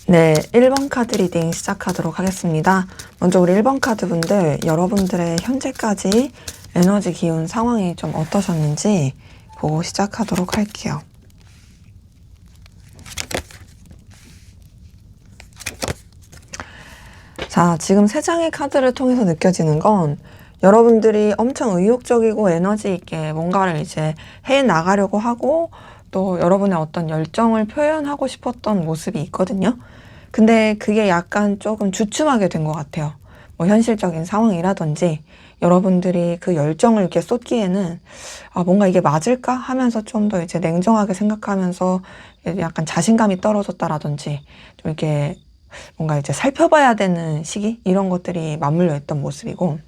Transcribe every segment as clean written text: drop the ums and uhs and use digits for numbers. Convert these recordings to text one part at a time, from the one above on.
네, 1번 카드 리딩 시작하도록 하겠습니다. 먼저 우리 1번 카드 분들, 여러분들의 현재까지 에너지 기운 상황이 좀 어떠셨는지 보고 시작하도록 할게요. 자, 지금 3장의 카드를 통해서 느껴지는 건 여러분들이 엄청 의욕적이고 에너지 있게 뭔가를 이제 해 나가려고 하고 또 여러분의 어떤 열정을 표현하고 싶었던 모습이 있거든요. 근데 그게 약간 조금 주춤하게 된 것 같아요. 뭐 현실적인 상황이라든지 여러분들이 그 열정을 이렇게 쏟기에는 뭔가 이게 맞을까 하면서 좀 더 이제 냉정하게 생각하면서 약간 자신감이 떨어졌다라든지 좀 이렇게 뭔가 이제 살펴봐야 되는 시기 이런 것들이 맞물려 있던 모습이고,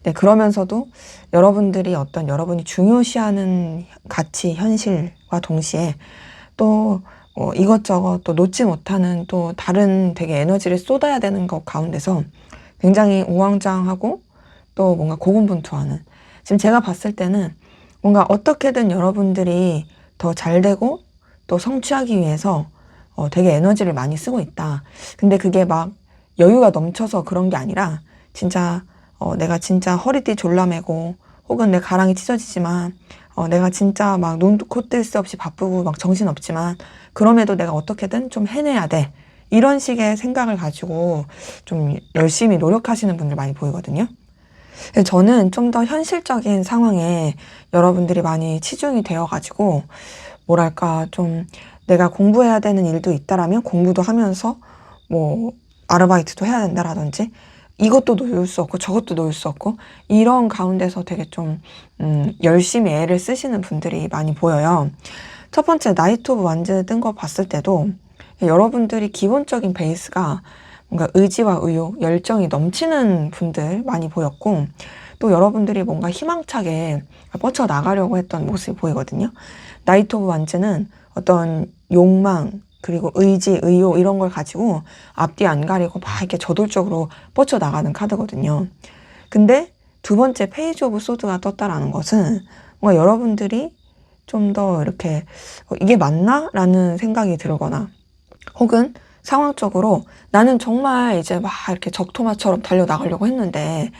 네, 그러면서도 여러분들이 어떤 여러분이 중요시하는 가치 현실과 동시에 또 이것저것 또 놓지 못하는 또 다른 되게 에너지를 쏟아야 되는 것 가운데서 굉장히 우왕좌왕하고 또 뭔가 고군분투하는, 지금 제가 봤을 때는 뭔가 어떻게든 여러분들이 더 잘되고 또 성취하기 위해서 되게 에너지를 많이 쓰고 있다. 근데 그게 막 여유가 넘쳐서 그런 게 아니라 진짜 내가 진짜 허리띠 졸라매고 혹은 내 가랑이 찢어지지만 내가 진짜 막 눈, 코 뜰 새 없이 바쁘고 막 정신없지만 그럼에도 내가 어떻게든 좀 해내야 돼. 이런 식의 생각을 가지고 좀 열심히 노력하시는 분들 많이 보이거든요. 저는 좀 더 현실적인 상황에 여러분들이 많이 치중이 되어가지고 뭐랄까 좀 내가 공부해야 되는 일도 있다라면 공부도 하면서 뭐 아르바이트도 해야 된다라든지 이것도 놓을 수 없고 저것도 놓을 수 없고 이런 가운데서 되게 좀 열심히 애를 쓰시는 분들이 많이 보여요. 첫 번째 나이트 오브 완즈 뜬 거 봤을 때도 여러분들이 기본적인 베이스가 뭔가 의지와 의욕, 열정이 넘치는 분들 많이 보였고 또 여러분들이 뭔가 희망차게 뻗쳐나가려고 했던 모습이 보이거든요. 나이트 오브 완즈는 어떤 욕망, 그리고 의지, 의욕 이런 걸 가지고 앞뒤 안 가리고 막 이렇게 저돌적으로 뻗쳐나가는 카드거든요. 근데 두 번째 페이지 오브 소드가 떴다라는 것은 뭔가 여러분들이 좀 더 이렇게 이게 맞나? 라는 생각이 들거나 혹은 상황적으로 나는 정말 이제 막 이렇게 적토마처럼 달려나가려고 했는데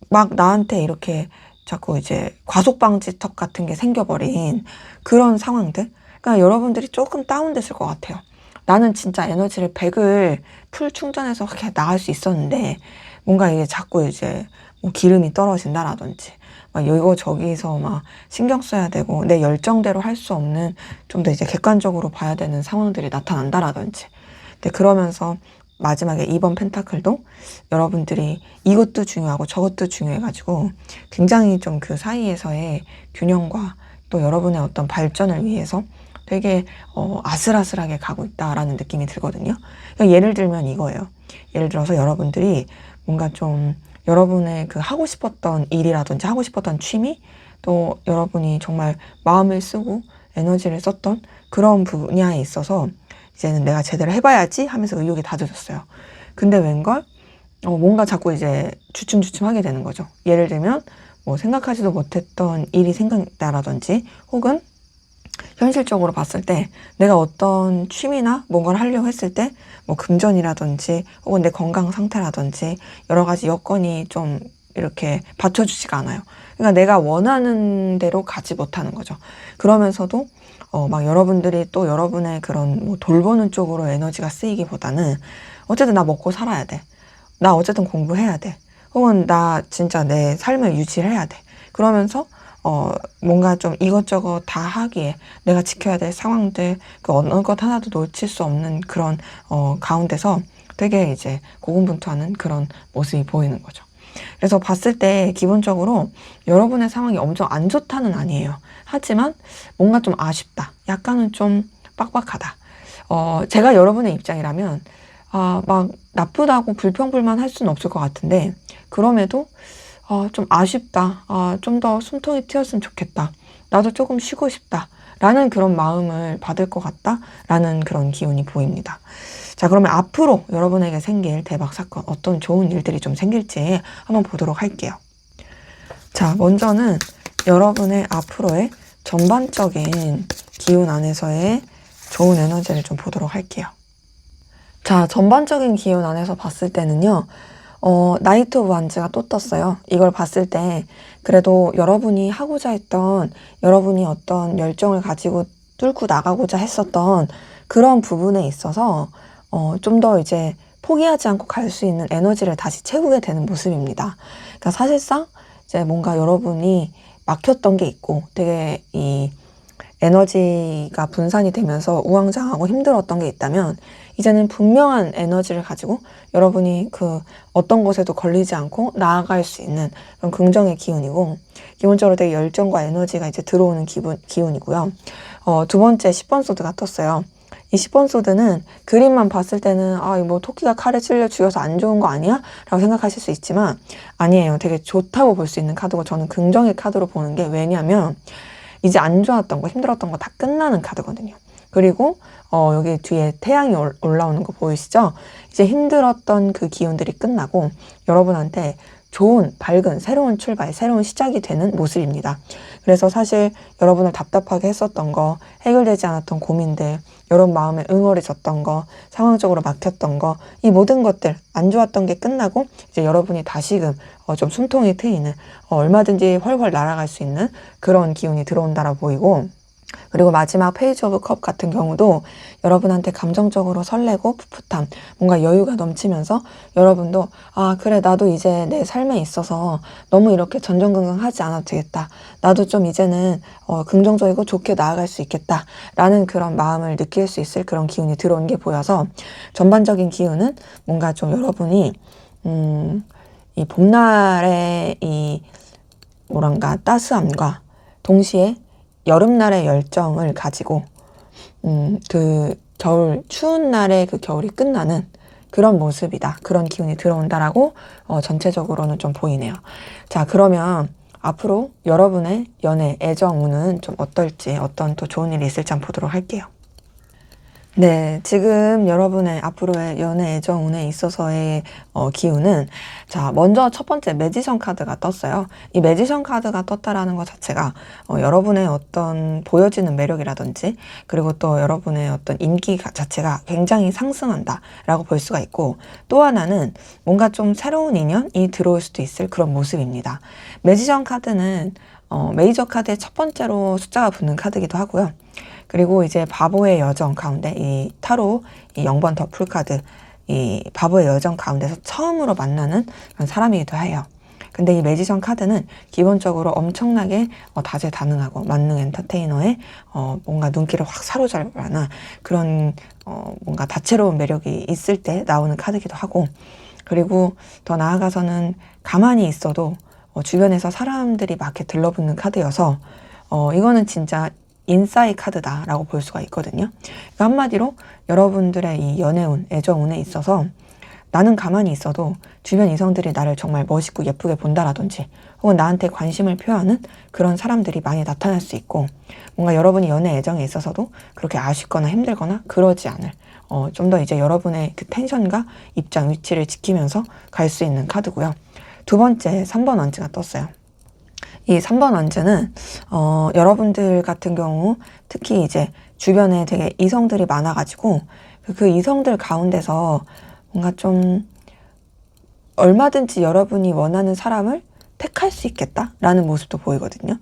막 나한테 이렇게 자꾸 이제 과속방지턱 같은 게 생겨버린 그런 상황들. 그러니까 여러분들이 조금 다운됐을 것 같아요. 나는 진짜 에너지를 100을 풀 충전해서 그렇게 나갈 수 있었는데 뭔가 이게 자꾸 이제 뭐 기름이 떨어진다라든지 막 이거 저기서 막 신경 써야 되고 내 열정대로 할 수 없는 좀 더 이제 객관적으로 봐야 되는 상황들이 나타난다라든지. 근데 그러면서 마지막에 2번 펜타클도 여러분들이 이것도 중요하고 저것도 중요해가지고 굉장히 좀 그 사이에서의 균형과 또 여러분의 어떤 발전을 위해서 되게 아슬아슬하게 가고 있다라는 느낌이 들거든요. 그러니까 예를 들면 이거예요. 예를 들어서 여러분들이 뭔가 좀 여러분의 그 하고 싶었던 일이라든지 하고 싶었던 취미, 또 여러분이 정말 마음을 쓰고 에너지를 썼던 그런 분야에 있어서 이제는 내가 제대로 해봐야지 하면서 의욕이 다져졌어요. 근데 웬걸 뭔가 자꾸 이제 주춤주춤하게 되는 거죠. 예를 들면 뭐 생각하지도 못했던 일이 생각나라든지, 혹은 현실적으로 봤을 때 내가 어떤 취미나 뭔가를 하려고 했을 때 뭐 금전이라든지 혹은 내 건강 상태라든지 여러 가지 여건이 좀 이렇게 받쳐주지가 않아요. 그러니까 내가 원하는 대로 가지 못하는 거죠. 그러면서도 막 여러분들이 또 여러분의 그런 뭐 돌보는 쪽으로 에너지가 쓰이기보다는 어쨌든 나 먹고 살아야 돼. 나 어쨌든 공부해야 돼. 혹은 나 진짜 내 삶을 유지해야 돼. 그러면서 뭔가 좀 이것저것 다 하기에 내가 지켜야 될 상황들, 그 어느 것 하나도 놓칠 수 없는 그런, 가운데서 되게 이제 고군분투하는 그런 모습이 보이는 거죠. 그래서 봤을 때 기본적으로 여러분의 상황이 엄청 안 좋다는 아니에요. 하지만 뭔가 좀 아쉽다. 약간은 좀 빡빡하다. 제가 여러분의 입장이라면, 막 나쁘다고 불평불만 할 수는 없을 것 같은데, 그럼에도 좀 아쉽다. 좀 더 숨통이 트였으면 좋겠다. 나도 조금 쉬고 싶다. 라는 그런 마음을 받을 것 같다. 라는 그런 기운이 보입니다. 자, 그러면 앞으로 여러분에게 생길 대박 사건, 어떤 좋은 일들이 좀 생길지 한번 보도록 할게요. 자, 먼저는 여러분의 앞으로의 전반적인 기운 안에서의 좋은 에너지를 좀 보도록 할게요. 자, 전반적인 기운 안에서 봤을 때는요. 나이트 오브 완즈가 또 떴어요. 이걸 봤을 때 그래도 여러분이 하고자 했던, 여러분이 어떤 열정을 가지고 뚫고 나가고자 했었던 그런 부분에 있어서 좀 더 이제 포기하지 않고 갈 수 있는 에너지를 다시 채우게 되는 모습입니다. 그러니까 사실상 이제 뭔가 여러분이 막혔던 게 있고 되게 이 에너지가 분산이 되면서 우왕좌왕하고 힘들었던 게 있다면, 이제는 분명한 에너지를 가지고 여러분이 그 어떤 것에도 걸리지 않고 나아갈 수 있는 그런 긍정의 기운이고, 기본적으로 되게 열정과 에너지가 이제 들어오는 기운이고요. 두 번째 10번 소드가 떴어요. 이 10번 소드는 그림만 봤을 때는 뭐 토끼가 칼에 찔려 죽여서 안 좋은 거 아니야? 라고 생각하실 수 있지만 아니에요. 되게 좋다고 볼 수 있는 카드고, 저는 긍정의 카드로 보는 게, 왜냐면 이제 안 좋았던 거, 힘들었던 거 다 끝나는 카드거든요. 그리고 여기 뒤에 태양이 올라오는 거 보이시죠? 이제 힘들었던 그 기운들이 끝나고 여러분한테 좋은, 밝은, 새로운 출발, 새로운 시작이 되는 모습입니다. 그래서 사실 여러분을 답답하게 했었던 거, 해결되지 않았던 고민들, 여러분 마음에 응어리졌던 거, 상황적으로 막혔던 거, 이 모든 것들, 안 좋았던 게 끝나고 이제 여러분이 다시금 좀 숨통이 트이는, 얼마든지 훨훨 날아갈 수 있는 그런 기운이 들어온다라 보이고, 그리고 마지막 페이지 오브 컵 같은 경우도 여러분한테 감정적으로 설레고 풋풋함, 뭔가 여유가 넘치면서 여러분도 그래, 나도 이제 내 삶에 있어서 너무 이렇게 전전긍긍하지 않아도 되겠다. 나도 좀 이제는 긍정적이고 좋게 나아갈 수 있겠다. 라는 그런 마음을 느낄 수 있을 그런 기운이 들어온 게 보여서, 전반적인 기운은 뭔가 좀 여러분이 이 봄날의 이 뭐란가 따스함과 동시에 여름날의 열정을 가지고 그 겨울, 추운 날의 그 겨울이 끝나는 그런 모습이다. 그런 기운이 들어온다라고 전체적으로는 좀 보이네요. 자, 그러면 앞으로 여러분의 연애, 애정 운은 좀 어떨지, 어떤 또 좋은 일이 있을지 한번 보도록 할게요. 네, 지금 여러분의 앞으로의 연애, 애정 운에 있어서의 기운은, 자, 먼저 첫 번째 매지션 카드가 떴어요. 이 매지션 카드가 떴다라는 것 자체가 여러분의 어떤 보여지는 매력이라든지, 그리고 또 여러분의 어떤 인기 자체가 굉장히 상승한다라고 볼 수가 있고, 또 하나는 뭔가 좀 새로운 인연이 들어올 수도 있을 그런 모습입니다. 매지션 카드는 메이저 카드의 첫 번째로 숫자가 붙는 카드이기도 하고요. 그리고 이제 바보의 여정 가운데 이 타로 이 0번 더풀 카드, 이 바보의 여정 가운데서 처음으로 만나는 그런 사람이기도 해요. 근데 이 매지션 카드는 기본적으로 엄청나게 다재다능하고 만능 엔터테이너의 뭔가 눈길을 확 사로잡을 만한 그런 뭔가 다채로운 매력이 있을 때 나오는 카드기도 하고, 그리고 더 나아가서는 가만히 있어도 주변에서 사람들이 막 이렇게 들러붙는 카드여서 이거는 진짜 인싸이 카드다라고 볼 수가 있거든요. 그러니까 한마디로 여러분들의 이 연애운, 애정운에 있어서 나는 가만히 있어도 주변 이성들이 나를 정말 멋있고 예쁘게 본다라든지 혹은 나한테 관심을 표하는 그런 사람들이 많이 나타날 수 있고, 뭔가 여러분이 연애 애정에 있어서도 그렇게 아쉽거나 힘들거나 그러지 않을 좀 더 이제 여러분의 그 텐션과 입장, 위치를 지키면서 갈 수 있는 카드고요. 두 번째 3번 원즈가 떴어요. 이 3번 원즈는 여러분들 같은 경우 특히 이제 주변에 되게 이성들이 많아가지고 그 이성들 가운데서 뭔가 좀 얼마든지 여러분이 원하는 사람을 택할 수 있겠다라는 모습도 보이거든요.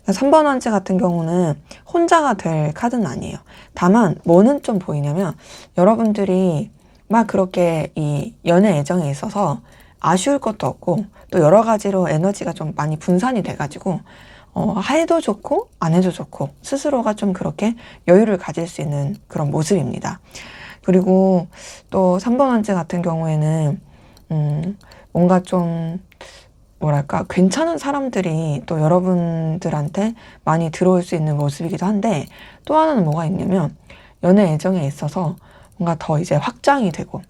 3번 원즈 같은 경우는 혼자가 될 카드는 아니에요. 다만 뭐는 좀 보이냐면 여러분들이 막 그렇게 이 연애 애정에 있어서 아쉬울 것도 없고 또 여러 가지로 에너지가 좀 많이 분산이 돼가지고 해도 좋고 안 해도 좋고 스스로가 좀 그렇게 여유를 가질 수 있는 그런 모습입니다. 그리고 또 3번 원즈 같은 경우에는 뭔가 좀 뭐랄까 괜찮은 사람들이 또 여러분들한테 많이 들어올 수 있는 모습이기도 한데, 또 하나는 뭐가 있냐면 연애 애정에 있어서 뭔가 더 이제 확장이 되고,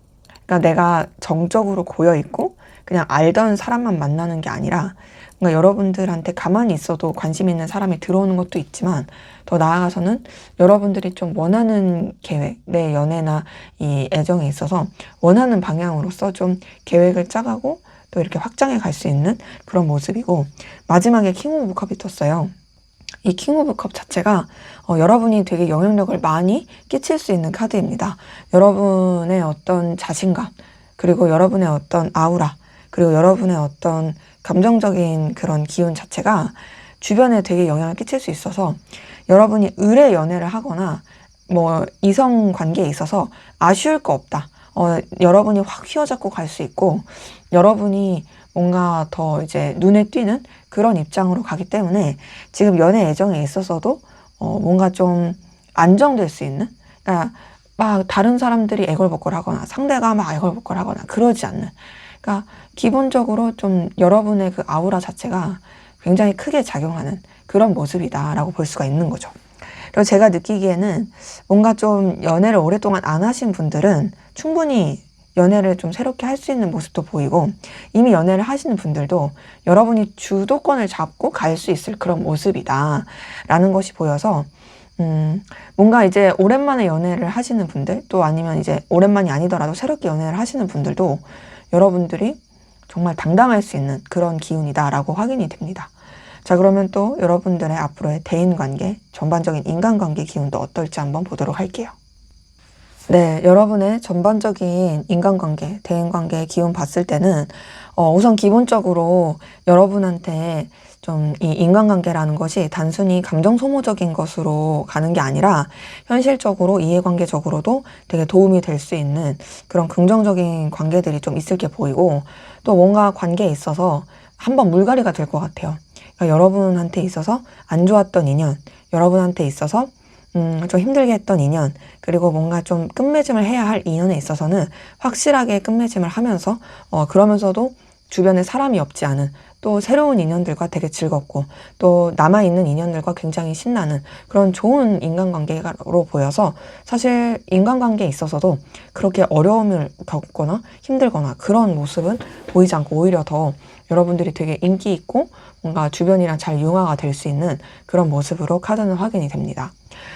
그러니까 내가 정적으로 고여 있고 그냥 알던 사람만 만나는 게 아니라 뭔가 여러분들한테 가만히 있어도 관심 있는 사람이 들어오는 것도 있지만, 더 나아가서는 여러분들이 좀 원하는 계획, 내 연애나 이 애정에 있어서 원하는 방향으로서 좀 계획을 짜가고 또 이렇게 확장해 갈 수 있는 그런 모습이고, 마지막에 킹 오브 컵이 떴어요. 이 킹 오브 컵 자체가 여러분이 되게 영향력을 많이 끼칠 수 있는 카드입니다. 여러분의 어떤 자신감, 그리고 여러분의 어떤 아우라, 그리고 여러분의 어떤 감정적인 그런 기운 자체가 주변에 되게 영향을 끼칠 수 있어서 여러분이 의뢰 연애를 하거나 뭐 이성 관계에 있어서 아쉬울 거 없다. 여러분이 확 휘어잡고 갈 수 있고, 여러분이 뭔가 더 이제 눈에 띄는 그런 입장으로 가기 때문에 지금 연애 애정에 있어서도 뭔가 좀 안정될 수 있는, 그러니까 막 다른 사람들이 애걸복걸하거나 상대가 막 애걸복걸하거나 그러지 않는, 그러니까 기본적으로 좀 여러분의 그 아우라 자체가 굉장히 크게 작용하는 그런 모습이다라고 볼 수가 있는 거죠. 그리고 제가 느끼기에는 뭔가 좀 연애를 오랫동안 안 하신 분들은 충분히 연애를 좀 새롭게 할 수 있는 모습도 보이고, 이미 연애를 하시는 분들도 여러분이 주도권을 잡고 갈 수 있을 그런 모습이다 라는 것이 보여서 뭔가 이제 오랜만에 연애를 하시는 분들, 또 아니면 이제 오랜만이 아니더라도 새롭게 연애를 하시는 분들도 여러분들이 정말 당당할 수 있는 그런 기운이다 라고 확인이 됩니다. 자, 그러면 또 여러분들의 앞으로의 대인관계, 전반적인 인간관계 기운도 어떨지 한번 보도록 할게요. 네, 여러분의 전반적인 인간관계, 대인관계 기운 봤을 때는 우선 기본적으로 여러분한테 좀 이 인간관계라는 것이 단순히 감정 소모적인 것으로 가는 게 아니라 현실적으로 이해관계적으로도 되게 도움이 될 수 있는 그런 긍정적인 관계들이 좀 있을 게 보이고, 또 뭔가 관계에 있어서 한번 물갈이가 될 것 같아요. 그러니까 여러분한테 있어서 안 좋았던 인연, 여러분한테 있어서 좀 힘들게 했던 인연, 그리고 뭔가 좀 끝맺음을 해야 할 인연에 있어서는 확실하게 끝맺음을 하면서 그러면서도 주변에 사람이 없지 않은 또 새로운 인연들과 되게 즐겁고 또 남아있는 인연들과 굉장히 신나는 그런 좋은 인간관계로 보여서, 사실 인간관계에 있어서도 그렇게 어려움을 겪거나 힘들거나 그런 모습은 보이지 않고 오히려 더 여러분들이 되게 인기 있고 뭔가 주변이랑 잘 융화가 될 수 있는 그런 모습으로 카드는 확인이 됩니다.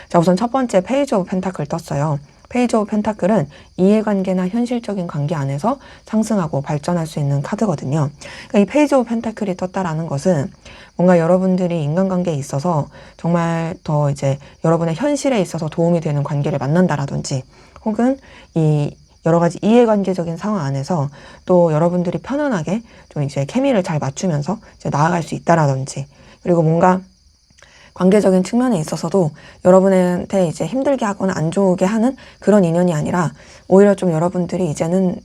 자, 우선 첫 번째 페이지 오브 펜타클 떴어요. 페이지 오브 펜타클은 이해관계나 현실적인 관계 안에서 상승하고 발전할 수 있는 카드거든요. 그러니까 이 페이지 오브 펜타클이 떴다라는 것은 뭔가 여러분들이 인간관계에 있어서 정말 더 이제 여러분의 현실에 있어서 도움이 되는 관계를 만난다라든지, 혹은 이 여러 가지 이해관계적인 상황 안에서 또 여러분들이 편안하게 좀 이제 케미를 잘 맞추면서 이제 나아갈 수 있다라든지, 그리고 뭔가 관계적인 측면에 있어서도 여러분한테 이제 힘들게 하거나 안 좋게 하는 그런 인연이 아니라 오히려 좀 여러분들이 이제는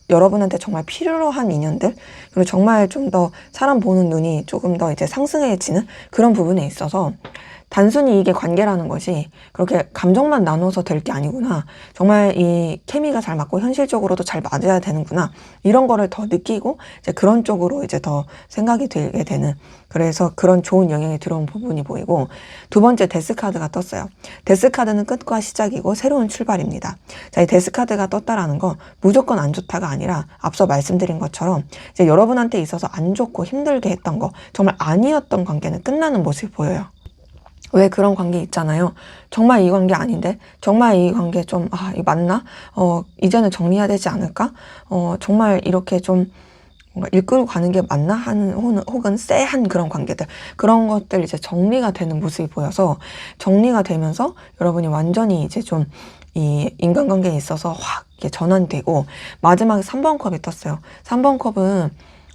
여러분한테 정말 필요로 한 인연들, 그리고 정말 좀 더 사람 보는 눈이 조금 더 이제 상승해지는 그런 부분에 있어서 단순히 이게 관계라는 것이 그렇게 감정만 나눠서 될 게 아니구나. 정말 이 케미가 잘 맞고 현실적으로도 잘 맞아야 되는구나. 이런 거를 더 느끼고 이제 그런 쪽으로 이제 더 생각이 들게 되는, 그래서 그런 좋은 영향이 들어온 부분이 보이고, 두 번째 데스카드가 떴어요. 데스카드는 끝과 시작이고 새로운 출발입니다. 자, 이 데스카드가 떴다라는 건 무조건 안 좋다가 아니라 앞서 말씀드린 것처럼 이제 여러분한테 있어서 안 좋고 힘들게 했던 거, 정말 아니었던 관계는 끝나는 모습이 보여요. 왜 그런 관계 있잖아요. 정말 이 관계 아닌데? 정말 이 관계 좀, 이거 맞나? 이제는 정리해야 되지 않을까? 정말 이렇게 좀 뭔가 이끌고 가는 게 맞나? 하는, 혹은 쎄한 그런 관계들. 그런 것들 이제 정리가 되는 모습이 보여서 정리가 되면서 여러분이 완전히 이제 좀 이 인간관계에 있어서 확 이렇게 전환되고, 마지막에 3번 컵이 떴어요. 3번 컵은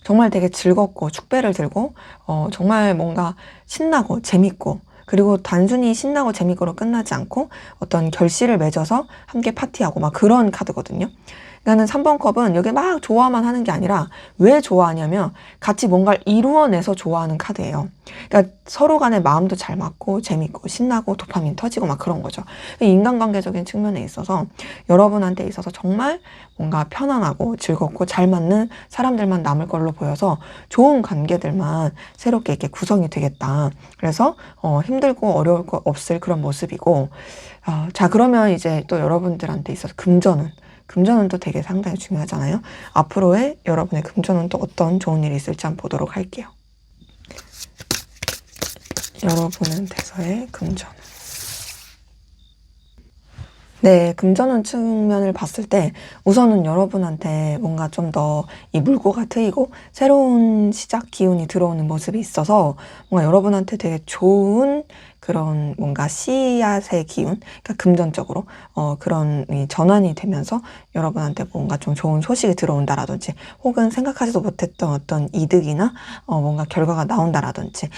정말 되게 즐겁고 축배를 들고, 정말 뭔가 신나고 재밌고, 그리고 단순히 신나고 재밌고로 끝나지 않고 어떤 결실을 맺어서 함께 파티하고 막 그런 카드거든요. 그러니까는 3번 컵은 여기 막 좋아만 하는 게 아니라 왜 좋아하냐면 같이 뭔가를 이루어내서 좋아하는 카드예요. 그러니까 서로 간에 마음도 잘 맞고 재밌고 신나고 도파민 터지고 막 그런 거죠. 인간관계적인 측면에 있어서 여러분한테 있어서 정말 뭔가 편안하고 즐겁고 잘 맞는 사람들만 남을 걸로 보여서 좋은 관계들만 새롭게 이렇게 구성이 되겠다. 그래서 힘들고 어려울 거 없을 그런 모습이고, 자, 그러면 이제 또 여러분들한테 있어서 금전은 또 되게 상당히 중요하잖아요. 앞으로의 여러분의 금전은 또 어떤 좋은 일이 있을지 한번 보도록 할게요. 여러분한테서의 금전. 네, 금전운 측면을 봤을 때 우선은 여러분한테 뭔가 좀 더 이 물꼬가 트이고 새로운 시작 기운이 들어오는 모습이 있어서 뭔가 여러분한테 되게 좋은 그런 뭔가 씨앗의 기운, 그러니까 금전적으로 그런 전환이 되면서 여러분한테 뭔가 좀 좋은 소식이 들어온다라든지, 혹은 생각하지도 못했던 어떤 이득이나 뭔가 결과가 나온다라든지,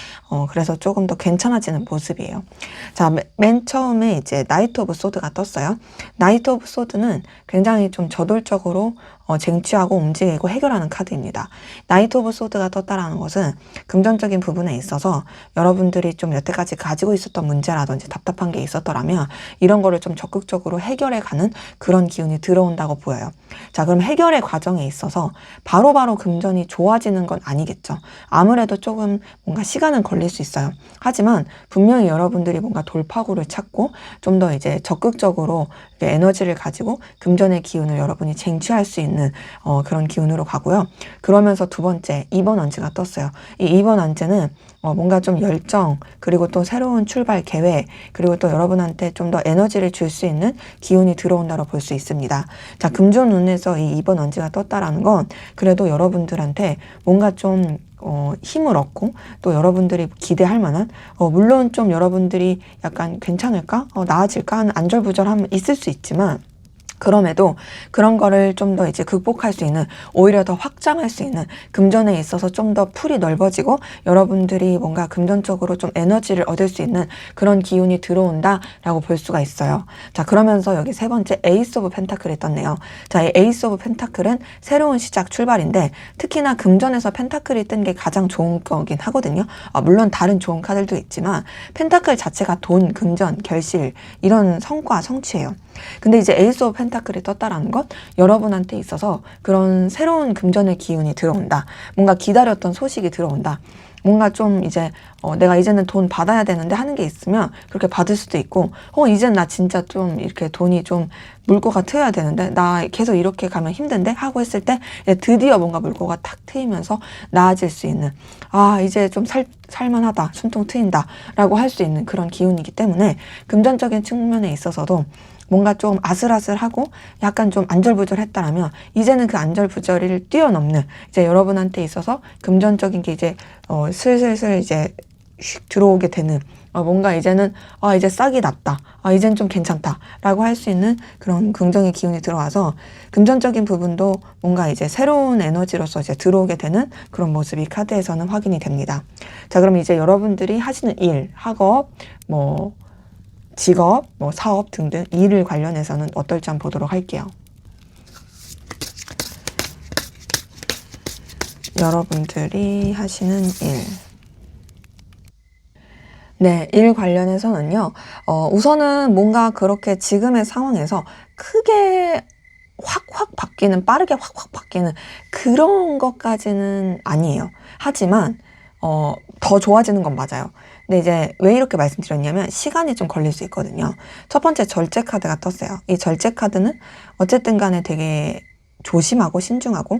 그래서 조금 더 괜찮아지는 모습이에요. 자, 맨 처음에 이제 나이트 오브 소드가 떴어요. 나이트 오브 소드는 굉장히 좀 저돌적으로 쟁취하고 움직이고 해결하는 카드입니다. 나이트 오브 소드가 떴다라는 것은 금전적인 부분에 있어서 여러분들이 좀 여태까지 가지고 있었던 문제라든지 답답한 게 있었더라면 이런 거를 좀 적극적으로 해결해 가는 그런 기운이 들어온다고 보여요. 자, 그럼 해결의 과정에 있어서 바로바로 금전이 좋아지는 건 아니겠죠. 아무래도 조금 뭔가 시간은 걸릴 수 있어요. 하지만 분명히 여러분들이 뭔가 돌파구를 찾고 좀 더 이제 적극적으로 에너지를 가지고 금전의 기운을 여러분이 쟁취할 수 있는 그런 기운으로 가고요. 그러면서 두 번째 2번 언지가 떴어요. 이 2번 언지는 뭔가 좀 열정, 그리고 또 새로운 출발 계획, 그리고 또 여러분한테 좀 더 에너지를 줄 수 있는 기운이 들어온다고 볼 수 있습니다. 자, 금전운에서 이 2번 언지가 떴다라는 건 그래도 여러분들한테 뭔가 좀 힘을 얻고, 또 여러분들이 기대할 만한, 물론 좀 여러분들이 약간 괜찮을까? 나아질까? 하는 안절부절함은 있을 수 있지만, 그럼에도 그런 거를 좀 더 이제 극복할 수 있는, 오히려 더 확장할 수 있는, 금전에 있어서 좀 더 풀이 넓어지고 여러분들이 뭔가 금전적으로 좀 에너지를 얻을 수 있는 그런 기운이 들어온다라고 볼 수가 있어요. 자, 그러면서 여기 세 번째 에이스 오브 펜타클이 떴네요. 자, 이 에이스 오브 펜타클은 새로운 시작, 출발인데 특히나 금전에서 펜타클이 뜬 게 가장 좋은 거긴 하거든요. 물론 다른 좋은 카드들도 있지만 펜타클 자체가 돈, 금전, 결실, 이런 성과, 성취예요. 근데 이제 에이스 오브 펜타클이 떴다라는 것, 여러분한테 있어서 그런 새로운 금전의 기운이 들어온다. 뭔가 기다렸던 소식이 들어온다. 뭔가 좀 이제 내가 이제는 돈 받아야 되는데 하는 게 있으면 그렇게 받을 수도 있고, 이제는 나 진짜 좀 이렇게 돈이 좀 물꼬가 트여야 되는데 나 계속 이렇게 가면 힘든데 하고 했을 때 드디어 뭔가 물꼬가 탁 트이면서 나아질 수 있는, 이제 좀 살만하다, 숨통 트인다 라고 할 수 있는 그런 기운이기 때문에 금전적인 측면에 있어서도 뭔가 좀 아슬아슬하고 약간 좀 안절부절했다라면 이제는 그 안절부절을 뛰어넘는, 이제 여러분한테 있어서 금전적인 게 이제 슬슬슬 이제 휙 들어오게 되는 뭔가 이제는 이제 싹이 났다. 이젠 좀 괜찮다. 라고 할 수 있는 그런 긍정의 기운이 들어와서 금전적인 부분도 뭔가 이제 새로운 에너지로서 이제 들어오게 되는 그런 모습이 카드에서는 확인이 됩니다. 자, 그럼 이제 여러분들이 하시는 일, 학업, 뭐 직업, 뭐 사업 등등 일을 관련해서는 어떨지 한번 보도록 할게요. 여러분들이 하시는 일. 네, 일 관련해서는요, 우선은 뭔가 그렇게 지금의 상황에서 크게 확확 바뀌는, 빠르게 확확 바뀌는 그런 것까지는 아니에요. 하지만, 더 좋아지는 건 맞아요. 근데 이제 왜 이렇게 말씀드렸냐면, 시간이 좀 걸릴 수 있거든요. 첫 번째 절제 카드가 떴어요. 이 절제 카드는 어쨌든 간에 되게 조심하고 신중하고,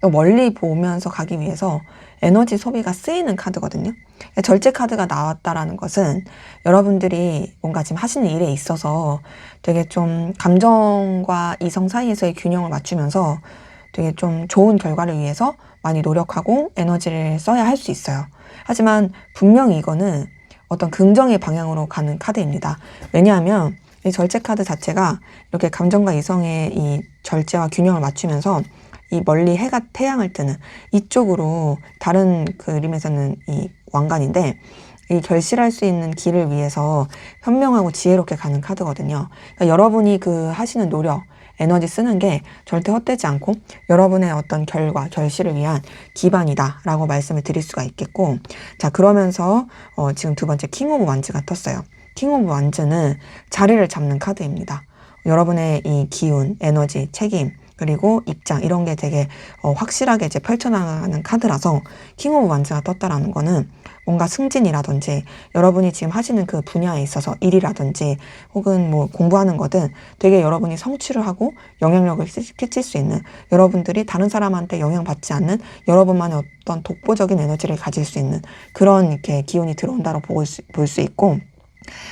또 멀리 보면서 가기 위해서 에너지 소비가 쓰이는 카드거든요. 절제 카드가 나왔다라는 것은 여러분들이 뭔가 지금 하시는 일에 있어서 되게 좀 감정과 이성 사이에서의 균형을 맞추면서 되게 좀 좋은 결과를 위해서 많이 노력하고 에너지를 써야 할 수 있어요. 하지만 분명히 이거는 어떤 긍정의 방향으로 가는 카드입니다. 왜냐하면 이 절제 카드 자체가 이렇게 감정과 이성의 이 절제와 균형을 맞추면서 이 멀리 태양을 뜨는 이쪽으로 다른 그림에서는 이 왕관인데 이 결실할 수 있는 길을 위해서 현명하고 지혜롭게 가는 카드거든요. 그러니까 여러분이 그 하시는 노력, 에너지 쓰는 게 절대 헛되지 않고 여러분의 어떤 결과, 결실을 위한 기반이다라고 말씀을 드릴 수가 있겠고, 자, 그러면서 지금 두 번째 킹 오브 완즈가 떴어요. 킹 오브 완즈는 자리를 잡는 카드입니다. 여러분의 이 기운, 에너지, 책임, 그리고 입장 이런 게 되게 확실하게 이제 펼쳐나가는 카드라서 킹 오브 완즈가 떴다라는 거는 뭔가 승진이라든지 여러분이 지금 하시는 그 분야에 있어서 일이라든지 혹은 뭐 공부하는 거든 되게 여러분이 성취를 하고 영향력을 끼칠 수 있는, 여러분들이 다른 사람한테 영향받지 않는 여러분만의 어떤 독보적인 에너지를 가질 수 있는 그런 이렇게 기운이 들어온다고 볼 수 있고,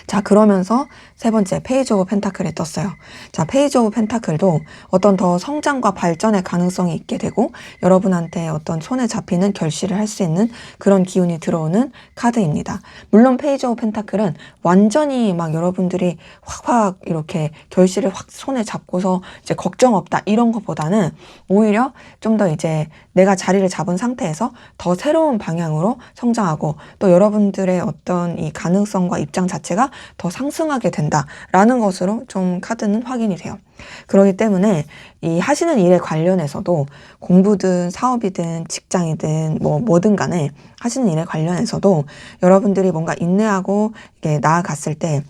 자, 그러면서 세 번째 페이지 오브 펜타클이 떴어요. 자, 페이지 오브 펜타클도 어떤 더 성장과 발전의 가능성이 있게 되고 여러분한테 어떤 손에 잡히는 결실을 할 수 있는 그런 기운이 들어오는 카드입니다. 물론 페이지 오브 펜타클은 완전히 막 여러분들이 확확 이렇게 결실을 확 손에 잡고서 이제 걱정 없다 이런 것보다는 오히려 좀 더 이제 내가 자리를 잡은 상태에서 더 새로운 방향으로 성장하고 또 여러분들의 어떤 이 가능성과 입장 자체가 더 상승하게 된다라는 것으로 좀 카드는 확인이 돼요. 그렇기 때문에 이 하시는 일에 관련해서도 공부든 사업이든 직장이든 뭐든 간에 하시는 일에 관련해서도 여러분들이 뭔가 인내하고 이게 나아갔을 때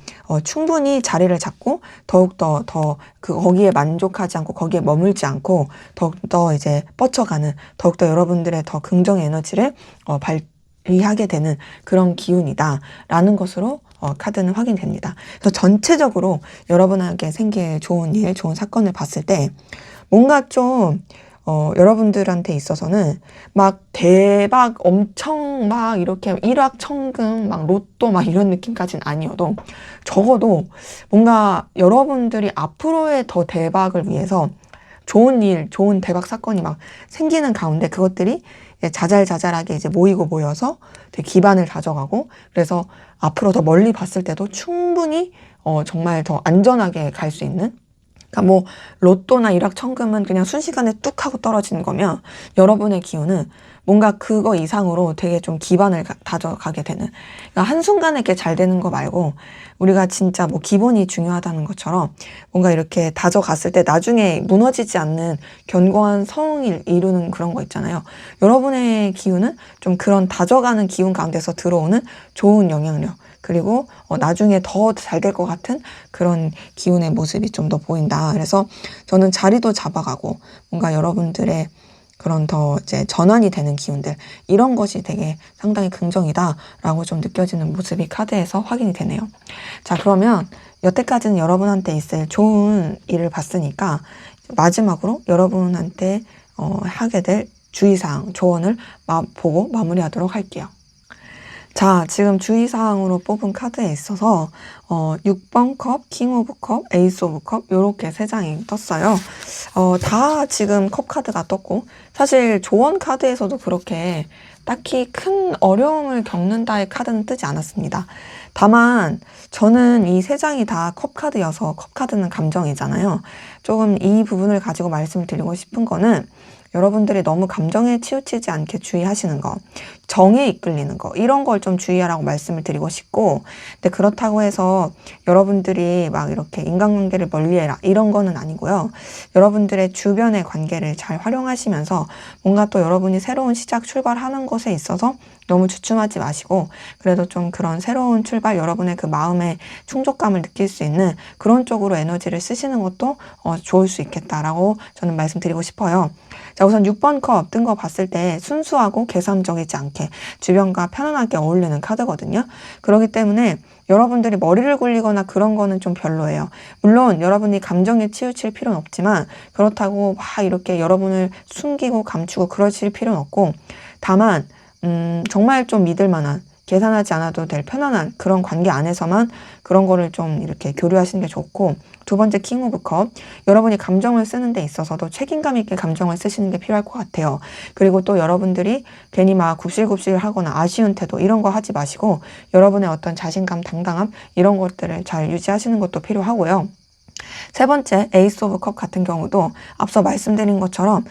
충분히 자리를 잡고 더욱더 거기에 만족하지 않고 거기에 머물지 않고 더욱더 이제 뻗쳐가는, 더욱더 여러분들의 더 긍정의 에너지를 발휘하게 되는 그런 기운이다라는 것으로 카드는 확인됩니다. 그래서 전체적으로 여러분에게 생길 좋은 일, 좋은 사건을 봤을 때 뭔가 좀 여러분들한테 있어서는 막 대박 엄청 막 이렇게 일확천금 막 로또 막 이런 느낌까지는 아니어도 적어도 뭔가 여러분들이 앞으로의 더 대박을 위해서 좋은 일, 좋은 대박 사건이 막 생기는 가운데 그것들이 자잘자잘하게 이제 모여서 되게 기반을 다져가고, 그래서 앞으로 더 멀리 봤을 때도 충분히 정말 더 안전하게 갈 수 있는, 그러니까 뭐 로또나 일확천금은 그냥 순식간에 뚝 하고 떨어지는 거면 여러분의 기운은 뭔가 그거 이상으로 되게 좀 기반을 다져가게 되는, 그러니까 한순간에 이렇게 잘 되는 거 말고 우리가 진짜 뭐 기본이 중요하다는 것처럼 뭔가 이렇게 다져갔을 때 나중에 무너지지 않는 견고한 성을 이루는 그런 거 있잖아요. 여러분의 기운은 좀 그런 다져가는 기운 가운데서 들어오는 좋은 영향력, 그리고 나중에 더 잘 될 것 같은 그런 기운의 모습이 좀 더 보인다. 그래서 저는 자리도 잡아가고 뭔가 여러분들의 그런 더 이제 전환이 되는 기운들, 이런 것이 되게 상당히 긍정이다라고 좀 느껴지는 모습이 카드에서 확인이 되네요. 자, 그러면 여태까지는 여러분한테 있을 좋은 일을 봤으니까 마지막으로 여러분한테 하게 될 주의사항, 조언을 보고 마무리하도록 할게요. 자, 지금 주의사항으로 뽑은 카드에 있어서 6번 컵, 킹 오브 컵, 에이스 오브 컵 요렇게 3장이 떴어요. 다 지금 컵 카드가 떴고, 사실 조언 카드에서도 그렇게 딱히 큰 어려움을 겪는다의 카드는 뜨지 않았습니다. 다만 저는 이 세 장이 다 컵카드여서, 컵카드는 감정이잖아요. 조금 이 부분을 가지고 말씀을 드리고 싶은 거는, 여러분들이 너무 감정에 치우치지 않게 주의하시는 거, 정에 이끌리는 거, 이런 걸 좀 주의하라고 말씀을 드리고 싶고, 근데 그렇다고 해서 여러분들이 막 이렇게 인간관계를 멀리해라, 이런 거는 아니고요. 여러분들의 주변의 관계를 잘 활용하시면서 뭔가 또 여러분이 새로운 시작, 출발하는 것에 있어서 너무 주춤하지 마시고, 그래도 좀 그런 새로운 출발, 여러분의 그 마음의 충족감을 느낄 수 있는 그런 쪽으로 에너지를 쓰시는 것도 좋을 수 있겠다라고 저는 말씀드리고 싶어요. 자, 우선 6번 컵 뜬 거 봤을 때 순수하고 계산적이지 않게 주변과 편안하게 어울리는 카드거든요. 그렇기 때문에 여러분들이 머리를 굴리거나 그런 거는 좀 별로예요. 물론 여러분이 감정에 치우칠 필요는 없지만, 그렇다고 막 이렇게 여러분을 숨기고 감추고 그러실 필요는 없고, 다만 정말 좀 믿을 만한, 계산하지 않아도 될 편안한 그런 관계 안에서만 그런 거를 좀 이렇게 교류하시는 게 좋고, 두 번째 킹 오브 컵, 여러분이 감정을 쓰는 데 있어서도 책임감 있게 감정을 쓰시는 게 필요할 것 같아요. 그리고 또 여러분들이 괜히 막 굽실굽실 하거나 아쉬운 태도 이런 거 하지 마시고, 여러분의 어떤 자신감, 당당함 이런 것들을 잘 유지하시는 것도 필요하고요. 세 번째 에이스 오브 컵 같은 경우도 앞서 말씀드린 것처럼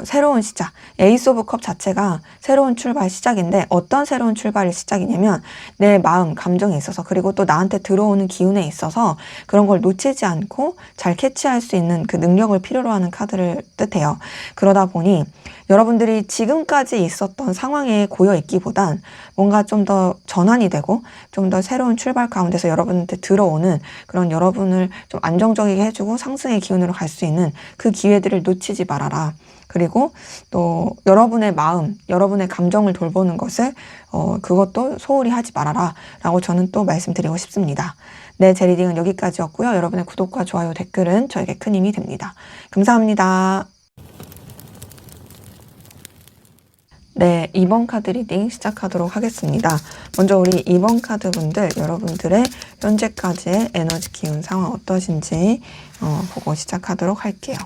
새로운 시작, 에이스 오브 컵 자체가 새로운 출발 시작인데, 어떤 새로운 출발의 시작이냐면 내 마음, 감정에 있어서, 그리고 또 나한테 들어오는 기운에 있어서 그런 걸 놓치지 않고 잘 캐치할 수 있는 그 능력을 필요로 하는 카드를 뜻해요. 그러다 보니 여러분들이 지금까지 있었던 상황에 고여 있기보단 뭔가 좀 더 전환이 되고 좀 더 새로운 출발 가운데서 여러분한테 들어오는 그런, 여러분을 좀 안정적이게 해주고 상승의 기운으로 갈 수 있는 그 기회들을 놓치지 말아라. 그리고 또 여러분의 마음, 여러분의 감정을 돌보는 것을 그것도 소홀히 하지 말아라 라고 저는 또 말씀드리고 싶습니다. 네, 제 리딩은 여기까지였고요. 여러분의 구독과 좋아요, 댓글은 저에게 큰 힘이 됩니다. 감사합니다. 네, 2번 카드 리딩 시작하도록 하겠습니다. 먼저 우리 2번 카드 분들, 여러분들의 현재까지의 에너지 기운 상황 어떠신지 보고 시작하도록 할게요.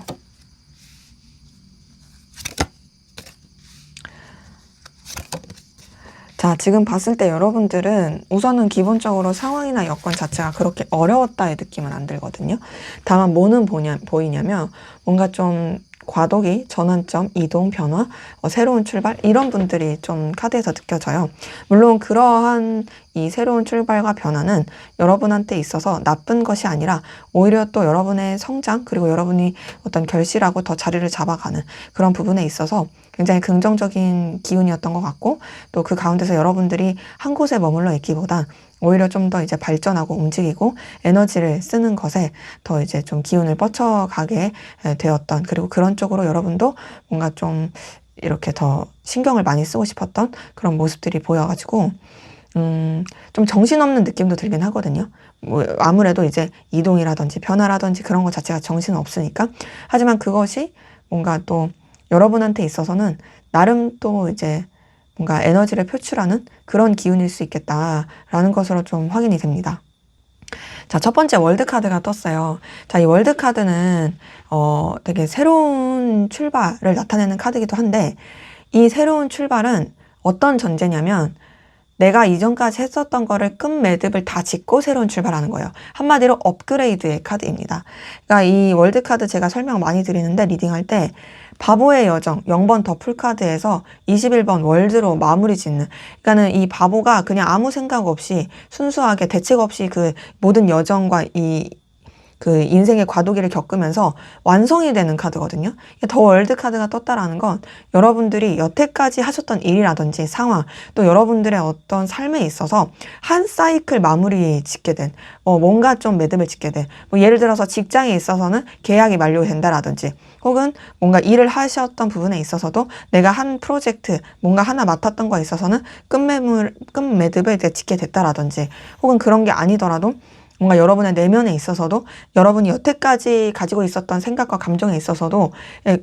자, 지금 봤을 때 여러분들은 우선은 기본적으로 상황이나 여건 자체가 그렇게 어려웠다의 느낌은 안 들거든요. 다만 뭐는 보이냐면 뭔가 좀 과도기, 전환점, 이동, 변화, 새로운 출발, 이런 분들이 좀 카드에서 느껴져요. 물론 그러한 이 새로운 출발과 변화는 여러분한테 있어서 나쁜 것이 아니라 오히려 또 여러분의 성장, 그리고 여러분이 어떤 결실하고 더 자리를 잡아가는 그런 부분에 있어서 굉장히 긍정적인 기운이었던 것 같고, 또 그 가운데서 여러분들이 한 곳에 머물러 있기보단 오히려 좀 더 이제 발전하고 움직이고 에너지를 쓰는 것에 더 이제 좀 기운을 뻗쳐가게 되었던, 그리고 그런 쪽으로 여러분도 뭔가 좀 이렇게 더 신경을 많이 쓰고 싶었던 그런 모습들이 보여가지고 좀 정신없는 느낌도 들긴 하거든요. 뭐 아무래도 이제 이동이라든지 변화라든지 그런 것 자체가 정신 없으니까. 하지만 그것이 뭔가 또 여러분한테 있어서는 나름 또 이제 뭔가 에너지를 표출하는 그런 기운일 수 있겠다라는 것으로 좀 확인이 됩니다. 자, 첫 번째 월드 카드가 떴어요. 자, 이 월드 카드는 되게 새로운 출발을 나타내는 카드이기도 한데, 이 새로운 출발은 어떤 전제냐면 내가 이전까지 했었던 거를 끈 매듭을 다 짓고 새로운 출발하는 거예요. 한마디로 업그레이드의 카드입니다. 그러니까 이 월드 카드 제가 설명 많이 드리는데, 리딩할 때 바보의 여정 0번 더 풀카드에서 21번 월드로 마무리 짓는, 그러니까는 이 바보가 그냥 아무 생각 없이 순수하게 대책 없이 그 모든 여정과 그 인생의 과도기를 겪으면서 완성이 되는 카드거든요. 더 월드 카드가 떴다라는 건 여러분들이 여태까지 하셨던 일이라든지 상황, 또 여러분들의 어떤 삶에 있어서 한 사이클 마무리 짓게 된, 뭔가 좀 매듭을 짓게 된, 뭐 예를 들어서 직장에 있어서는 계약이 만료된다라든지, 혹은 뭔가 일을 하셨던 부분에 있어서도 내가 한 프로젝트, 뭔가 하나 맡았던 거에 있어서는 끝매듭을 이제 짓게 됐다라든지, 혹은 그런 게 아니더라도 뭔가 여러분의 내면에 있어서도 여러분이 여태까지 가지고 있었던 생각과 감정에 있어서도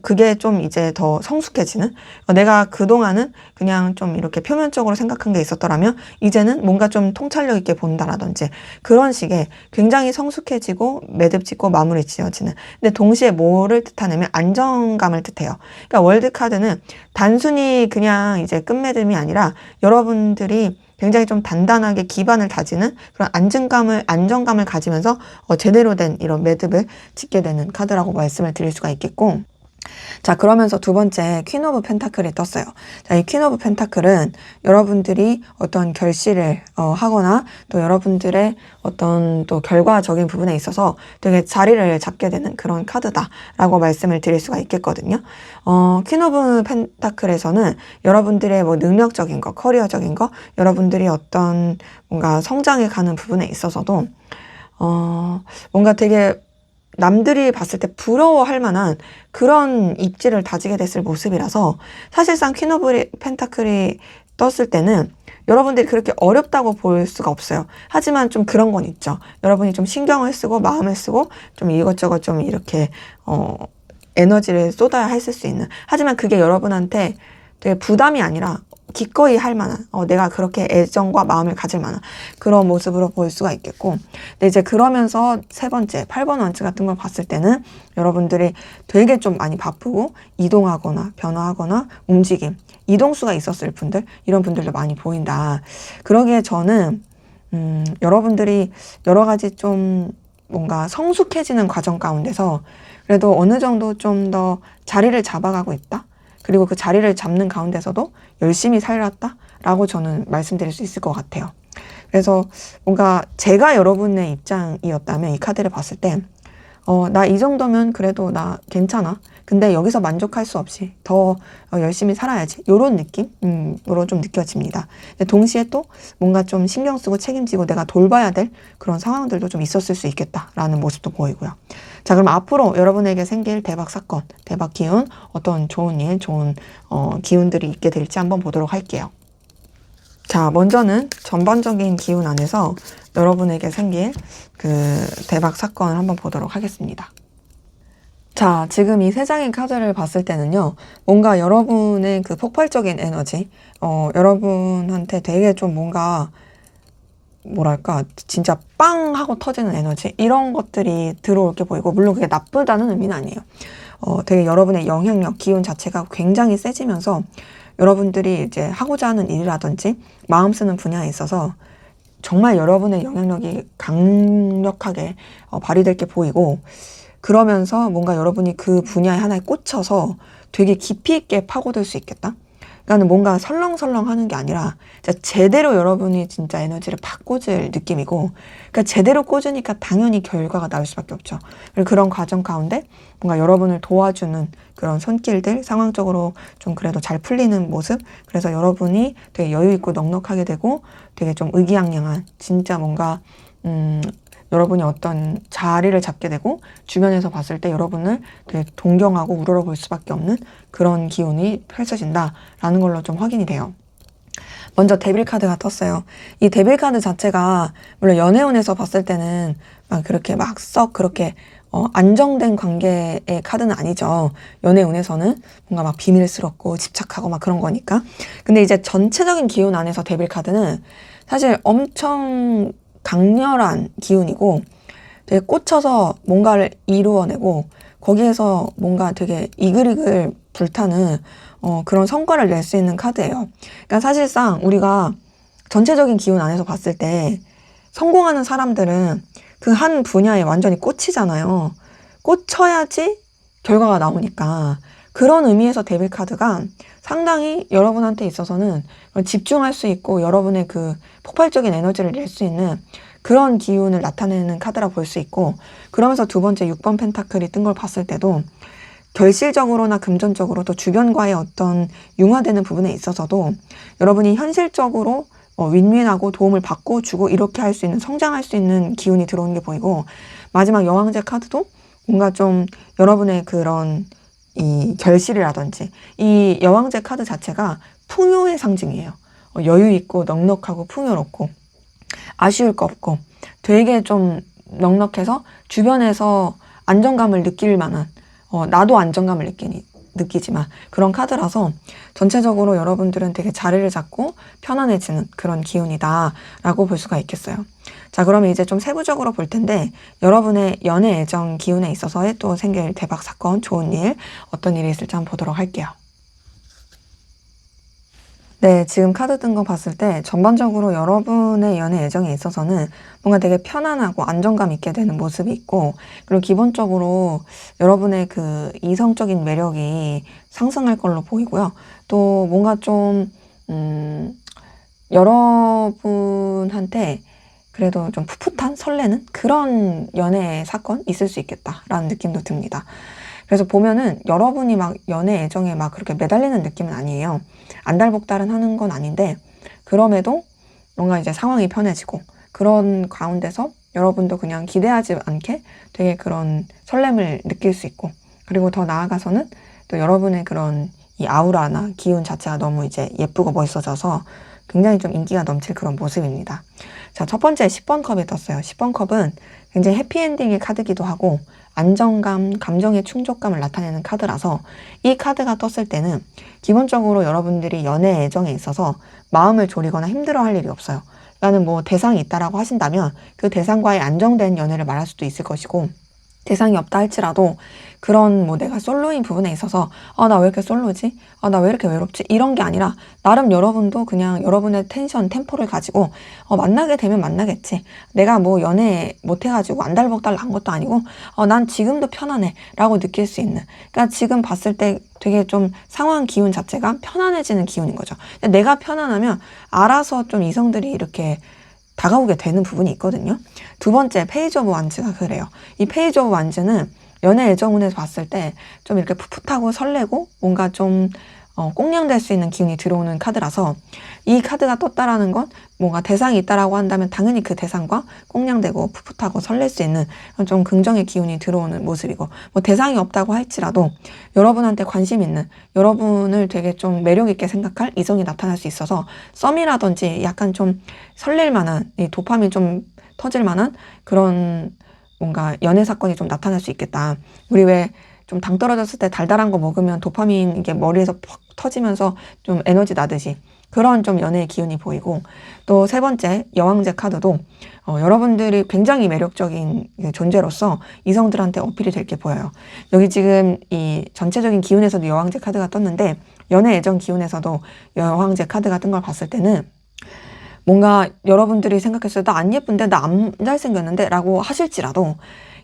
그게 좀 이제 더 성숙해지는, 내가 그동안은 그냥 좀 이렇게 표면적으로 생각한 게 있었더라면 이제는 뭔가 좀 통찰력 있게 본다라든지 그런 식의 굉장히 성숙해지고 매듭 짓고 마무리 지어지는, 근데 동시에 뭐를 뜻하냐면 안정감을 뜻해요. 그러니까 월드카드는 단순히 그냥 이제 끝맺음이 아니라 여러분들이 굉장히 좀 단단하게 기반을 다지는 그런 안정감을 가지면서 제대로 된 이런 매듭을 짓게 되는 카드라고 말씀을 드릴 수가 있겠고, 자, 그러면서 두 번째 퀸 오브 펜타클이 떴어요. 자, 이 퀸 오브 펜타클은 여러분들이 어떤 결실을 하거나 또 여러분들의 어떤 또 결과적인 부분에 있어서 되게 자리를 잡게 되는 그런 카드다라고 말씀을 드릴 수가 있겠거든요. 퀸 오브 펜타클에서는 여러분들의 뭐 능력적인 거, 커리어적인 거, 여러분들이 어떤 뭔가 성장해 가는 부분에 있어서도 뭔가 되게 남들이 봤을 때 부러워할 만한 그런 입지를 다지게 됐을 모습이라서, 사실상 퀸 오브 펜타클이 떴을 때는 여러분들이 그렇게 어렵다고 볼 수가 없어요. 하지만 좀 그런 건 있죠. 여러분이 좀 신경을 쓰고 마음을 쓰고 좀 이것저것 좀 이렇게 에너지를 쏟아야 했을 수 있는, 하지만 그게 여러분한테 되게 부담이 아니라 기꺼이 할 만한, 내가 그렇게 애정과 마음을 가질 만한 그런 모습으로 볼 수가 있겠고, 근데 이제 그러면서 세 번째 8번 원츠 같은 걸 봤을 때는 여러분들이 되게 좀 많이 바쁘고 이동하거나 변화하거나 움직임, 이동수가 있었을 분들, 이런 분들도 많이 보인다. 그러기에 저는 여러분들이 여러 가지 좀 뭔가 성숙해지는 과정 가운데서 그래도 어느 정도 좀 더 자리를 잡아가고 있다. 그리고 그 자리를 잡는 가운데서도 열심히 살았다라고 저는 말씀드릴 수 있을 것 같아요. 그래서 뭔가 제가 여러분의 입장이었다면 이 카드를 봤을 때 나 이 정도면 그래도 나 괜찮아. 근데 여기서 만족할 수 없이 더 열심히 살아야지. 이런 느낌으로 좀 느껴집니다. 근데 동시에 또 뭔가 좀 신경 쓰고 책임지고 내가 돌봐야 될 그런 상황들도 좀 있었을 수 있겠다라는 모습도 보이고요. 자, 그럼 앞으로 여러분에게 생길 대박 사건, 대박 기운, 어떤 좋은 일, 좋은 기운들이 있게 될지 한번 보도록 할게요. 자, 먼저는 전반적인 기운 안에서 여러분에게 생길 그 대박 사건을 한번 보도록 하겠습니다. 자, 지금 이 세 장의 카드를 봤을 때는요, 뭔가 여러분의 그 폭발적인 에너지, 여러분한테 되게 좀 뭔가 뭐랄까 진짜 빵 하고 터지는 에너지, 이런 것들이 들어올 게 보이고, 물론 그게 나쁘다는 의미는 아니에요. 되게 여러분의 영향력, 기운 자체가 굉장히 세지면서 여러분들이 이제 하고자 하는 일이라든지 마음 쓰는 분야에 있어서 정말 여러분의 영향력이 강력하게 발휘될 게 보이고, 그러면서 뭔가 여러분이 그 분야에 하나에 꽂혀서 되게 깊이 있게 파고들 수 있겠다. 그러니까 뭔가 설렁설렁 하는 게 아니라 진짜 제대로 여러분이 진짜 에너지를 팍 꽂을 느낌이고, 그러니까 제대로 꽂으니까 당연히 결과가 나올 수밖에 없죠. 그리고 그런 과정 가운데 뭔가 여러분을 도와주는 그런 손길들, 상황적으로 좀 그래도 잘 풀리는 모습, 그래서 여러분이 되게 여유 있고 넉넉하게 되고 되게 좀 의기양양한, 진짜 뭔가 여러분이 어떤 자리를 잡게 되고 주변에서 봤을 때 여러분을 되게 동경하고 우러러볼 수밖에 없는 그런 기운이 펼쳐진다라는 걸로 좀 확인이 돼요. 먼저 데빌 카드가 떴어요. 이 데빌 카드 자체가 물론 연애운에서 봤을 때는 막 그렇게 막 썩 그렇게 안정된 관계의 카드는 아니죠. 연애운에서는 뭔가 막 비밀스럽고 집착하고 막 그런 거니까. 근데 이제 전체적인 기운 안에서 데빌 카드는 사실 엄청 강렬한 기운이고 되게 꽂혀서 뭔가를 이루어내고 거기에서 뭔가 되게 이글이글 불타는 그런 성과를 낼 수 있는 카드예요. 그러니까 사실상 우리가 전체적인 기운 안에서 봤을 때 성공하는 사람들은 그 한 분야에 완전히 꽂히잖아요. 꽂혀야지 결과가 나오니까. 그런 의미에서 데빌 카드가 상당히 여러분한테 있어서는 집중할 수 있고 여러분의 그 폭발적인 에너지를 낼 수 있는 그런 기운을 나타내는 카드라 볼 수 있고, 그러면서 두 번째 6번 펜타클이 뜬 걸 봤을 때도 결실적으로나 금전적으로 또 주변과의 어떤 융화되는 부분에 있어서도 여러분이 현실적으로 윈윈하고 도움을 받고 주고 이렇게 할 수 있는, 성장할 수 있는 기운이 들어오는 게 보이고, 마지막 여왕제 카드도 뭔가 좀 여러분의 그런 이 결실이라든지, 이 여왕제 카드 자체가 풍요의 상징이에요. 여유 있고 넉넉하고 풍요롭고 아쉬울 거 없고 되게 좀 넉넉해서 주변에서 안정감을 느낄 만한 나도 안정감을 느끼지만 그런 카드라서 전체적으로 여러분들은 되게 자리를 잡고 편안해지는 그런 기운이다 라고 볼 수가 있겠어요. 자, 그러면 이제 좀 세부적으로 볼 텐데 여러분의 연애 애정 기운에 있어서의 또 생길 대박 사건, 좋은 일, 어떤 일이 있을지 한번 보도록 할게요. 네, 지금 카드 뜬 거 봤을 때 전반적으로 여러분의 연애 애정에 있어서는 뭔가 되게 편안하고 안정감 있게 되는 모습이 있고, 그리고 기본적으로 여러분의 그 이성적인 매력이 상승할 걸로 보이고요. 또 뭔가 좀 여러분한테 그래도 좀 풋풋한 설레는 그런 연애 사건 있을 수 있겠다라는 느낌도 듭니다. 그래서 보면은 여러분이 막 연애 애정에 막 그렇게 매달리는 느낌은 아니에요. 안달복달은 하는 건 아닌데, 그럼에도 뭔가 이제 상황이 편해지고 그런 가운데서 여러분도 그냥 기대하지 않게 되게 그런 설렘을 느낄 수 있고, 그리고 더 나아가서는 또 여러분의 그런 이 아우라나 기운 자체가 너무 이제 예쁘고 멋있어져서 굉장히 좀 인기가 넘칠 그런 모습입니다. 자, 첫 번째 10번 컵이 떴어요. 10번 컵은 굉장히 해피엔딩의 카드기도 하고 안정감, 감정의 충족감을 나타내는 카드라서 이 카드가 떴을 때는 기본적으로 여러분들이 연애 애정에 있어서 마음을 졸이거나 힘들어할 일이 없어요. 나는 뭐 대상이 있다라고 하신다면 그 대상과의 안정된 연애를 말할 수도 있을 것이고, 대상이 없다 할지라도 그런 뭐 내가 솔로인 부분에 있어서 나 왜 이렇게 솔로지? 나 왜 이렇게 외롭지? 이런 게 아니라 나름 여러분도 그냥 여러분의 텐션, 템포를 가지고 만나게 되면 만나겠지. 내가 뭐 연애 못 해가지고 안달복달 난 것도 아니고 난 지금도 편안해 라고 느낄 수 있는, 그러니까 지금 봤을 때 되게 좀 상황 기운 자체가 편안해지는 기운인 거죠. 내가 편안하면 알아서 좀 이성들이 이렇게 다가오게 되는 부분이 있거든요. 두 번째 페이지 오브 완즈가 그래요. 이 페이지 오브 완즈는 연애 애정운에서 봤을 때 좀 이렇게 풋풋하고 설레고 뭔가 좀 꽁냥될 수 있는 기운이 들어오는 카드라서, 이 카드가 떴다라는 건 뭔가 대상이 있다라고 한다면 당연히 그 대상과 꽁냥되고 풋풋하고 설렐 수 있는 좀 긍정의 기운이 들어오는 모습이고, 뭐 대상이 없다고 할지라도 여러분한테 관심 있는, 여러분을 되게 좀 매력 있게 생각할 이성이 나타날 수 있어서 썸이라든지 약간 좀 설렐 만한, 이 도파민 좀 터질 만한 그런 뭔가 연애 사건이 좀 나타날 수 있겠다. 우리 왜 좀 당 떨어졌을 때 달달한 거 먹으면 도파민 이게 머리에서 퍽 터지면서 좀 에너지 나듯이 그런 좀 연애의 기운이 보이고, 또 세 번째 여왕제 카드도 여러분들이 굉장히 매력적인 존재로서 이성들한테 어필이 될 게 보여요. 여기 지금 이 전체적인 기운에서도 여왕제 카드가 떴는데 연애 애정 기운에서도 여왕제 카드가 뜬 걸 봤을 때는 뭔가 여러분들이 생각했을 때 나 안 예쁜데, 나 안 잘생겼는데 라고 하실지라도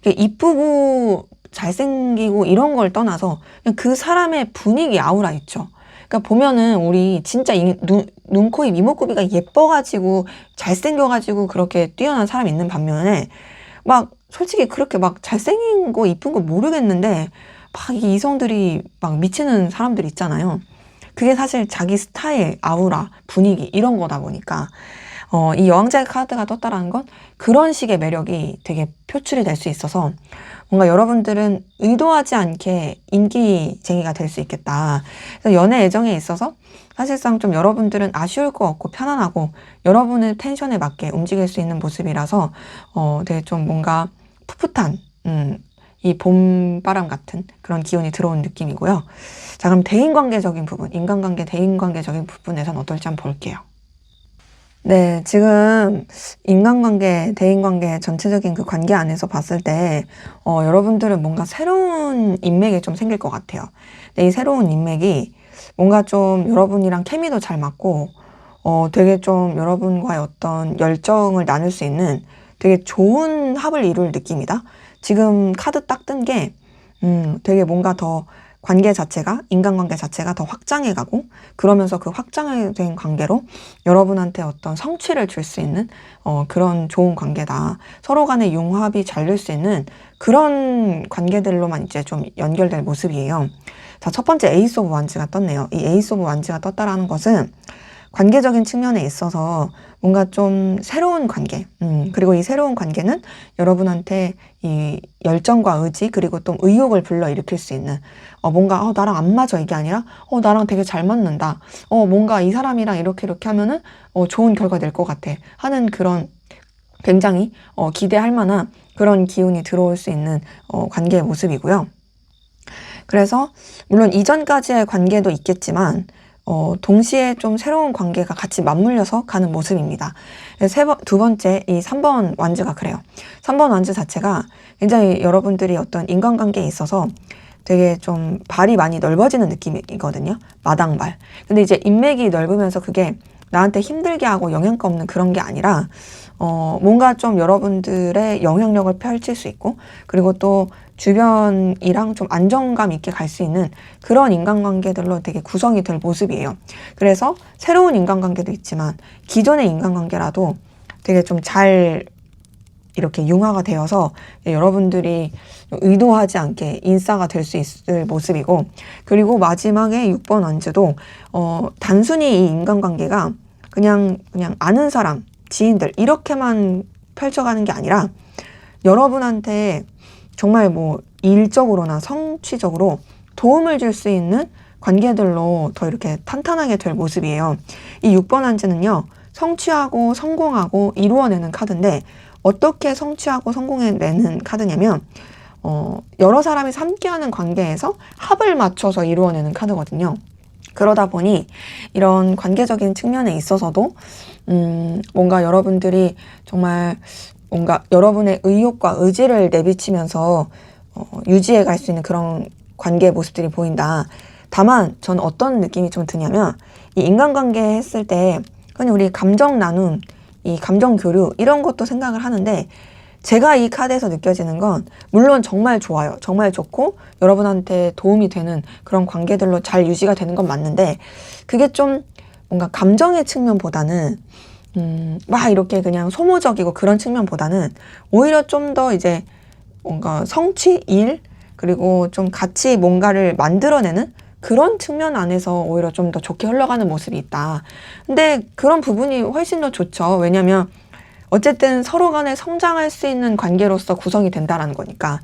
이쁘고 잘생기고 이런 걸 떠나서 그냥 그 사람의 분위기, 아우라 있죠. 그러니까 보면은 우리 진짜 눈, 코, 입, 이목구비가 예뻐가지고 잘생겨가지고 그렇게 뛰어난 사람이 있는 반면에 막 솔직히 그렇게 막 잘생긴 거 이쁜 거 모르겠는데 막 이 이성들이 막 미치는 사람들 있잖아요. 그게 사실 자기 스타일, 아우라, 분위기 이런 거다 보니까 이 여왕제 카드가 떴다라는 건 그런 식의 매력이 되게 표출이 될 수 있어서 뭔가 여러분들은 의도하지 않게 인기쟁이가 될 수 있겠다. 그래서 연애 애정에 있어서 사실상 좀 여러분들은 아쉬울 거 없고 편안하고 여러분의 텐션에 맞게 움직일 수 있는 모습이라서 되게 좀 뭔가 풋풋한 이 봄바람 같은 그런 기운이 들어온 느낌이고요. 자, 그럼 대인관계적인 부분, 인간관계, 대인관계적인 부분에선 어떨지 한번 볼게요. 네, 지금 인간관계, 대인관계 전체적인 그 관계 안에서 봤을 때 여러분들은 뭔가 새로운 인맥이 좀 생길 것 같아요. 근데 이 새로운 인맥이 뭔가 좀 여러분이랑 케미도 잘 맞고 되게 좀 여러분과의 어떤 열정을 나눌 수 있는 되게 좋은 합을 이룰 느낌이다. 지금 카드 딱 뜬 게 되게 뭔가 더 관계 자체가, 인간관계 자체가 더 확장해가고, 그러면서 그 확장된 관계로 여러분한테 어떤 성취를 줄 수 있는 그런 좋은 관계다. 서로 간의 융합이 잘 될 수 있는 그런 관계들로만 이제 좀 연결될 모습이에요. 자, 첫 번째 에이스 오브 완즈가 떴네요. 이 에이스 오브 완즈가 떴다라는 것은 관계적인 측면에 있어서 뭔가 좀 새로운 관계, 그리고 이 새로운 관계는 여러분한테 이 열정과 의지, 그리고 또 의욕을 불러일으킬 수 있는 뭔가 나랑 안 맞아 이게 아니라 나랑 되게 잘 맞는다, 뭔가 이 사람이랑 이렇게 하면은 좋은 결과 낼 것 같아 하는 그런 굉장히 기대할 만한 그런 기운이 들어올 수 있는 관계의 모습이고요. 그래서 물론 이전까지의 관계도 있겠지만 동시에 좀 새로운 관계가 같이 맞물려서 가는 모습입니다. 두 번째, 이 3번 완즈가 그래요. 3번 완즈 자체가 굉장히 여러분들이 어떤 인간관계에 있어서 되게 좀 발이 많이 넓어지는 느낌이거든요. 마당발. 근데 이제 인맥이 넓으면서 그게 나한테 힘들게 하고 영향가 없는 그런 게 아니라 뭔가 좀 여러분들의 영향력을 펼칠 수 있고, 그리고 또 주변이랑 좀 안정감 있게 갈 수 있는 그런 인간관계들로 되게 구성이 될 모습이에요. 그래서 새로운 인간관계도 있지만 기존의 인간관계라도 되게 좀 잘 이렇게 융화가 되어서 여러분들이 의도하지 않게 인싸가 될 수 있을 모습이고, 그리고 마지막에 6번 완즈도 단순히 이 인간관계가 그냥 아는 사람, 지인들 이렇게만 펼쳐가는 게 아니라 여러분한테 정말 뭐 일적으로나 성취적으로 도움을 줄 수 있는 관계들로 더 이렇게 탄탄하게 될 모습이에요. 이 6번 완즈는요, 성취하고 성공하고 이루어내는 카드인데, 어떻게 성취하고 성공해내는 카드냐면 여러 사람이 함께하는 관계에서 합을 맞춰서 이루어내는 카드거든요. 그러다 보니 이런 관계적인 측면에 있어서도 뭔가 여러분들이 정말 뭔가 여러분의 의욕과 의지를 내비치면서 유지해 갈 수 있는 그런 관계의 모습들이 보인다. 다만 저는 어떤 느낌이 좀 드냐면, 이 인간관계 했을 때 그냥 우리 감정 나눔, 이 감정 교류 이런 것도 생각을 하는데, 제가 이 카드에서 느껴지는 건 물론 정말 좋아요. 정말 좋고 여러분한테 도움이 되는 그런 관계들로 잘 유지가 되는 건 맞는데, 그게 좀 뭔가 감정의 측면보다는 막 이렇게 그냥 소모적이고 그런 측면보다는 오히려 좀 더 이제 뭔가 성취, 일, 그리고 좀 같이 뭔가를 만들어내는 그런 측면 안에서 오히려 좀 더 좋게 흘러가는 모습이 있다. 근데 그런 부분이 훨씬 더 좋죠. 왜냐면 어쨌든 서로 간에 성장할 수 있는 관계로서 구성이 된다라는 거니까.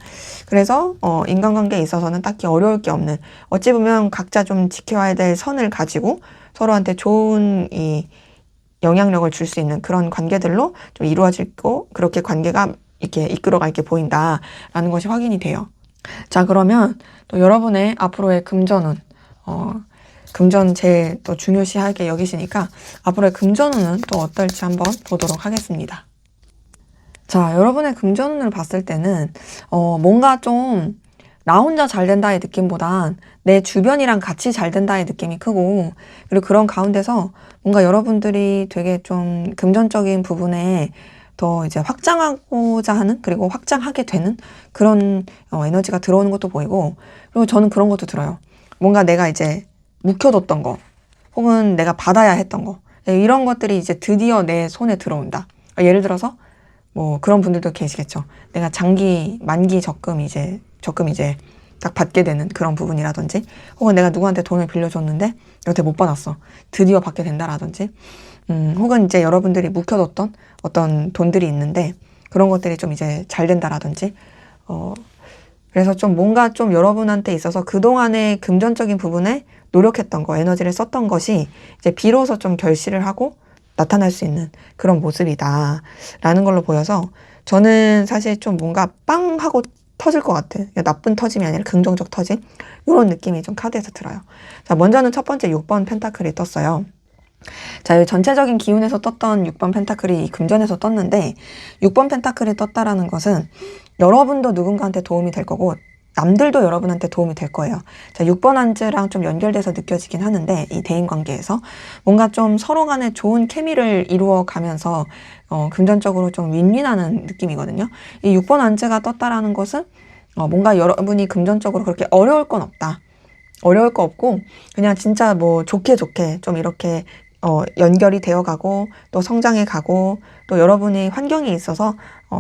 그래서 인간관계에 있어서는 딱히 어려울 게 없는, 어찌 보면 각자 좀 지켜야 될 선을 가지고 서로한테 좋은 이 영향력을 줄 수 있는 그런 관계들로 좀 이루어지고, 그렇게 관계가 이렇게 이끌어갈 게 보인다라는 것이 확인이 돼요. 자, 그러면 또 여러분의 앞으로의 금전운, 금전 제일 또 중요시하게 여기시니까 앞으로의 금전운은 또 어떨지 한번 보도록 하겠습니다. 자, 여러분의 금전운을 봤을 때는 뭔가 좀 나 혼자 잘 된다의 느낌보단 내 주변이랑 같이 잘 된다의 느낌이 크고, 그리고 그런 가운데서 뭔가 여러분들이 되게 좀 금전적인 부분에 더 이제 확장하고자 하는, 그리고 확장하게 되는 그런 에너지가 들어오는 것도 보이고, 그리고 저는 그런 것도 들어요. 뭔가 내가 이제 묵혀뒀던 거, 혹은 내가 받아야 했던 거, 이런 것들이 이제 드디어 내 손에 들어온다. 예를 들어서 뭐 그런 분들도 계시겠죠. 내가 만기 적금 이제 딱 받게 되는 그런 부분이라든지, 혹은 내가 누구한테 돈을 빌려줬는데 여태 못 받았어. 드디어 받게 된다라든지, 혹은 이제 여러분들이 묵혀뒀던 어떤 돈들이 있는데 그런 것들이 좀 이제 잘 된다라든지, 그래서 좀 뭔가 좀 여러분한테 있어서 그동안의 금전적인 부분에 노력했던 거, 에너지를 썼던 것이 이제 비로소 좀 결실을 하고 나타날 수 있는 그런 모습이다라는 걸로 보여서, 저는 사실 좀 뭔가 빵 하고 터질 것 같아. 나쁜 터짐이 아니라 긍정적 터짐? 이런 느낌이 좀 카드에서 들어요. 자, 먼저는 첫 번째 6번 펜타클이 떴어요. 자, 이 전체적인 기운에서 떴던 6번 펜타클이 금전에서 떴는데, 6번 펜타클이 떴다라는 것은 여러분도 누군가한테 도움이 될 거고 남들도 여러분한테 도움이 될 거예요. 자, 6번 한즈랑 좀 연결돼서 느껴지긴 하는데, 이 대인관계에서 뭔가 좀 서로 간에 좋은 케미를 이루어 가면서 금전적으로 좀 윈윈하는 느낌이거든요. 이 6번 한즈가 떴다라는 것은 뭔가 여러분이 금전적으로 그렇게 어려울 건 없다. 어려울 거 없고 그냥 진짜 뭐 좋게 좀 이렇게 연결이 되어가고 또 성장해 가고, 또 여러분의 환경에 있어서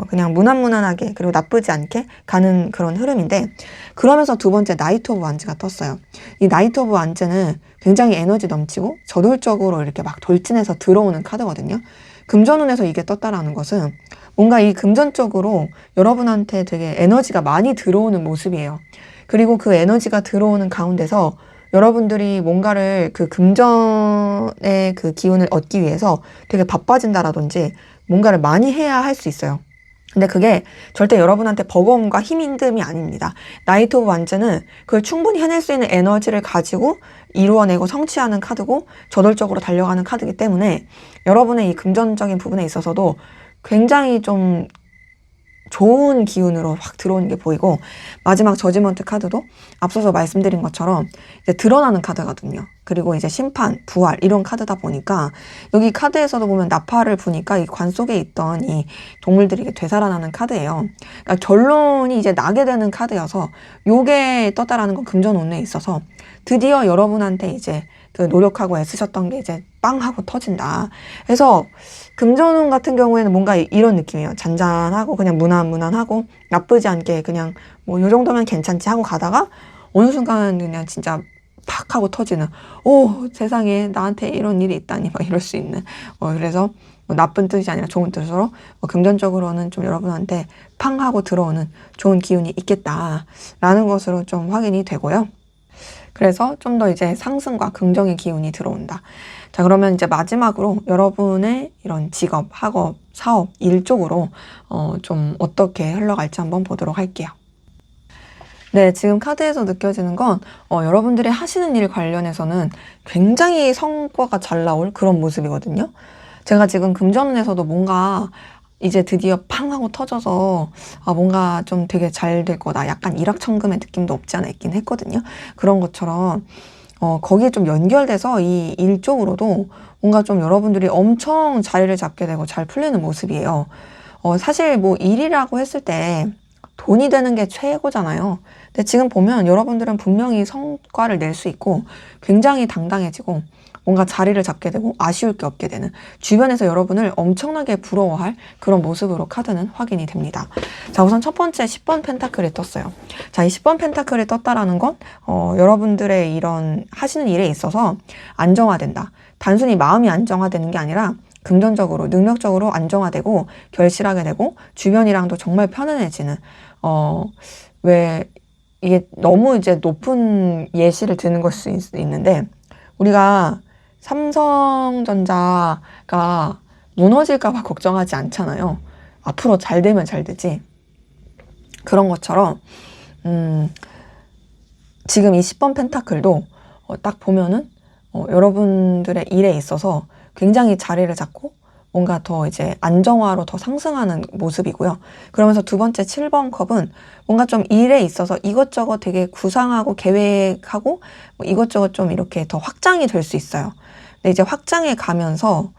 그냥 무난무난하게, 그리고 나쁘지 않게 가는 그런 흐름인데, 그러면서 두 번째 나이트 오브 완즈가 떴어요. 이 나이트 오브 완즈는 굉장히 에너지 넘치고 저돌적으로 이렇게 막 돌진해서 들어오는 카드거든요. 금전운에서 이게 떴다라는 것은 뭔가 이 금전적으로 여러분한테 되게 에너지가 많이 들어오는 모습이에요. 그리고 그 에너지가 들어오는 가운데서 여러분들이 뭔가를 그 금전의 그 기운을 얻기 위해서 되게 바빠진다라든지 뭔가를 많이 해야 할 수 있어요. 근데 그게 절대 여러분한테 버거움과 힘듦이 아닙니다. 나이트 오브 완즈는 그걸 충분히 해낼 수 있는 에너지를 가지고 이루어내고 성취하는 카드고 저돌적으로 달려가는 카드이기 때문에 여러분의 이 금전적인 부분에 있어서도 굉장히 좀 좋은 기운으로 확 들어오는 게 보이고, 마지막 저지먼트 카드도 앞서서 말씀드린 것처럼 이제 드러나는 카드거든요. 그리고 이제 심판, 부활 이런 카드다 보니까 여기 카드에서도 보면 나팔을 부니까 이 관 속에 있던 이 동물들이 되살아나는 카드예요. 그러니까 결론이 이제 나게 되는 카드여서 요게 떴다라는 건 금전 운에 있어서 드디어 여러분한테 이제 그 노력하고 애쓰셨던 게 이제 빵 하고 터진다. 그래서 금전운 같은 경우에는 뭔가 이런 느낌이에요. 잔잔하고 그냥 무난무난하고 나쁘지 않게 그냥 뭐 요 정도면 괜찮지 하고 가다가 어느 순간 그냥 진짜 팍 하고 터지는, 오 세상에 나한테 이런 일이 있다니 막 이럴 수 있는, 그래서 뭐 나쁜 뜻이 아니라 좋은 뜻으로 금전적으로는 좀 여러분한테 팡 하고 들어오는 좋은 기운이 있겠다라는 것으로 좀 확인이 되고요. 그래서 좀 더 이제 상승과 긍정의 기운이 들어온다. 자, 그러면 이제 마지막으로 여러분의 이런 직업, 학업, 사업, 일 쪽으로 좀 어떻게 흘러갈지 한번 보도록 할게요. 네, 지금 카드에서 느껴지는 건 여러분들이 하시는 일 관련해서는 굉장히 성과가 잘 나올 그런 모습이거든요. 제가 지금 금전운에서도 뭔가 이제 드디어 팡 하고 터져서 뭔가 좀 되게 잘 될 거다. 약간 일확천금의 느낌도 없지 않아 있긴 했거든요. 그런 것처럼 거기에 좀 연결돼서 이 일 쪽으로도 뭔가 좀 여러분들이 엄청 자리를 잡게 되고 잘 풀리는 모습이에요. 사실 뭐 일이라고 했을 때 돈이 되는 게 최고잖아요. 근데 지금 보면 여러분들은 분명히 성과를 낼 수 있고 굉장히 당당해지고 뭔가 자리를 잡게 되고 아쉬울 게 없게 되는, 주변에서 여러분을 엄청나게 부러워할 그런 모습으로 카드는 확인이 됩니다. 자, 우선 첫 번째 10번 펜타클이 떴어요. 자, 이 10번 펜타클이 떴다라는 건 여러분들의 이런 하시는 일에 있어서 안정화된다. 단순히 마음이 안정화되는 게 아니라 금전적으로, 능력적으로 안정화되고 결실하게 되고 주변이랑도 정말 편안해지는, 왜 이게 너무 이제 높은 예시를 드는 걸 수 있는데, 우리가 삼성전자가 무너질까 봐 걱정하지 않잖아요. 앞으로 잘 되면 잘 되지. 그런 것처럼 지금 이 10번 펜타클도 딱 보면은 여러분들의 일에 있어서 굉장히 자리를 잡고 뭔가 더 이제 안정화로 더 상승하는 모습이고요. 그러면서 두 번째 7번 컵은 뭔가 좀 일에 있어서 이것저것 되게 구상하고 계획하고 뭐 이것저것 좀 이렇게 더 확장이 될 수 있어요. 근데 이제 확장해 가면서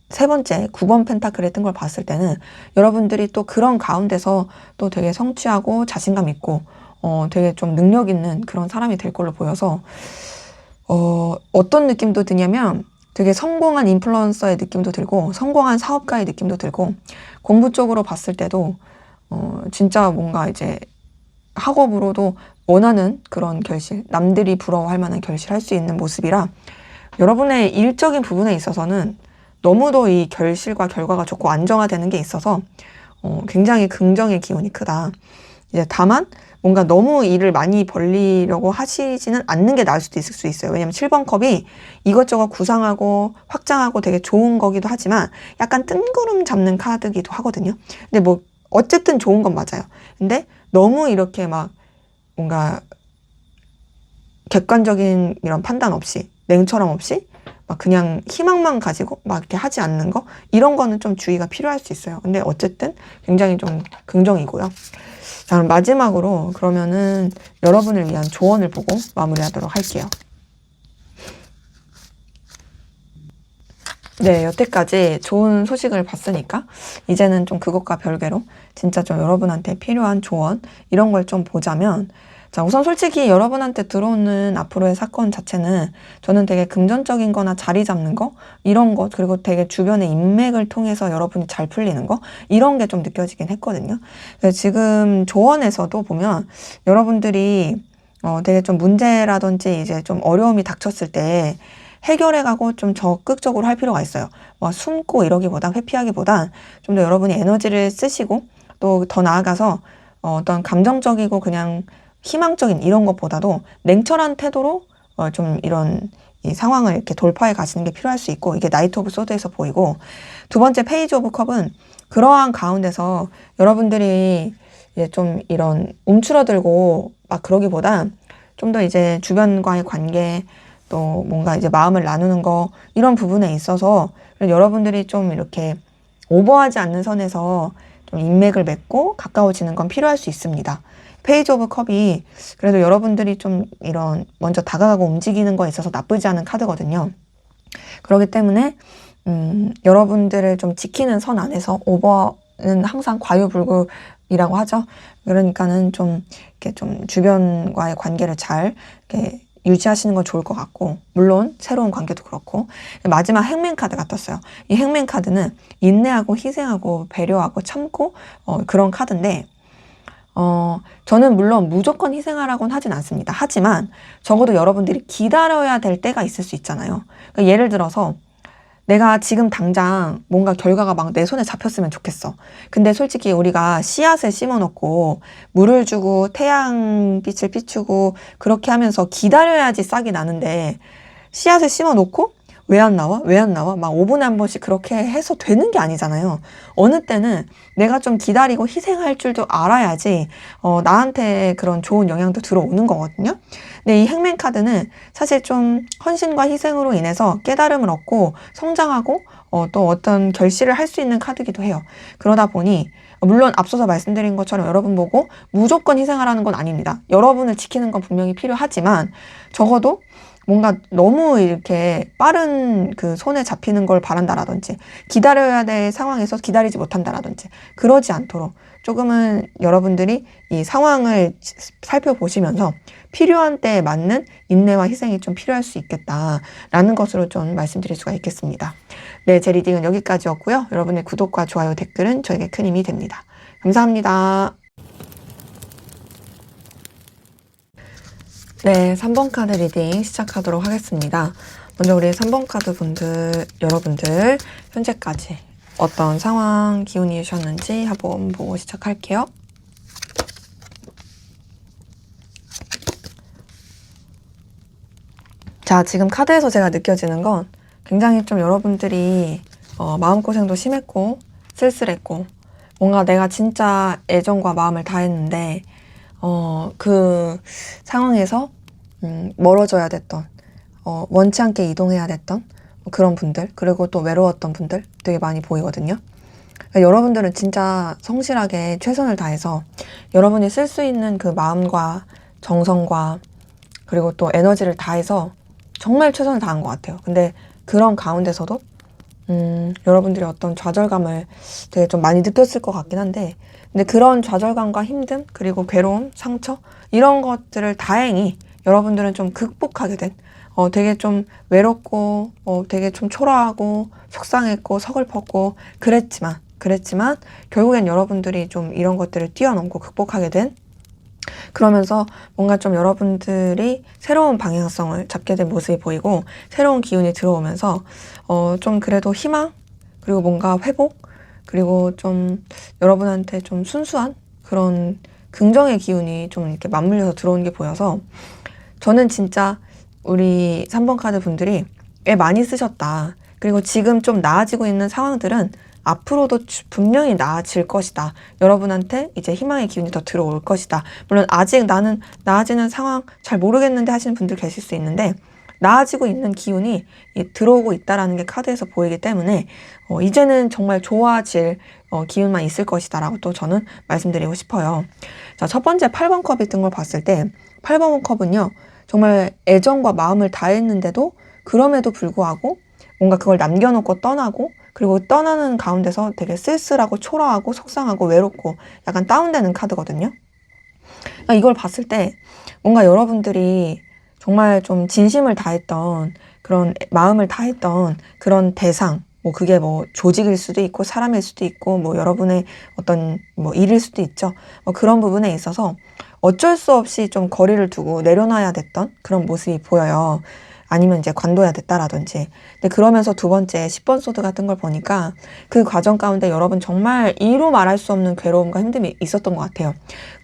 세 번째 9번 펜타클에 뜬 걸 봤을 때는 여러분들이 또 그런 가운데서 또 되게 성취하고 자신감 있고 되게 좀 능력 있는 그런 사람이 될 걸로 보여서 어떤 느낌도 드냐면 되게 성공한 인플루언서의 느낌도 들고 성공한 사업가의 느낌도 들고, 공부 쪽으로 봤을 때도 진짜 뭔가 이제 학업으로도 원하는 그런 결실, 남들이 부러워할 만한 결실할 수 있는 모습이라 여러분의 일적인 부분에 있어서는 너무도 이 결실과 결과가 좋고 안정화되는 게 있어서 굉장히 긍정의 기운이 크다. 이제 다만 뭔가 너무 일을 많이 벌리려고 하시지는 않는 게 나을 수도 있을 수 있어요. 왜냐면 7번 컵이 이것저것 구상하고 확장하고 되게 좋은 거기도 하지만 약간 뜬구름 잡는 카드기도 하거든요. 근데 뭐 어쨌든 좋은 건 맞아요. 근데 너무 이렇게 막 뭔가 객관적인 이런 판단 없이, 냉철함 없이 막 그냥 희망만 가지고 막 이렇게 하지 않는 거, 이런 거는 좀 주의가 필요할 수 있어요. 근데 어쨌든 굉장히 좀 긍정이고요. 자, 그럼 마지막으로 그러면은 여러분을 위한 조언을 보고 마무리하도록 할게요. 네, 여태까지 좋은 소식을 봤으니까 이제는 좀 그것과 별개로 진짜 좀 여러분한테 필요한 조언, 이런 걸 좀 보자면, 자, 우선 솔직히 여러분한테 들어오는 앞으로의 사건 자체는 저는 되게 금전적인 거나 자리 잡는 거, 이런 거, 그리고 되게 주변의 인맥을 통해서 여러분이 잘 풀리는 거, 이런 게 좀 느껴지긴 했거든요. 그래서 지금 조언에서도 보면 여러분들이 되게 좀 문제라든지 이제 좀 어려움이 닥쳤을 때 해결해가고 좀 적극적으로 할 필요가 있어요. 숨고 이러기보단, 회피하기보단 좀 더 여러분이 에너지를 쓰시고 또 더 나아가서 어떤 감정적이고 그냥 희망적인 이런 것보다도 냉철한 태도로 좀 이런 이 상황을 이렇게 돌파해 가시는 게 필요할 수 있고, 이게 나이트 오브 소드에서 보이고, 두 번째 페이지 오브 컵은 그러한 가운데서 여러분들이 이제 좀 이런 움츠러들고 막 그러기보다 좀 더 이제 주변과의 관계, 또 뭔가 이제 마음을 나누는 거, 이런 부분에 있어서 여러분들이 좀 이렇게 오버하지 않는 선에서 좀 인맥을 맺고 가까워지는 건 필요할 수 있습니다. 페이지 오브 컵이 그래도 여러분들이 좀 이런 먼저 다가가고 움직이는 거에 있어서 나쁘지 않은 카드거든요. 그렇기 때문에 여러분들을 좀 지키는 선 안에서, 오버는 항상 과유불급이라고 하죠. 그러니까는 좀 이렇게 좀 주변과의 관계를 잘 이렇게 유지하시는 건 좋을 것 같고, 물론 새로운 관계도 그렇고. 마지막 행맨 카드가 떴어요. 이 행맨 카드는 인내하고 희생하고 배려하고 참고 그런 카드인데, 저는 물론 무조건 희생하라고는 하진 않습니다. 하지만 적어도 여러분들이 기다려야 될 때가 있을 수 있잖아요. 그러니까 예를 들어서 내가 지금 당장 뭔가 결과가 막 내 손에 잡혔으면 좋겠어. 근데 솔직히 우리가 씨앗을 심어놓고 물을 주고 태양빛을 비추고 그렇게 하면서 기다려야지 싹이 나는데, 씨앗을 심어놓고 왜 안 나와? 왜 안 나와? 막 5분에 한 번씩 그렇게 해서 되는 게 아니잖아요. 어느 때는 내가 좀 기다리고 희생할 줄도 알아야지 나한테 그런 좋은 영향도 들어오는 거거든요. 근데 이 행맨 카드는 사실 좀 헌신과 희생으로 인해서 깨달음을 얻고 성장하고 또 어떤 결실을 할 수 있는 카드기도 해요. 그러다 보니 물론 앞서서 말씀드린 것처럼 여러분 보고 무조건 희생하라는 건 아닙니다. 여러분을 지키는 건 분명히 필요하지만 적어도 뭔가 너무 이렇게 빠른 그 손에 잡히는 걸 바란다라든지, 기다려야 될 상황에서 기다리지 못한다라든지, 그러지 않도록 조금은 여러분들이 이 상황을 살펴보시면서 필요한 때에 맞는 인내와 희생이 좀 필요할 수 있겠다라는 것으로 좀 말씀드릴 수가 있겠습니다. 네, 제 리딩은 여기까지였고요. 여러분의 구독과 좋아요, 댓글은 저에게 큰 힘이 됩니다. 감사합니다. 네, 3번 카드 리딩 시작하도록 하겠습니다. 먼저 우리 3번 카드 분들, 여러분들 현재까지 어떤 상황 기운이셨는지 한번 보고 시작할게요. 자, 지금 카드에서 제가 느껴지는 건 굉장히 좀 여러분들이 마음고생도 심했고 쓸쓸했고, 뭔가 내가 진짜 애정과 마음을 다했는데 그 상황에서 멀어져야 됐던, 원치 않게 이동해야 됐던 그런 분들, 그리고 또 외로웠던 분들 되게 많이 보이거든요. 그러니까 여러분들은 진짜 성실하게 최선을 다해서 여러분이 쓸 수 있는 그 마음과 정성과 그리고 또 에너지를 다해서 정말 최선을 다한 것 같아요. 근데 그런 가운데서도 여러분들이 어떤 좌절감을 되게 좀 많이 느꼈을 것 같긴 한데, 근데 그런 좌절감과 힘듦, 그리고 괴로움, 상처, 이런 것들을 다행히 여러분들은 좀 극복하게 된, 되게 좀 외롭고, 되게 좀 초라하고, 속상했고, 서글펐고, 그랬지만, 결국엔 여러분들이 좀 이런 것들을 뛰어넘고 극복하게 된, 그러면서 뭔가 좀 여러분들이 새로운 방향성을 잡게 된 모습이 보이고, 새로운 기운이 들어오면서, 좀 그래도 희망, 그리고 뭔가 회복, 그리고 좀 여러분한테 좀 순수한 그런 긍정의 기운이 좀 이렇게 맞물려서 들어오는 게 보여서, 저는 진짜 우리 3번 카드 분들이 꽤 많이 쓰셨다. 그리고 지금 좀 나아지고 있는 상황들은 앞으로도 분명히 나아질 것이다. 여러분한테 이제 희망의 기운이 더 들어올 것이다. 물론 아직 나는 나아지는 상황 잘 모르겠는데 하시는 분들 계실 수 있는데, 나아지고 있는 기운이 들어오고 있다라는 게 카드에서 보이기 때문에 이제는 정말 좋아질 기운만 있을 것이다 라고 또 저는 말씀드리고 싶어요. 자, 첫 번째 8번 컵이 뜬 걸 봤을 때 8번 컵은요, 정말 애정과 마음을 다했는데도 그럼에도 불구하고 뭔가 그걸 남겨놓고 떠나고, 그리고 떠나는 가운데서 되게 쓸쓸하고 초라하고 속상하고 외롭고 약간 다운되는 카드거든요. 그러니까 이걸 봤을 때 뭔가 여러분들이 정말 좀 진심을 다했던, 그런 마음을 다했던 그런 대상, 뭐 그게 뭐 조직일 수도 있고 사람일 수도 있고 뭐 여러분의 어떤 뭐 일일 수도 있죠. 그런 부분에 있어서 어쩔 수 없이 좀 거리를 두고 내려놔야 됐던 그런 모습이 보여요. 아니면 이제 관둬야 됐다라든지. 근데 그러면서 두 번째 10번 소드 같은 걸 보니까 그 과정 가운데 여러분 정말 이루 말할 수 없는 괴로움과 힘듦이 있었던 것 같아요.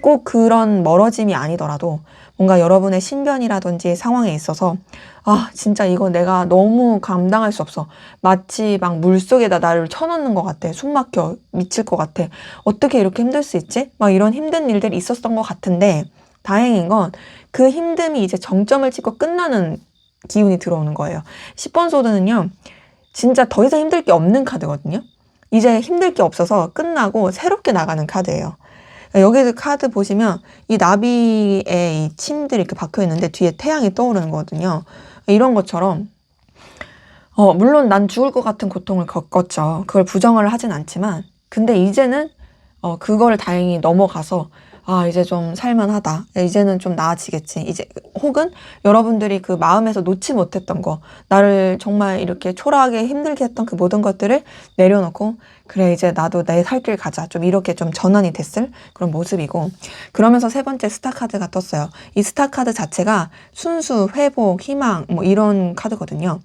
꼭 그런 멀어짐이 아니더라도 뭔가 여러분의 신변이라든지 상황에 있어서 아, 진짜 이거 내가 너무 감당할 수 없어. 마치 막 물속에다 나를 쳐넣는 것 같아. 숨 막혀. 미칠 것 같아. 어떻게 이렇게 힘들 수 있지? 막 이런 힘든 일들이 있었던 것 같은데 다행인 건 그 힘듦이 이제 정점을 찍고 끝나는 기운이 들어오는 거예요. 10번 소드는요. 진짜 더 이상 힘들 게 없는 카드거든요. 이제 힘들 게 없어서 끝나고 새롭게 나가는 카드예요. 여기 카드 보시면 이 나비에 이 침들이 이렇게 박혀 있는데 뒤에 태양이 떠오르는 거거든요. 이런 것처럼 물론 난 죽을 것 같은 고통을 겪었죠. 그걸 부정을 하진 않지만 근데 이제는 그걸 다행히 넘어가서 아, 이제 좀 살만하다. 이제는 좀 나아지겠지. 이제 혹은 여러분들이 그 마음에서 놓지 못했던 거, 나를 정말 이렇게 초라하게 힘들게 했던 그 모든 것들을 내려놓고 그래, 이제 나도 내 살 길 가자. 좀 이렇게 좀 전환이 됐을 그런 모습이고 그러면서 세 번째 스타 카드가 떴어요. 이 스타 카드 자체가 순수, 회복, 희망 뭐 이런 카드거든요.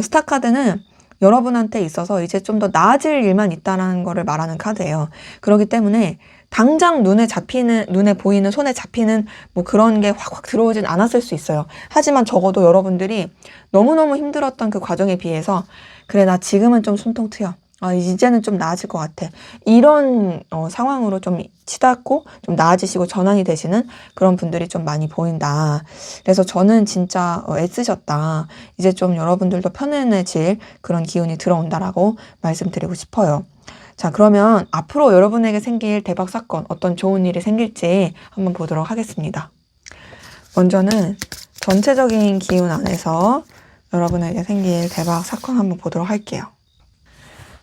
스타 카드는 여러분한테 있어서 이제 좀 더 나아질 일만 있다는 거를 말하는 카드예요. 그렇기 때문에 당장 눈에 보이는, 손에 잡히는 뭐 그런 게 확확 들어오진 않았을 수 있어요. 하지만 적어도 여러분들이 너무너무 힘들었던 그 과정에 비해서 그래, 나 지금은 좀 숨통 트여. 이제는 좀 나아질 것 같아. 이런 상황으로 좀 치닫고 좀 나아지시고 전환이 되시는 그런 분들이 좀 많이 보인다. 그래서 저는 진짜 애쓰셨다. 이제 좀 여러분들도 편안해질 그런 기운이 들어온다라고 말씀드리고 싶어요. 자, 그러면 앞으로 여러분에게 생길 대박 사건, 어떤 좋은 일이 생길지 한번 보도록 하겠습니다. 먼저는 전체적인 기운 안에서 여러분에게 생길 대박 사건 한번 보도록 할게요.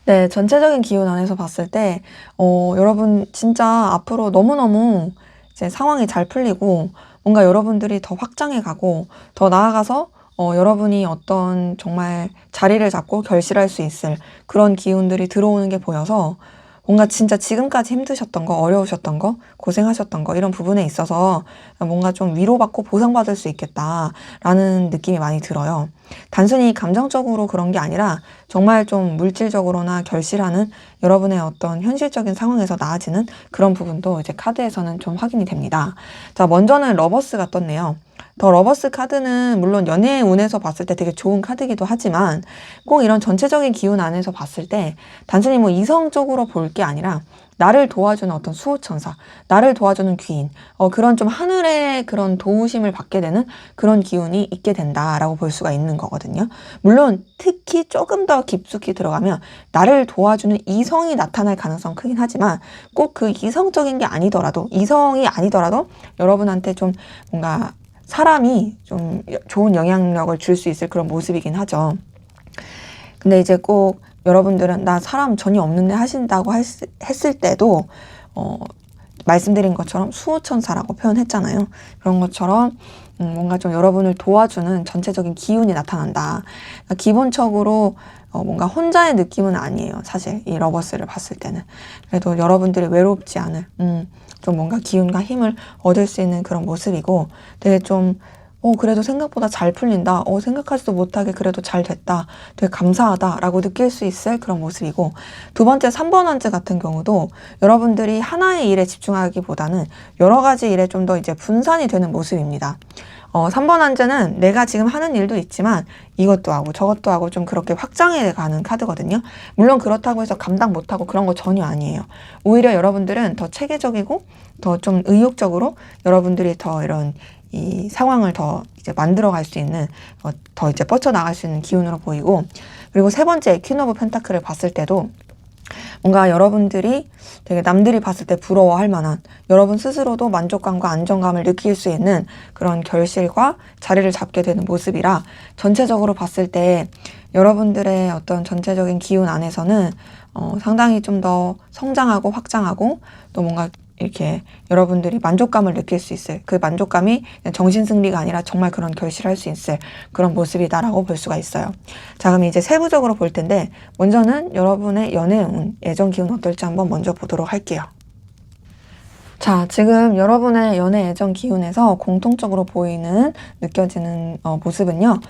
네, 전체적인 기운 안에서 봤을 때, 여러분 진짜 앞으로 너무너무 이제 상황이 잘 풀리고, 뭔가 여러분들이 더 확장해 가고, 더 나아가서, 여러분이 어떤 정말 자리를 잡고 결실할 수 있을 그런 기운들이 들어오는 게 보여서, 뭔가 진짜 지금까지 힘드셨던 거, 어려우셨던 거, 고생하셨던 거, 이런 부분에 있어서 뭔가 좀 위로받고 보상받을 수 있겠다라는 느낌이 많이 들어요. 단순히 감정적으로 그런 게 아니라 정말 좀 물질적으로나 결실하는 여러분의 어떤 현실적인 상황에서 나아지는 그런 부분도 이제 카드에서는 좀 확인이 됩니다. 자, 먼저는 러버스가 떴네요. 더 러버스 카드는 물론 연애의 운에서 봤을 때 되게 좋은 카드이기도 하지만 꼭 이런 전체적인 기운 안에서 봤을 때 단순히 뭐 이성적으로 볼 게 아니라 나를 도와주는 어떤 수호천사, 나를 도와주는 귀인, 그런 좀 하늘의 그런 도우심을 받게 되는 그런 기운이 있게 된다라고 볼 수가 있는 거거든요. 물론 특히 조금 더 깊숙이 들어가면 나를 도와주는 이성이 나타날 가능성은 크긴 하지만 꼭 그 이성적인 게 아니더라도, 이성이 아니더라도 여러분한테 좀 뭔가 사람이 좀 좋은 영향력을 줄 수 있을 그런 모습이긴 하죠. 근데 이제 꼭 여러분들은 나 사람 전혀 없는데 하신다고 했을 때도 말씀드린 것처럼 수호천사라고 표현했잖아요. 그런 것처럼 뭔가 좀 여러분을 도와주는 전체적인 기운이 나타난다. 그러니까 기본적으로 뭔가 혼자의 느낌은 아니에요. 사실 이 러버스를 봤을 때는. 그래도 여러분들이 외롭지 않을 좀 뭔가 기운과 힘을 얻을 수 있는 그런 모습이고 되게 좀 그래도 생각보다 잘 풀린다. 생각하지도 못하게 그래도 잘 됐다. 되게 감사하다. 라고 느낄 수 있을 그런 모습이고 두 번째 3번 한즈 같은 경우도 여러분들이 하나의 일에 집중하기보다는 여러 가지 일에 좀 더 이제 분산이 되는 모습입니다. 3번 한즈는 내가 지금 하는 일도 있지만 이것도 하고 저것도 하고 좀 그렇게 확장해 가는 카드거든요. 물론 그렇다고 해서 감당 못하고 그런 거 전혀 아니에요. 오히려 여러분들은 더 체계적이고 더 좀 의욕적으로 여러분들이 더 이런 이 상황을 더 이제 만들어갈 수 있는 더 이제 뻗쳐나갈 수 있는 기운으로 보이고 그리고 세 번째 퀸 오브 펜타클을 봤을 때도 뭔가 여러분들이 되게 남들이 봤을 때 부러워할 만한 여러분 스스로도 만족감과 안정감을 느낄 수 있는 그런 결실과 자리를 잡게 되는 모습이라 전체적으로 봤을 때 여러분들의 어떤 전체적인 기운 안에서는 상당히 좀 더 성장하고 확장하고 또 뭔가 이렇게 여러분들이 만족감을 느낄 수 있을 그 만족감이 정신승리가 아니라 정말 그런 결실을 할 수 있을 그런 모습이다라고 볼 수가 있어요. 자, 그럼 이제 세부적으로 볼 텐데 먼저는 여러분의 연애운, 애정 기운 어떨지 한번 먼저 보도록 할게요. 자, 지금 여러분의 연애 애정 기운에서 공통적으로 보이는 느껴지는 모습은요.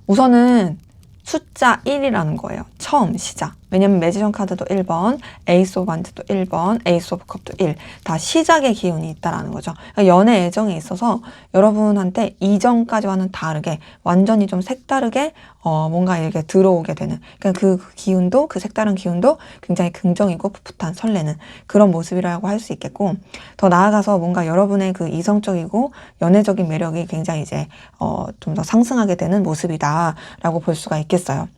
우선은 숫자 1이라는 거예요. 처음 시작. 왜냐면 매지션 카드도 1번, 에이스 오브 완즈도 1번, 에이스 오브 컵도 1. 다 시작의 기운이 있다라는 거죠. 그러니까 연애 애정에 있어서 여러분한테 이전까지와는 다르게 완전히 좀 색다르게 뭔가 이렇게 들어오게 되는, 그러니까 그 기운도, 그 색다른 기운도 굉장히 긍정이고 풋풋한 설레는 그런 모습이라고 할 수 있겠고, 더 나아가서 뭔가 여러분의 그 이성적이고 연애적인 매력이 굉장히 이제 좀 더 상승하게 되는 모습이다라고 볼 수가 있겠어요.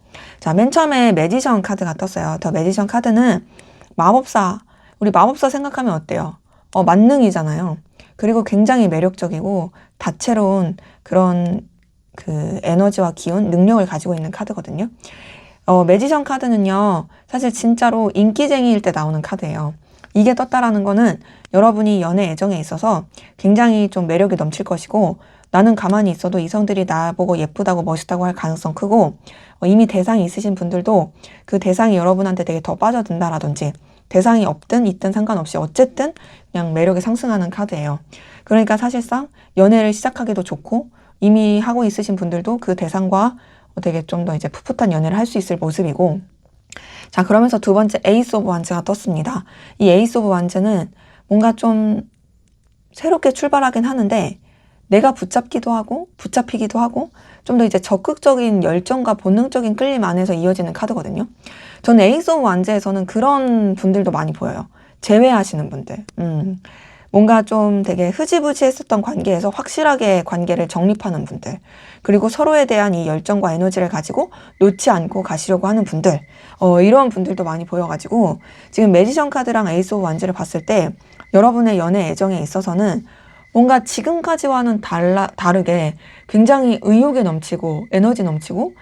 자, 맨 처음에 매지션 카드가 떴어요. 더 매지션 카드는 마법사, 우리 마법사 생각하면 어때요? 만능이잖아요. 그리고 굉장히 매력적이고 다채로운 그런 그 에너지와 기운, 능력을 가지고 있는 카드거든요. 매지션 카드는요, 사실 진짜로 인기쟁이일 때 나오는 카드예요. 이게 떴다라는 거는 여러분이 연애 애정에 있어서 굉장히 좀 매력이 넘칠 것이고, 나는 가만히 있어도 이성들이 나보고 예쁘다고 멋있다고 할 가능성 크고, 이미 대상이 있으신 분들도 그 대상이 여러분한테 되게 더 빠져든다라든지, 대상이 없든 있든 상관없이 어쨌든 그냥 매력이 상승하는 카드예요. 그러니까 사실상 연애를 시작하기도 좋고, 이미 하고 있으신 분들도 그 대상과 되게 좀 더 이제 풋풋한 연애를 할 수 있을 모습이고, 자, 그러면서 두 번째 에이스 오브 완즈가 떴습니다. 이 에이스 오브 완즈는 뭔가 좀 새롭게 출발하긴 하는데, 내가 붙잡기도 하고 붙잡히기도 하고 좀 더 이제 적극적인 열정과 본능적인 끌림 안에서 이어지는 카드거든요. 저는 에이스 오브 완즈에서는 그런 분들도 많이 보여요. 제외하시는 분들. 뭔가 좀 되게 흐지부지 했었던 관계에서 확실하게 관계를 정립하는 분들, 그리고 서로에 대한 이 열정과 에너지를 가지고 놓지 않고 가시려고 하는 분들, 이런 분들도 많이 보여가지고, 지금 매지션 카드랑 에이스 오브 완즈를 봤을 때 여러분의 연애 애정에 있어서는 뭔가 지금까지와는 다르게 굉장히 의욕이 넘치고 에너지 넘치고,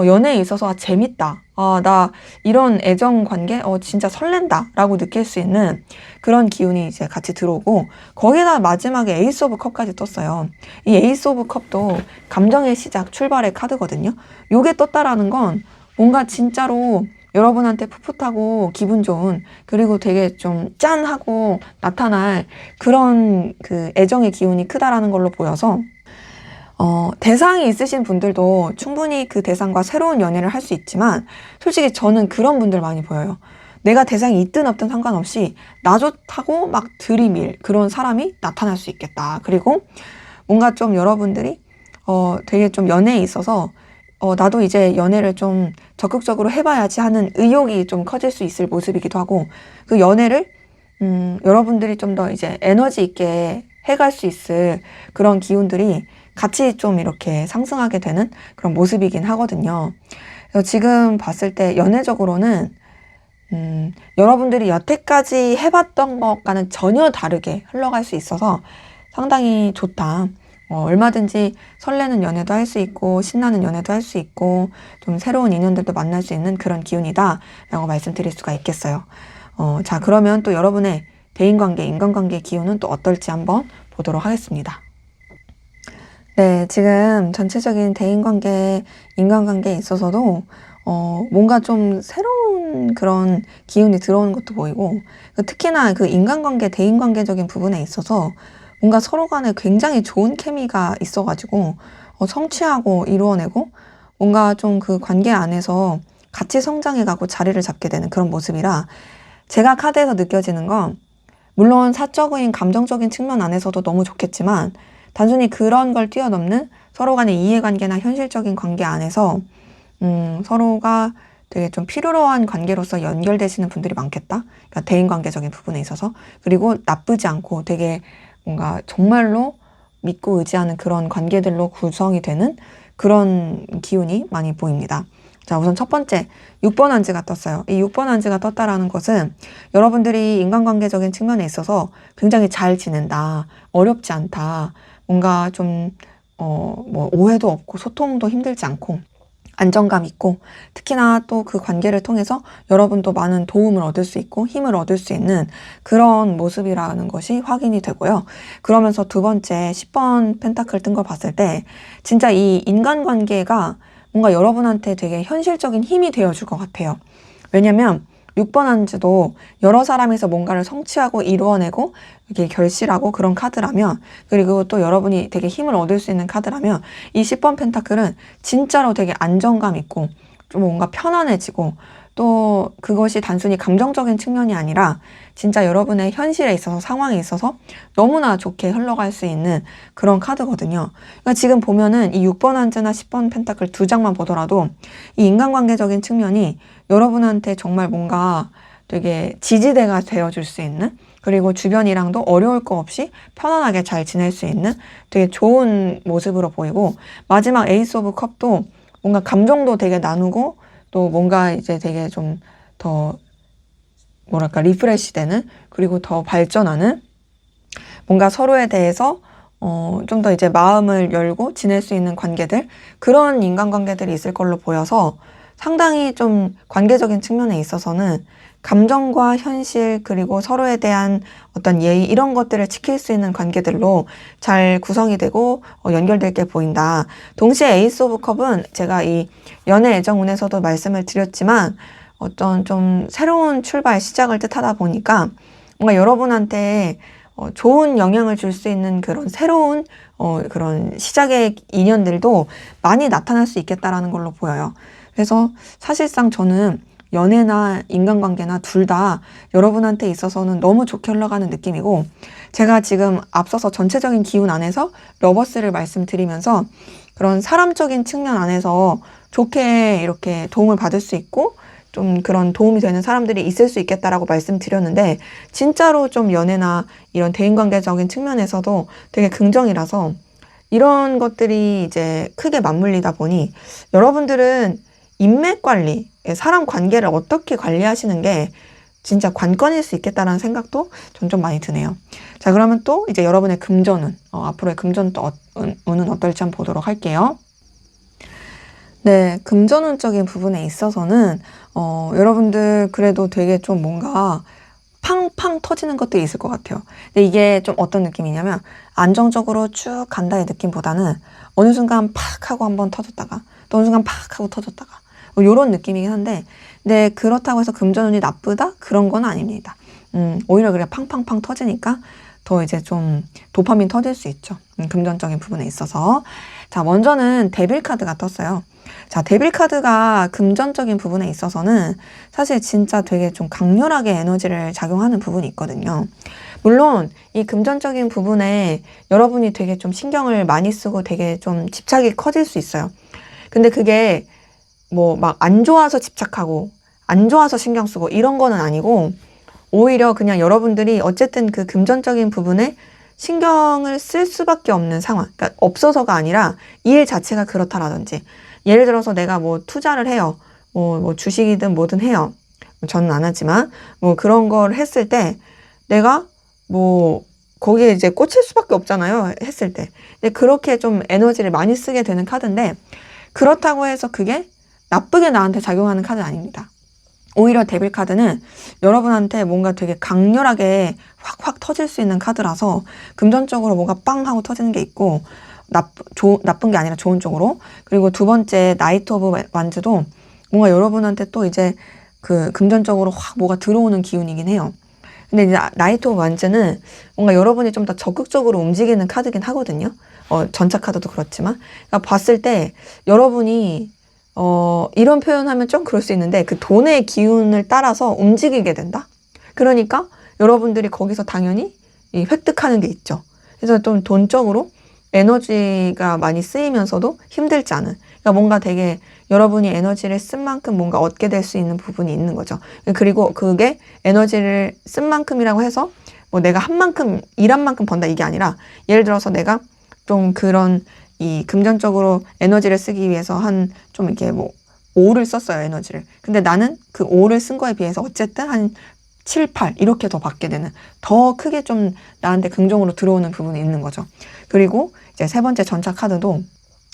연애에 있어서 재밌다, 나 이런 애정 관계 진짜 설렌다 라고 느낄 수 있는 그런 기운이 이제 같이 들어오고, 거기다 마지막에 에이스 오브 컵까지 떴어요. 이 에이스 오브 컵도 감정의 시작, 출발의 카드거든요. 요게 떴다라는 건 뭔가 진짜로 여러분한테 풋풋하고 기분 좋은, 그리고 되게 좀 짠하고 나타날 그런 그 애정의 기운이 크다라는 걸로 보여서, 대상이 있으신 분들도 충분히 그 대상과 새로운 연애를 할 수 있지만, 솔직히 저는 그런 분들 많이 보여요. 내가 대상이 있든 없든 상관없이 나 좋다고 막 들이밀 그런 사람이 나타날 수 있겠다. 그리고 뭔가 좀 여러분들이 되게 좀 연애에 있어서 나도 이제 연애를 좀 적극적으로 해봐야지 하는 의욕이 좀 커질 수 있을 모습이기도 하고, 그 연애를 여러분들이 좀 더 이제 에너지 있게 해갈 수 있을 그런 기운들이 같이 좀 이렇게 상승하게 되는 그런 모습이긴 하거든요. 그래서 지금 봤을 때 연애적으로는 여러분들이 여태까지 해봤던 것과는 전혀 다르게 흘러갈 수 있어서 상당히 좋다. 얼마든지 설레는 연애도 할 수 있고 신나는 연애도 할 수 있고 좀 새로운 인연들도 만날 수 있는 그런 기운이다 라고 말씀드릴 수가 있겠어요. 자, 그러면 또 여러분의 대인관계, 인간관계 기운은 또 어떨지 한번 보도록 하겠습니다. 네, 지금 전체적인 대인관계, 인간관계에 있어서도 뭔가 좀 새로운 그런 기운이 들어오는 것도 보이고, 특히나 그 인간관계, 대인관계적인 부분에 있어서 뭔가 서로 간에 굉장히 좋은 케미가 있어가지고 성취하고 이루어내고 뭔가 좀 그 관계 안에서 같이 성장해가고 자리를 잡게 되는 그런 모습이라, 제가 카드에서 느껴지는 건 물론 사적인 감정적인 측면 안에서도 너무 좋겠지만, 단순히 그런 걸 뛰어넘는 서로 간의 이해관계나 현실적인 관계 안에서 서로가 되게 좀 필요로 한 관계로서 연결되시는 분들이 많겠다. 그러니까 대인관계적인 부분에 있어서. 그리고 나쁘지 않고 되게 뭔가 정말로 믿고 의지하는 그런 관계들로 구성이 되는 그런 기운이 많이 보입니다. 자, 우선 첫 번째 6번 한지가 떴어요. 이 6번 한지가 떴다라는 것은 여러분들이 인간관계적인 측면에 있어서 굉장히 잘 지낸다, 어렵지 않다, 뭔가 좀 뭐 오해도 없고 소통도 힘들지 않고 안정감 있고, 특히나 또 그 관계를 통해서 여러분도 많은 도움을 얻을 수 있고 힘을 얻을 수 있는 그런 모습이라는 것이 확인이 되고요. 그러면서 두 번째 10번 펜타클 뜬 걸 봤을 때 진짜 이 인간관계가 뭔가 여러분한테 되게 현실적인 힘이 되어줄 것 같아요. 왜냐면 6번 한지도 여러 사람에서 뭔가를 성취하고 이루어내고 이렇게 결실하고 그런 카드라면, 그리고 또 여러분이 되게 힘을 얻을 수 있는 카드라면, 이 10번 펜타클은 진짜로 되게 안정감 있고 좀 뭔가 편안해지고 또 그것이 단순히 감정적인 측면이 아니라 진짜 여러분의 현실에 있어서 상황에 있어서 너무나 좋게 흘러갈 수 있는 그런 카드거든요. 그러니까 지금 보면은 이 6번 한즈나 10번 펜타클 두 장만 보더라도 이 인간관계적인 측면이 여러분한테 정말 뭔가 되게 지지대가 되어줄 수 있는, 그리고 주변이랑도 어려울 거 없이 편안하게 잘 지낼 수 있는 되게 좋은 모습으로 보이고, 마지막 에이스 오브 컵도 뭔가 감정도 되게 나누고 또 뭔가 이제 되게 좀 더 뭐랄까 리프레시 되는, 그리고 더 발전하는, 뭔가 서로에 대해서 좀 더 이제 마음을 열고 지낼 수 있는 관계들, 그런 인간관계들이 있을 걸로 보여서 상당히 좀 관계적인 측면에 있어서는 감정과 현실, 그리고 서로에 대한 어떤 예의, 이런 것들을 지킬 수 있는 관계들로 잘 구성이 되고 연결될 게 보인다. 동시에 에이스 오브 컵은 제가 이 연애 애정운에서도 말씀을 드렸지만 어떤 좀 새로운 출발, 시작을 뜻하다 보니까 뭔가 여러분한테 좋은 영향을 줄 수 있는 그런 새로운 그런 시작의 인연들도 많이 나타날 수 있겠다라는 걸로 보여요. 그래서 사실상 저는 연애나 인간관계나 둘 다 여러분한테 있어서는 너무 좋게 흘러가는 느낌이고, 제가 지금 앞서서 전체적인 기운 안에서 러버스를 말씀드리면서 그런 사람적인 측면 안에서 좋게 이렇게 도움을 받을 수 있고 좀 그런 도움이 되는 사람들이 있을 수 있겠다라고 말씀드렸는데, 진짜로 좀 연애나 이런 대인관계적인 측면에서도 되게 긍정이라서 이런 것들이 이제 크게 맞물리다 보니 여러분들은 인맥 관리, 사람 관계를 어떻게 관리하시는 게 진짜 관건일 수 있겠다라는 생각도 전 좀 많이 드네요. 자, 그러면 또 이제 여러분의 금전운, 앞으로의 금전운 운은 어떨지 한번 보도록 할게요. 네, 금전운적인 부분에 있어서는 여러분들 그래도 되게 좀 뭔가 팡팡 터지는 것도 있을 것 같아요. 근데 이게 좀 어떤 느낌이냐면 안정적으로 쭉 간다의 느낌보다는 어느 순간 팍 하고 한번 터졌다가 또 어느 순간 팍 하고 터졌다가 요런 느낌이긴 한데, 근데 그렇다고 해서 금전운이 나쁘다? 그런 건 아닙니다. 오히려 그래 팡팡팡 터지니까 더 이제 좀 도파민 터질 수 있죠. 금전적인 부분에 있어서. 자, 먼저는 데빌 카드가 떴어요. 자, 데빌 카드가 금전적인 부분에 있어서는 사실 진짜 되게 좀 강렬하게 에너지를 작용하는 부분이 있거든요. 물론 이 금전적인 부분에 여러분이 되게 좀 신경을 많이 쓰고 되게 좀 집착이 커질 수 있어요. 근데 그게 뭐 막 안 좋아서 집착하고 안 좋아서 신경 쓰고 이런 거는 아니고, 오히려 그냥 여러분들이 어쨌든 그 금전적인 부분에 신경을 쓸 수밖에 없는 상황, 그러니까 없어서가 아니라 이 일 자체가 그렇다라든지, 예를 들어서 내가 뭐 투자를 해요. 뭐 주식이든 뭐든 해요. 저는 안 하지만 뭐 그런 걸 했을 때 내가 뭐 거기에 이제 꽂힐 수밖에 없잖아요. 했을 때. 근데 그렇게 좀 에너지를 많이 쓰게 되는 카드인데, 그렇다고 해서 그게 나쁘게 나한테 작용하는 카드는 아닙니다. 오히려 데빌 카드는 여러분한테 뭔가 되게 강렬하게 확확 터질 수 있는 카드라서 금전적으로 뭔가 빵 하고 터지는 게 있고, 나쁜 게 아니라 좋은 쪽으로. 그리고 두 번째 나이트 오브 완즈도 뭔가 여러분한테 또 이제 그 금전적으로 확 뭐가 들어오는 기운이긴 해요. 근데 이제 나이트 오브 완즈는 뭔가 여러분이 좀 더 적극적으로 움직이는 카드긴 하거든요. 전차 카드도 그렇지만. 그러니까 봤을 때 여러분이 이런 표현하면 좀 그럴 수 있는데 그 돈의 기운을 따라서 움직이게 된다? 그러니까 여러분들이 거기서 당연히 획득하는 게 있죠. 그래서 좀 돈적으로 에너지가 많이 쓰이면서도 힘들지 않은, 그러니까 뭔가 되게 여러분이 에너지를 쓴 만큼 뭔가 얻게 될 수 있는 부분이 있는 거죠. 그리고 그게 에너지를 쓴 만큼이라고 해서 뭐 내가 한 만큼, 일한 만큼 번다 이게 아니라, 예를 들어서 내가 좀 그런 이 금전적으로 에너지를 쓰기 위해서 한 좀 이렇게 뭐 5를 썼어요, 에너지를. 근데 나는 그 5를 쓴 거에 비해서 어쨌든 한 7, 8 이렇게 더 받게 되는, 더 크게 좀 나한테 긍정으로 들어오는 부분이 있는 거죠. 그리고 이제 세 번째 전차 카드도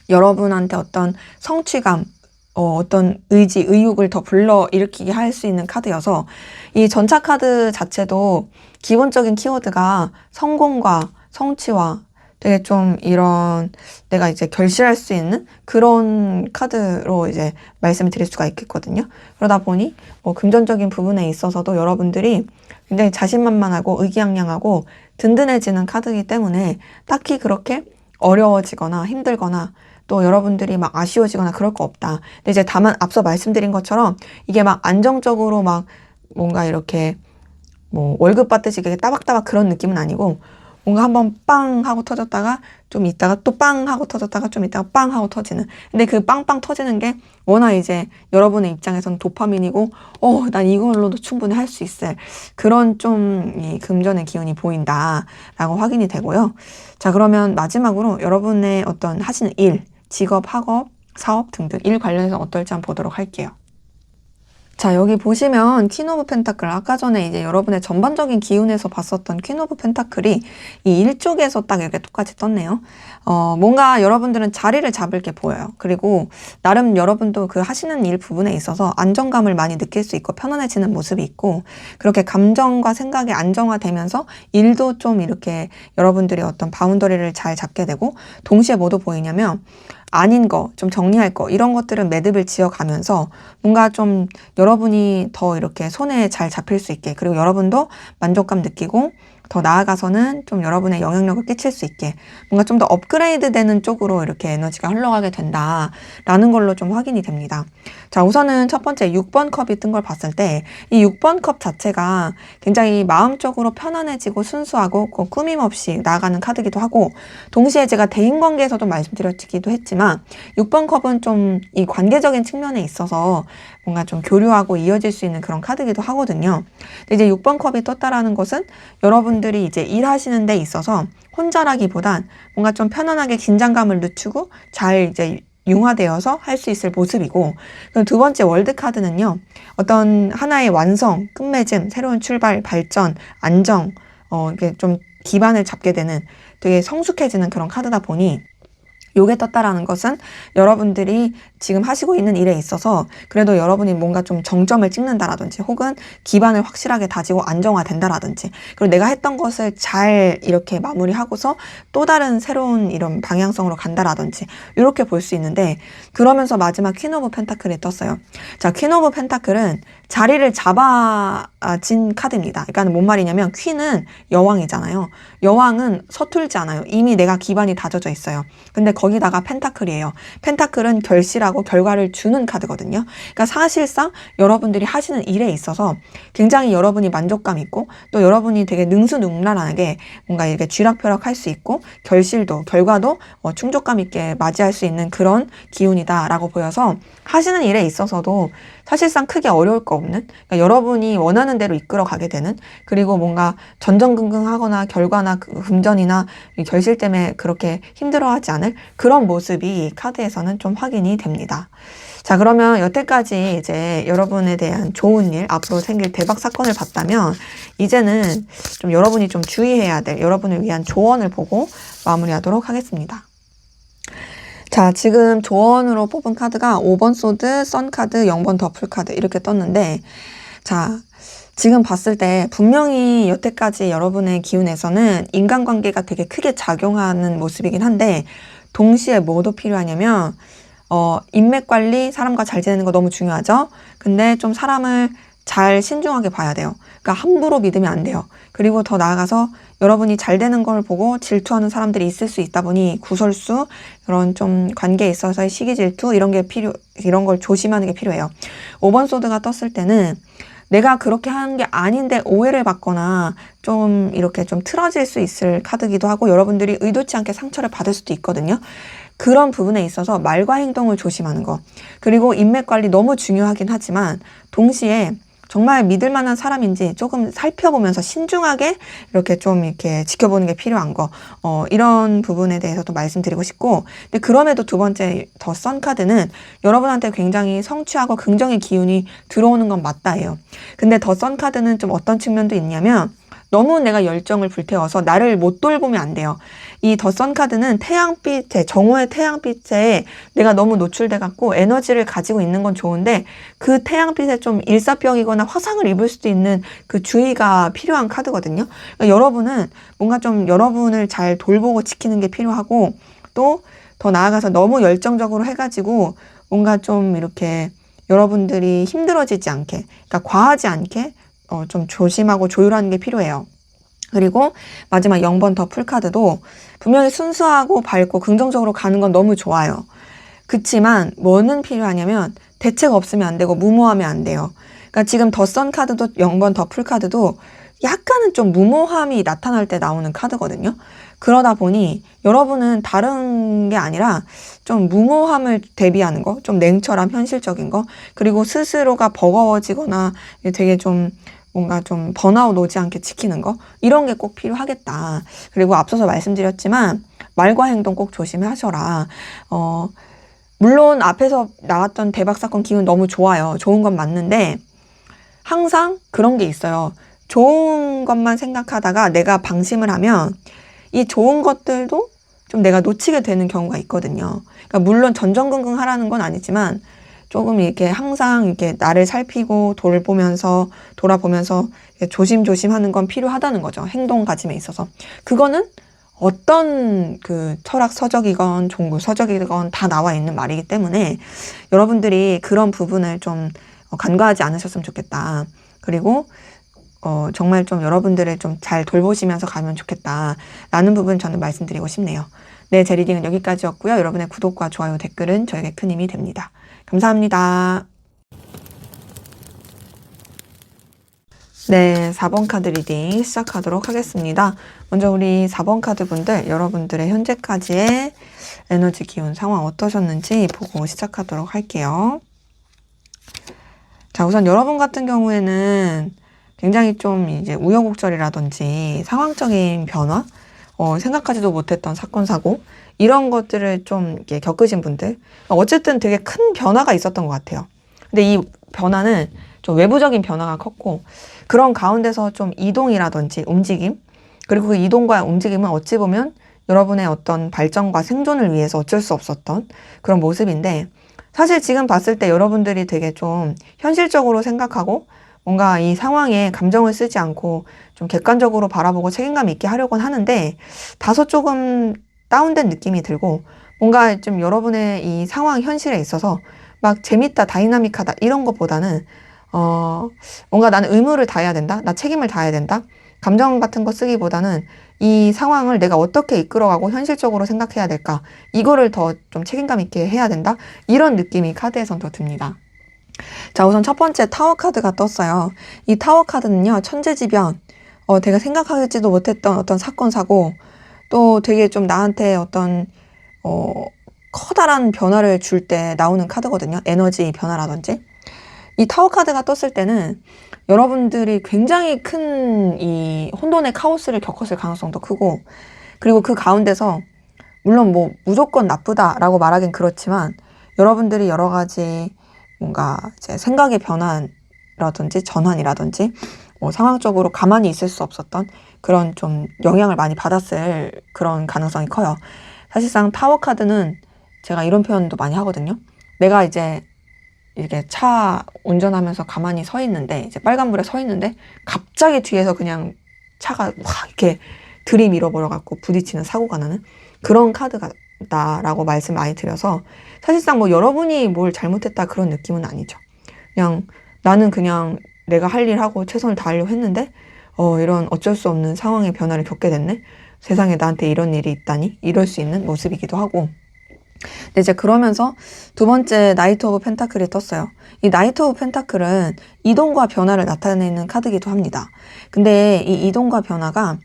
여러분한테 어떤 성취감, 어떤 의지, 의욕을 더 불러일으키게 할 수 있는 카드여서, 이 전차 카드 자체도 기본적인 키워드가 성공과 성취와 되게 좀 이런 내가 이제 결실할 수 있는 그런 카드로 이제 말씀을 드릴 수가 있겠거든요. 그러다 보니 뭐 금전적인 부분에 있어서도 여러분들이 굉장히 자신만만하고 의기양양하고 든든해지는 카드이기 때문에 딱히 그렇게 어려워지거나 힘들거나 또 여러분들이 막 아쉬워지거나 그럴 거 없다. 근데 이제 다만 앞서 말씀드린 것처럼 이게 막 안정적으로 막 뭔가 이렇게 뭐 월급 받듯이 이렇게 따박따박 그런 느낌은 아니고 뭔가 한번 빵 하고 터졌다가 좀 있다가 또 빵 하고 터졌다가 좀 있다가 빵 하고 터지는. 근데 그 빵빵 터지는 게 워낙 이제 여러분의 입장에서는 도파민이고 난 이걸로도 충분히 할 수 있을 그런 좀 이 금전의 기운이 보인다라고 확인이 되고요. 자, 그러면 마지막으로 여러분의 어떤 하시는 일, 직업, 학업, 사업 등등 일 관련해서 어떨지 한번 보도록 할게요. 자, 여기 보시면 퀸 오브 펜타클, 아까 전에 이제 여러분의 전반적인 기운에서 봤었던 퀸 오브 펜타클이 이 일쪽에서 딱 이렇게 똑같이 떴네요. 뭔가 여러분들은 자리를 잡을 게 보여요. 그리고 나름 여러분도 그 하시는 일 부분에 있어서 안정감을 많이 느낄 수 있고 편안해지는 모습이 있고, 그렇게 감정과 생각이 안정화되면서 일도 좀 이렇게 여러분들이 어떤 바운더리를 잘 잡게 되고, 동시에 뭐도 보이냐면 아닌 거, 좀 정리할 거, 이런 것들은 매듭을 지어가면서 뭔가 좀 여러분이 더 이렇게 손에 잘 잡힐 수 있게, 그리고 여러분도 만족감 느끼고 더 나아가서는 좀 여러분의 영향력을 끼칠 수 있게 뭔가 좀 더 업그레이드 되는 쪽으로 이렇게 에너지가 흘러가게 된다라는 걸로 좀 확인이 됩니다. 자, 우선은 첫 번째 6번 컵이 뜬 걸 봤을 때 이 6번 컵 자체가 굉장히 마음적으로 편안해지고 순수하고 꾸밈 없이 나아가는 카드기도 하고, 동시에 제가 대인관계에서도 말씀드렸기도 했지만 6번 컵은 좀 이 관계적인 측면에 있어서 뭔가 좀 교류하고 이어질 수 있는 그런 카드기도 하거든요. 근데 이제 6번 컵이 떴다라는 것은 여러분들이 이제 일하시는 데 있어서 혼자라기보단 뭔가 좀 편안하게 긴장감을 늦추고 잘 이제 융화되어서 할 수 있을 모습이고, 그럼 두 번째 월드 카드는요, 어떤 하나의 완성, 끝맺음, 새로운 출발, 발전, 안정, 이게 좀 기반을 잡게 되는 되게 성숙해지는 그런 카드다 보니, 요게 떴다라는 것은 여러분들이 지금 하시고 있는 일에 있어서 그래도 여러분이 뭔가 좀 정점을 찍는다라든지, 혹은 기반을 확실하게 다지고 안정화된다라든지, 그리고 내가 했던 것을 잘 이렇게 마무리하고서 또 다른 새로운 이런 방향성으로 간다라든지, 이렇게 볼 수 있는데, 그러면서 마지막 퀸 오브 펜타클이 떴어요. 자, 퀸 오브 펜타클은 자리를 잡아진 카드입니다. 그러니까 뭔 말이냐면 퀸은 여왕이잖아요. 여왕은 서툴지 않아요. 이미 내가 기반이 다져져 있어요. 근데 거기다가 펜타클이에요. 펜타클은 결실하고 결과를 주는 카드거든요. 그러니까 사실상 여러분들이 하시는 일에 있어서 굉장히 여러분이 만족감 있고, 또 여러분이 되게 능수능란하게 뭔가 이렇게 쥐락펴락 할 수 있고, 결실도 결과도 충족감 있게 맞이할 수 있는 그런 기운이다라고 보여서 하시는 일에 있어서도 사실상 크게 어려울 거 없는, 그러니까 여러분이 원하는 대로 이끌어 가게 되는, 그리고 뭔가 전전긍긍하거나 결과나 금전이나 결실 때문에 그렇게 힘들어하지 않을 그런 모습이 카드에서는 좀 확인이 됩니다. 자, 그러면 여태까지 이제 여러분에 대한 좋은 일, 앞으로 생길 대박 사건을 봤다면, 이제는 좀 여러분이 좀 주의해야 될 여러분을 위한 조언을 보고 마무리하도록 하겠습니다. 자, 지금 조언으로 뽑은 카드가 5번 소드, 선 카드, 0번 더플 카드 이렇게 떴는데, 자, 지금 봤을 때 분명히 여태까지 여러분의 기운에서는 인간관계가 되게 크게 작용하는 모습이긴 한데, 동시에 뭐도 필요하냐면 인맥 관리, 사람과 잘 지내는 거 너무 중요하죠. 근데 좀 사람을 잘 신중하게 봐야 돼요. 그러니까 함부로 믿으면 안 돼요. 그리고 더 나아가서 여러분이 잘 되는 걸 보고 질투하는 사람들이 있을 수 있다 보니 구설수, 그런 좀 관계에 있어서의 시기 질투, 이런 걸 조심하는 게 필요해요. 5번 소드가 떴을 때는 내가 그렇게 하는 게 아닌데 오해를 받거나 좀 이렇게 좀 틀어질 수 있을 카드기도 하고, 여러분들이 의도치 않게 상처를 받을 수도 있거든요. 그런 부분에 있어서 말과 행동을 조심하는 거. 그리고 인맥 관리 너무 중요하긴 하지만 동시에 정말 믿을 만한 사람인지 조금 살펴보면서 신중하게 이렇게 좀 이렇게 지켜보는 게 필요한 거. 이런 부분에 대해서도 말씀드리고 싶고, 근데 그럼에도 두 번째 더 선 카드는 여러분한테 굉장히 성취하고 긍정의 기운이 들어오는 건 맞다예요. 근데 더 선 카드는 좀 어떤 측면도 있냐면, 너무 내가 열정을 불태워서 나를 못 돌보면 안 돼요. 이 더 선 카드는 태양빛에, 정오의 태양빛에 내가 너무 노출돼 갖고 에너지를 가지고 있는 건 좋은데, 그 태양빛에 좀 일사병이거나 화상을 입을 수도 있는 그 주의가 필요한 카드거든요. 그러니까 여러분은 뭔가 좀 여러분을 잘 돌보고 지키는 게 필요하고, 또 더 나아가서 너무 열정적으로 해가지고 뭔가 좀 이렇게 여러분들이 힘들어지지 않게, 그러니까 과하지 않게 좀 조심하고 조율하는 게 필요해요. 그리고 마지막 0번 더 풀카드도 분명히 순수하고 밝고 긍정적으로 가는 건 너무 좋아요. 그치만 뭐는 필요하냐면 대책 없으면 안 되고 무모하면 안 돼요. 그러니까 지금 더 선 카드도 0번 더 풀카드도 약간은 좀 무모함이 나타날 때 나오는 카드거든요. 그러다 보니 여러분은 다른 게 아니라 좀 무모함을 대비하는 거, 좀 냉철함, 현실적인 거, 그리고 스스로가 버거워지거나 되게 좀 뭔가 좀 번아웃 오지 않게 지키는 거, 이런 게 꼭 필요하겠다. 그리고 앞서서 말씀드렸지만 말과 행동 꼭 조심하셔라. 물론 앞에서 나왔던 대박 사건 기운 너무 좋아요. 좋은 건 맞는데 항상 그런 게 있어요. 좋은 것만 생각하다가 내가 방심을 하면 이 좋은 것들도 좀 내가 놓치게 되는 경우가 있거든요. 그러니까 물론 전전긍긍 하라는 건 아니지만 조금 이렇게 항상 이렇게 나를 살피고 돌아보면서 조심조심 하는 건 필요하다는 거죠. 행동 가짐에 있어서. 그거는 어떤 그 철학 서적이건 종교 서적이건 다 나와 있는 말이기 때문에 여러분들이 그런 부분을 좀 간과하지 않으셨으면 좋겠다. 그리고 정말 좀 여러분들을 좀 잘 돌보시면서 가면 좋겠다라는 부분 저는 말씀드리고 싶네요. 네, 제 리딩은 여기까지였고요. 여러분의 구독과 좋아요, 댓글은 저에게 큰 힘이 됩니다. 감사합니다. 네, 4번 카드 리딩 시작하도록 하겠습니다. 먼저 우리 4번 카드 분들, 여러분들의 현재까지의 에너지 기운 상황 어떠셨는지 보고 시작하도록 할게요. 자, 우선 여러분 같은 경우에는 굉장히 좀 이제 우여곡절이라든지 상황적인 변화, 생각하지도 못했던 사건, 사고, 이런 것들을 좀 이렇게 겪으신 분들, 어쨌든 되게 큰 변화가 있었던 것 같아요. 근데 이 변화는 좀 외부적인 변화가 컸고, 그런 가운데서 좀 이동이라든지 움직임, 그리고 그 이동과 움직임은 어찌 보면 여러분의 어떤 발전과 생존을 위해서 어쩔 수 없었던 그런 모습인데, 사실 지금 봤을 때 여러분들이 되게 좀 현실적으로 생각하고 뭔가 이 상황에 감정을 쓰지 않고 좀 객관적으로 바라보고 책임감 있게 하려고는 하는데 다소 조금 다운된 느낌이 들고 뭔가 좀 여러분의 이 상황 현실에 있어서 막 재밌다, 다이나믹하다 이런 것보다는 뭔가 나는 의무를 다해야 된다, 나 책임을 다해야 된다, 감정 같은 거 쓰기보다는 이 상황을 내가 어떻게 이끌어가고 현실적으로 생각해야 될까, 이거를 더 좀 책임감 있게 해야 된다, 이런 느낌이 카드에선 더 듭니다. 자, 우선 첫 번째 타워 카드가 떴어요. 이 타워 카드는요, 천재지변, 내가 생각하지도 못했던 어떤 사건, 사고, 또 되게 좀 나한테 어떤 커다란 변화를 줄 때 나오는 카드거든요. 에너지 변화라든지. 이 타워 카드가 떴을 때는 여러분들이 굉장히 큰 이 혼돈의 카오스를 겪었을 가능성도 크고, 그리고 그 가운데서 물론 뭐 무조건 나쁘다라고 말하긴 그렇지만 여러분들이 여러 가지 뭔가 이제 생각의 변화라든지 전환이라든지 뭐 상황적으로 가만히 있을 수 없었던 그런 좀 영향을 많이 받았을 그런 가능성이 커요. 사실상 타워 카드는 제가 이런 표현도 많이 하거든요. 내가 이제 이렇게 차 운전하면서 가만히 서 있는데, 이제 빨간불에 서 있는데 갑자기 뒤에서 그냥 차가 확 이렇게 들이밀어버려갖고 부딪히는 사고가 나는 그런 카드다라고 말씀 많이 드려서, 사실상 뭐 여러분이 뭘 잘못했다 그런 느낌은 아니죠. 그냥 나는 그냥 내가 할 일 하고 최선을 다하려고 했는데 이런 어쩔 수 없는 상황의 변화를 겪게 됐네, 세상에 나한테 이런 일이 있다니, 이럴 수 있는 모습이기도 하고. 근데 이제 그러면서 두 번째 나이트 오브 펜타클이 떴어요. 이 나이트 오브 펜타클은 이동과 변화를 나타내는 카드이기도 합니다. 근데 이 이동과 변화가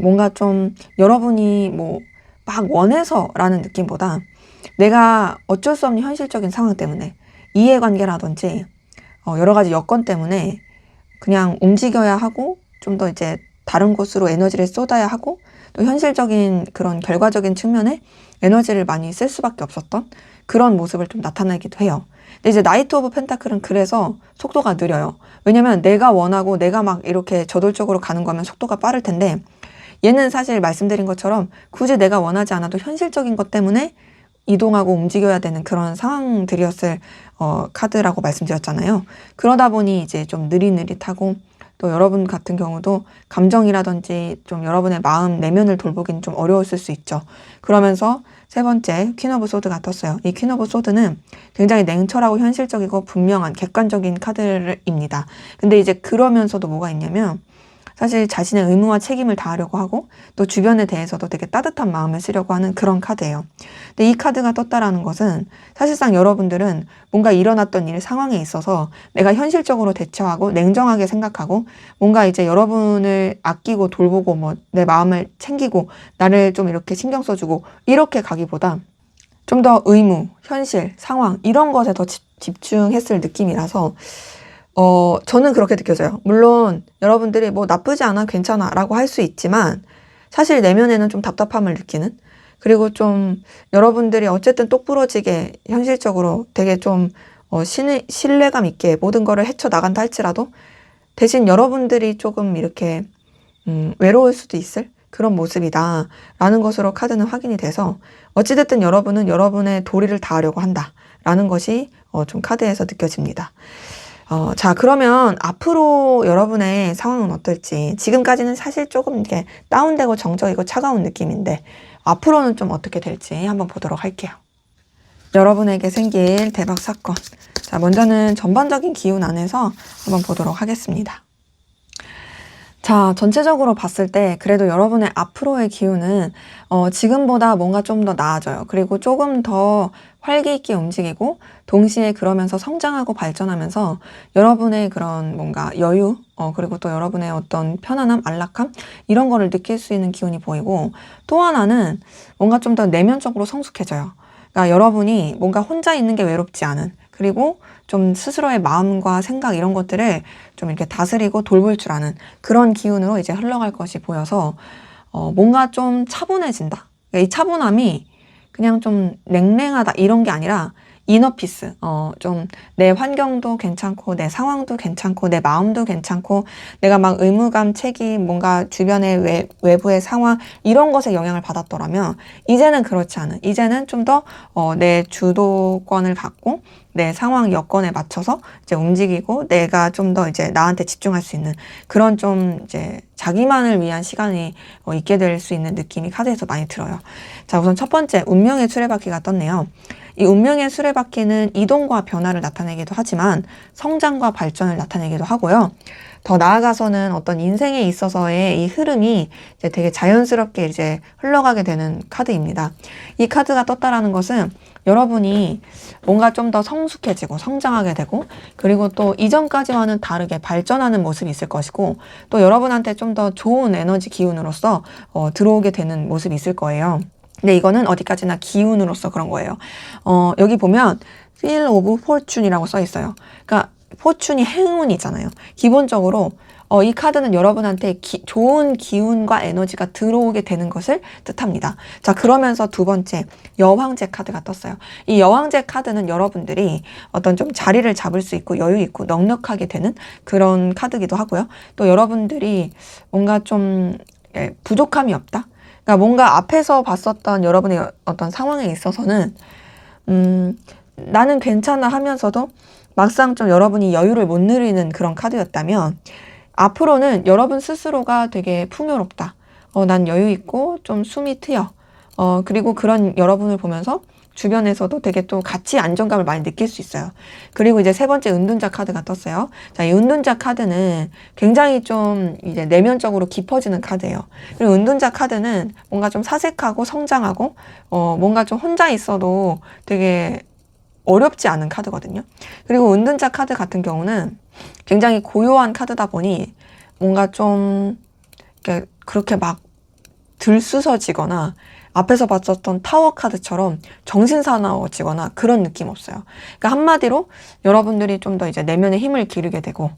뭔가 좀 여러분이 뭐 막 원해서라는 느낌보다 내가 어쩔 수 없는 현실적인 상황 때문에, 이해관계라든지 여러 가지 여건 때문에 그냥 움직여야 하고 좀 더 이제 다른 곳으로 에너지를 쏟아야 하고, 또 현실적인 그런 결과적인 측면에 에너지를 많이 쓸 수밖에 없었던 그런 모습을 좀 나타내기도 해요. 근데 이제 나이트 오브 펜타클은 그래서 속도가 느려요. 왜냐면 내가 원하고 내가 막 이렇게 저돌적으로 가는 거면 속도가 빠를 텐데, 얘는 사실 말씀드린 것처럼 굳이 내가 원하지 않아도 현실적인 것 때문에 이동하고 움직여야 되는 그런 상황들이었을 카드라고 말씀드렸잖아요. 그러다 보니 이제 좀 느릿느릿하고, 또 여러분 같은 경우도 감정이라든지 좀 여러분의 마음 내면을 돌보기는 좀 어려웠을 수 있죠. 그러면서 세 번째 퀸 오브 소드가 떴어요. 이 퀸 오브 소드는 굉장히 냉철하고 현실적이고 분명한 객관적인 카드입니다. 근데 이제 그러면서도 뭐가 있냐면 사실 자신의 의무와 책임을 다하려고 하고 또 주변에 대해서도 되게 따뜻한 마음을 쓰려고 하는 그런 카드예요. 근데 이 카드가 떴다라는 것은 사실상 여러분들은 뭔가 일어났던 일 상황에 있어서 내가 현실적으로 대처하고 냉정하게 생각하고 뭔가 이제 여러분을 아끼고 돌보고 뭐 내 마음을 챙기고 나를 좀 이렇게 신경 써주고 이렇게 가기보다 좀 더 의무, 현실, 상황 이런 것에 더 집중했을 느낌이라서 저는 그렇게 느껴져요. 물론 여러분들이 뭐 나쁘지 않아, 괜찮아 라고 할 수 있지만 사실 내면에는 좀 답답함을 느끼는, 그리고 좀 여러분들이 어쨌든 똑부러지게 현실적으로 되게 좀 신뢰감 있게 모든 거를 헤쳐나간다 할지라도 대신 여러분들이 조금 이렇게 외로울 수도 있을 그런 모습이다 라는 것으로 카드는 확인이 돼서 어찌됐든 여러분은 여러분의 도리를 다하려고 한다 라는 것이 좀 카드에서 느껴집니다. 자, 그러면 앞으로 여러분의 상황은 어떨지, 지금까지는 사실 조금 이렇게 다운되고 정적이고 차가운 느낌인데 앞으로는 좀 어떻게 될지 한번 보도록 할게요. 여러분에게 생길 대박 사건. 자, 먼저는 전반적인 기운 안에서 한번 보도록 하겠습니다. 자, 전체적으로 봤을 때 그래도 여러분의 앞으로의 기운은 지금보다 뭔가 좀 더 나아져요. 그리고 조금 더 활기 있게 움직이고 동시에 그러면서 성장하고 발전하면서 여러분의 그런 뭔가 여유, 그리고 또 여러분의 어떤 편안함, 안락함 이런 거를 느낄 수 있는 기운이 보이고, 또 하나는 뭔가 좀 더 내면적으로 성숙해져요. 그러니까 여러분이 뭔가 혼자 있는 게 외롭지 않은, 그리고 좀 스스로의 마음과 생각 이런 것들을 좀 이렇게 다스리고 돌볼 줄 아는 그런 기운으로 이제 흘러갈 것이 보여서 뭔가 좀 차분해진다. 그러니까 이 차분함이 그냥 좀 냉랭하다 이런 게 아니라 이너피스, 좀 내 환경도 괜찮고 내 상황도 괜찮고 내 마음도 괜찮고 내가 막 의무감, 책임, 뭔가 주변의 외부의 상황 이런 것에 영향을 받았더라면 이제는 그렇지 않은, 이제는 좀 더 내 주도권을 갖고 내 상황 여건에 맞춰서 이제 움직이고 내가 좀 더 이제 나한테 집중할 수 있는 그런 좀 이제 자기만을 위한 시간이 있게 될 수 있는 느낌이 카드에서 많이 들어요. 자, 우선 첫 번째 운명의 수레바퀴가 떴네요. 이 운명의 수레바퀴는 이동과 변화를 나타내기도 하지만 성장과 발전을 나타내기도 하고요. 더 나아가서는 어떤 인생에 있어서의 이 흐름이 이제 되게 자연스럽게 이제 흘러가게 되는 카드입니다. 이 카드가 떴다라는 것은 여러분이 뭔가 좀 더 성숙해지고 성장하게 되고, 그리고 또 이전까지와는 다르게 발전하는 모습이 있을 것이고, 또 여러분한테 좀 더 좋은 에너지 기운으로서 들어오게 되는 모습이 있을 거예요. 근데 이거는 어디까지나 기운으로서 그런 거예요. 여기 보면 Feel of Fortune이라고 써 있어요. 그러니까 포춘이 행운이잖아요. 기본적으로 이 카드는 여러분한테 좋은 기운과 에너지가 들어오게 되는 것을 뜻합니다. 자, 그러면서 두 번째 여왕제 카드가 떴어요. 이 여왕제 카드는 여러분들이 어떤 좀 자리를 잡을 수 있고 여유 있고 넉넉하게 되는 그런 카드기도 하고요. 또 여러분들이 뭔가 좀 부족함이 없다. 그러니까 뭔가 앞에서 봤었던 여러분의 어떤 상황에 있어서는 나는 괜찮아 하면서도 막상 좀 여러분이 여유를 못 누리는 그런 카드였다면 앞으로는 여러분 스스로가 되게 풍요롭다. 난 여유 있고 좀 숨이 트여. 그리고 그런 여러분을 보면서 주변에서도 되게 또 같이 안정감을 많이 느낄 수 있어요. 그리고 이제 세 번째 은둔자 카드가 떴어요. 자, 이 은둔자 카드는 굉장히 좀 이제 내면적으로 깊어지는 카드예요. 그리고 은둔자 카드는 뭔가 좀 사색하고 성장하고, 뭔가 좀 혼자 있어도 되게 어렵지 않은 카드거든요. 그리고 은둔자 카드 같은 경우는 굉장히 고요한 카드다 보니 뭔가 좀 그렇게 막 들쑤서지거나 앞에서 봤었던 타워 카드처럼 정신사나워지거나 그런 느낌 없어요. 그러니까 한마디로 여러분들이 좀 더 이제 내면의 힘을 기르게 되고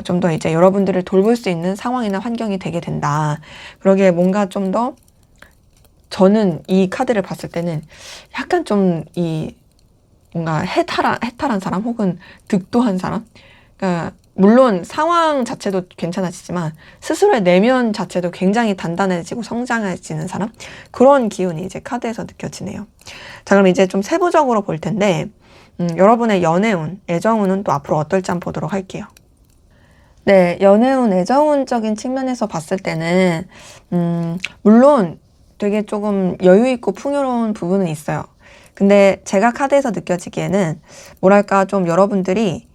좀 더 이제 여러분들을 돌볼 수 있는 상황이나 환경이 되게 된다. 그러기에 뭔가 좀 더 저는 이 카드를 봤을 때는 약간 좀 뭔가 해탈한 사람 혹은 득도한 사람, 그러니까 물론 상황 자체도 괜찮아지지만 스스로의 내면 자체도 굉장히 단단해지고 성장해지는 사람, 그런 기운이 이제 카드에서 느껴지네요. 자, 그럼 이제 좀 세부적으로 볼 텐데 여러분의 연애운, 애정운은 또 앞으로 어떨지 한번 보도록 할게요. 네, 연애운, 애정운적인 측면에서 봤을 때는 물론 되게 조금 여유 있고 풍요로운 부분은 있어요. 근데 제가 카드에서 느껴지기에는 뭐랄까 좀 여러분들이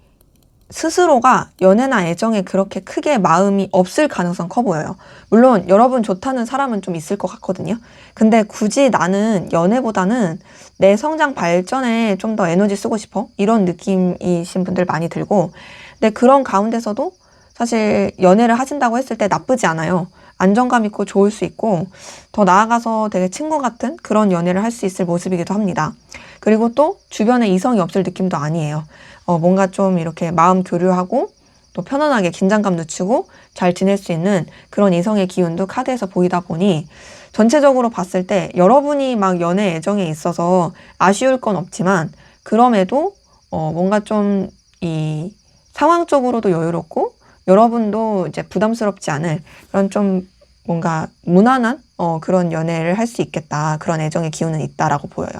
스스로가 연애나 애정에 그렇게 크게 마음이 없을 가능성 커 보여요. 물론 여러분 좋다는 사람은 좀 있을 것 같거든요. 근데 굳이 나는 연애보다는 내 성장 발전에 좀 더 에너지 쓰고 싶어, 이런 느낌이신 분들 많이 들고, 근데 그런 가운데서도 사실 연애를 하신다고 했을 때 나쁘지 않아요. 안정감 있고 좋을 수 있고, 더 나아가서 되게 친구 같은 그런 연애를 할 수 있을 모습이기도 합니다. 그리고 또 주변에 이성이 없을 느낌도 아니에요. 뭔가 좀 이렇게 마음 교류하고 또 편안하게 긴장감 늦추고 잘 지낼 수 있는 그런 이성의 기운도 카드에서 보이다 보니, 전체적으로 봤을 때 여러분이 막 연애 애정에 있어서 아쉬울 건 없지만, 그럼에도 뭔가 좀 이 상황적으로도 여유롭고 여러분도 이제 부담스럽지 않을 그런 좀 뭔가 무난한 그런 연애를 할 수 있겠다, 그런 애정의 기운은 있다라고 보여요.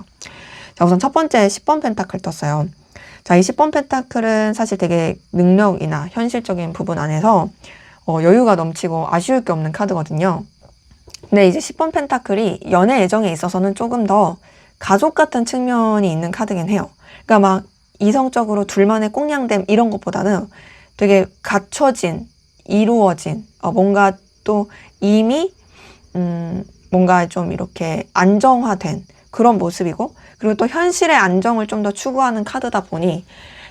자, 우선 첫 번째 10번 펜타클 떴어요. 자, 이 10번 펜타클은 사실 되게 능력이나 현실적인 부분 안에서 여유가 넘치고 아쉬울 게 없는 카드거든요. 근데 이제 10번 펜타클이 연애 애정에 있어서는 조금 더 가족 같은 측면이 있는 카드긴 해요. 그러니까 막 이성적으로 둘만의 꽁냥댐 이런 것보다는 되게 갖춰진, 이루어진, 뭔가 또 이미 뭔가 좀 이렇게 안정화된 그런 모습이고, 그리고 또 현실의 안정을 좀 더 추구하는 카드다 보니,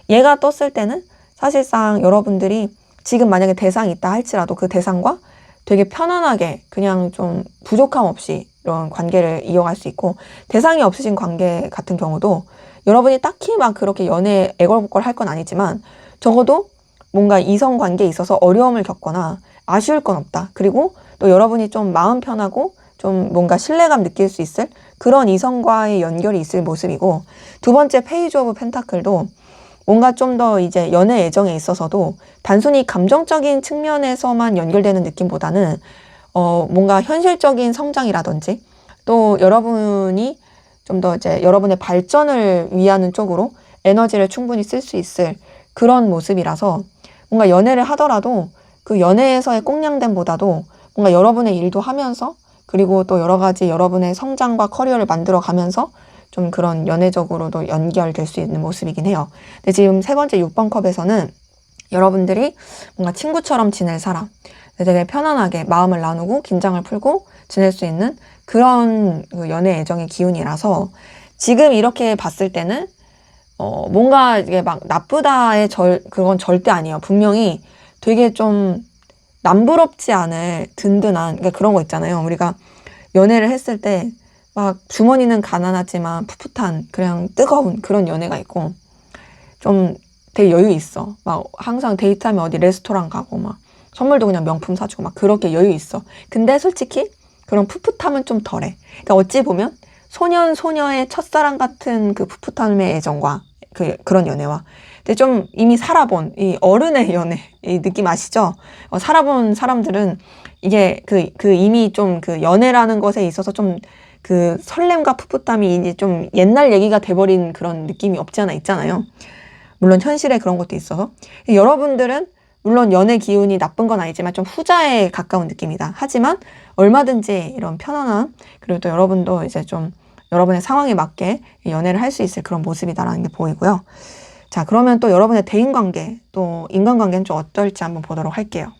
얘가 떴을 때는 사실상 여러분들이 지금 만약에 대상이 있다 할지라도 그 대상과 되게 편안하게 그냥 좀 부족함 없이 이런 관계를 이어갈 수 있고, 대상이 없으신 관계 같은 경우도 여러분이 딱히 막 그렇게 연애 애걸복걸 할 건 아니지만 적어도 뭔가 이성 관계에 있어서 어려움을 겪거나 아쉬울 건 없다. 그리고 또 여러분이 좀 마음 편하고 좀 뭔가 신뢰감 느낄 수 있을 그런 이성과의 연결이 있을 모습이고, 두 번째 페이지 오브 펜타클도 뭔가 좀 더 이제 연애 애정에 있어서도 단순히 감정적인 측면에서만 연결되는 느낌보다는 뭔가 현실적인 성장이라든지 또 여러분이 좀 더 이제 여러분의 발전을 위하는 쪽으로 에너지를 충분히 쓸 수 있을 그런 모습이라서, 뭔가 연애를 하더라도 그 연애에서의 꽁냥댐보다도 뭔가 여러분의 일도 하면서, 그리고 또 여러 가지 여러분의 성장과 커리어를 만들어 가면서 좀 그런 연애적으로도 연결될 수 있는 모습이긴 해요. 근데 지금 세 번째 6번 컵에서는 여러분들이 뭔가 친구처럼 지낼 사람, 되게 편안하게 마음을 나누고 긴장을 풀고 지낼 수 있는 그런 연애 애정의 기운이라서, 지금 이렇게 봤을 때는 뭔가 이게 막 나쁘다의 그건 절대 아니에요. 분명히 되게 좀 남부럽지 않을 든든한, 그러니까 그런 거 있잖아요. 우리가 연애를 했을 때 막 주머니는 가난하지만 풋풋한 그냥 뜨거운 그런 연애가 있고, 좀 되게 여유 있어. 막 항상 데이트하면 어디 레스토랑 가고 막 선물도 그냥 명품 사주고 막 그렇게 여유 있어. 근데 솔직히 그런 풋풋함은 좀 덜해. 그러니까 어찌 보면 소년 소녀의 첫사랑 같은 그 풋풋함의 애정과 그런 연애와, 근데 좀 이미 살아본 이 어른의 연애, 이 느낌 아시죠? 살아본 사람들은 이게 그 이미 좀 그 연애라는 것에 있어서 좀 그 설렘과 풋풋함이 이제 좀 옛날 얘기가 돼버린 그런 느낌이 없지 않아 있잖아요. 물론 현실에 그런 것도 있어서. 여러분들은 물론 연애 기운이 나쁜 건 아니지만 좀 후자에 가까운 느낌이다. 하지만 얼마든지 이런 편안함, 그리고 또 여러분도 이제 좀 여러분의 상황에 맞게 연애를 할 수 있을 그런 모습이다라는 게 보이고요. 자, 그러면 또 여러분의 대인관계, 또 인간관계는 좀 어떨지 한번 보도록 할게요.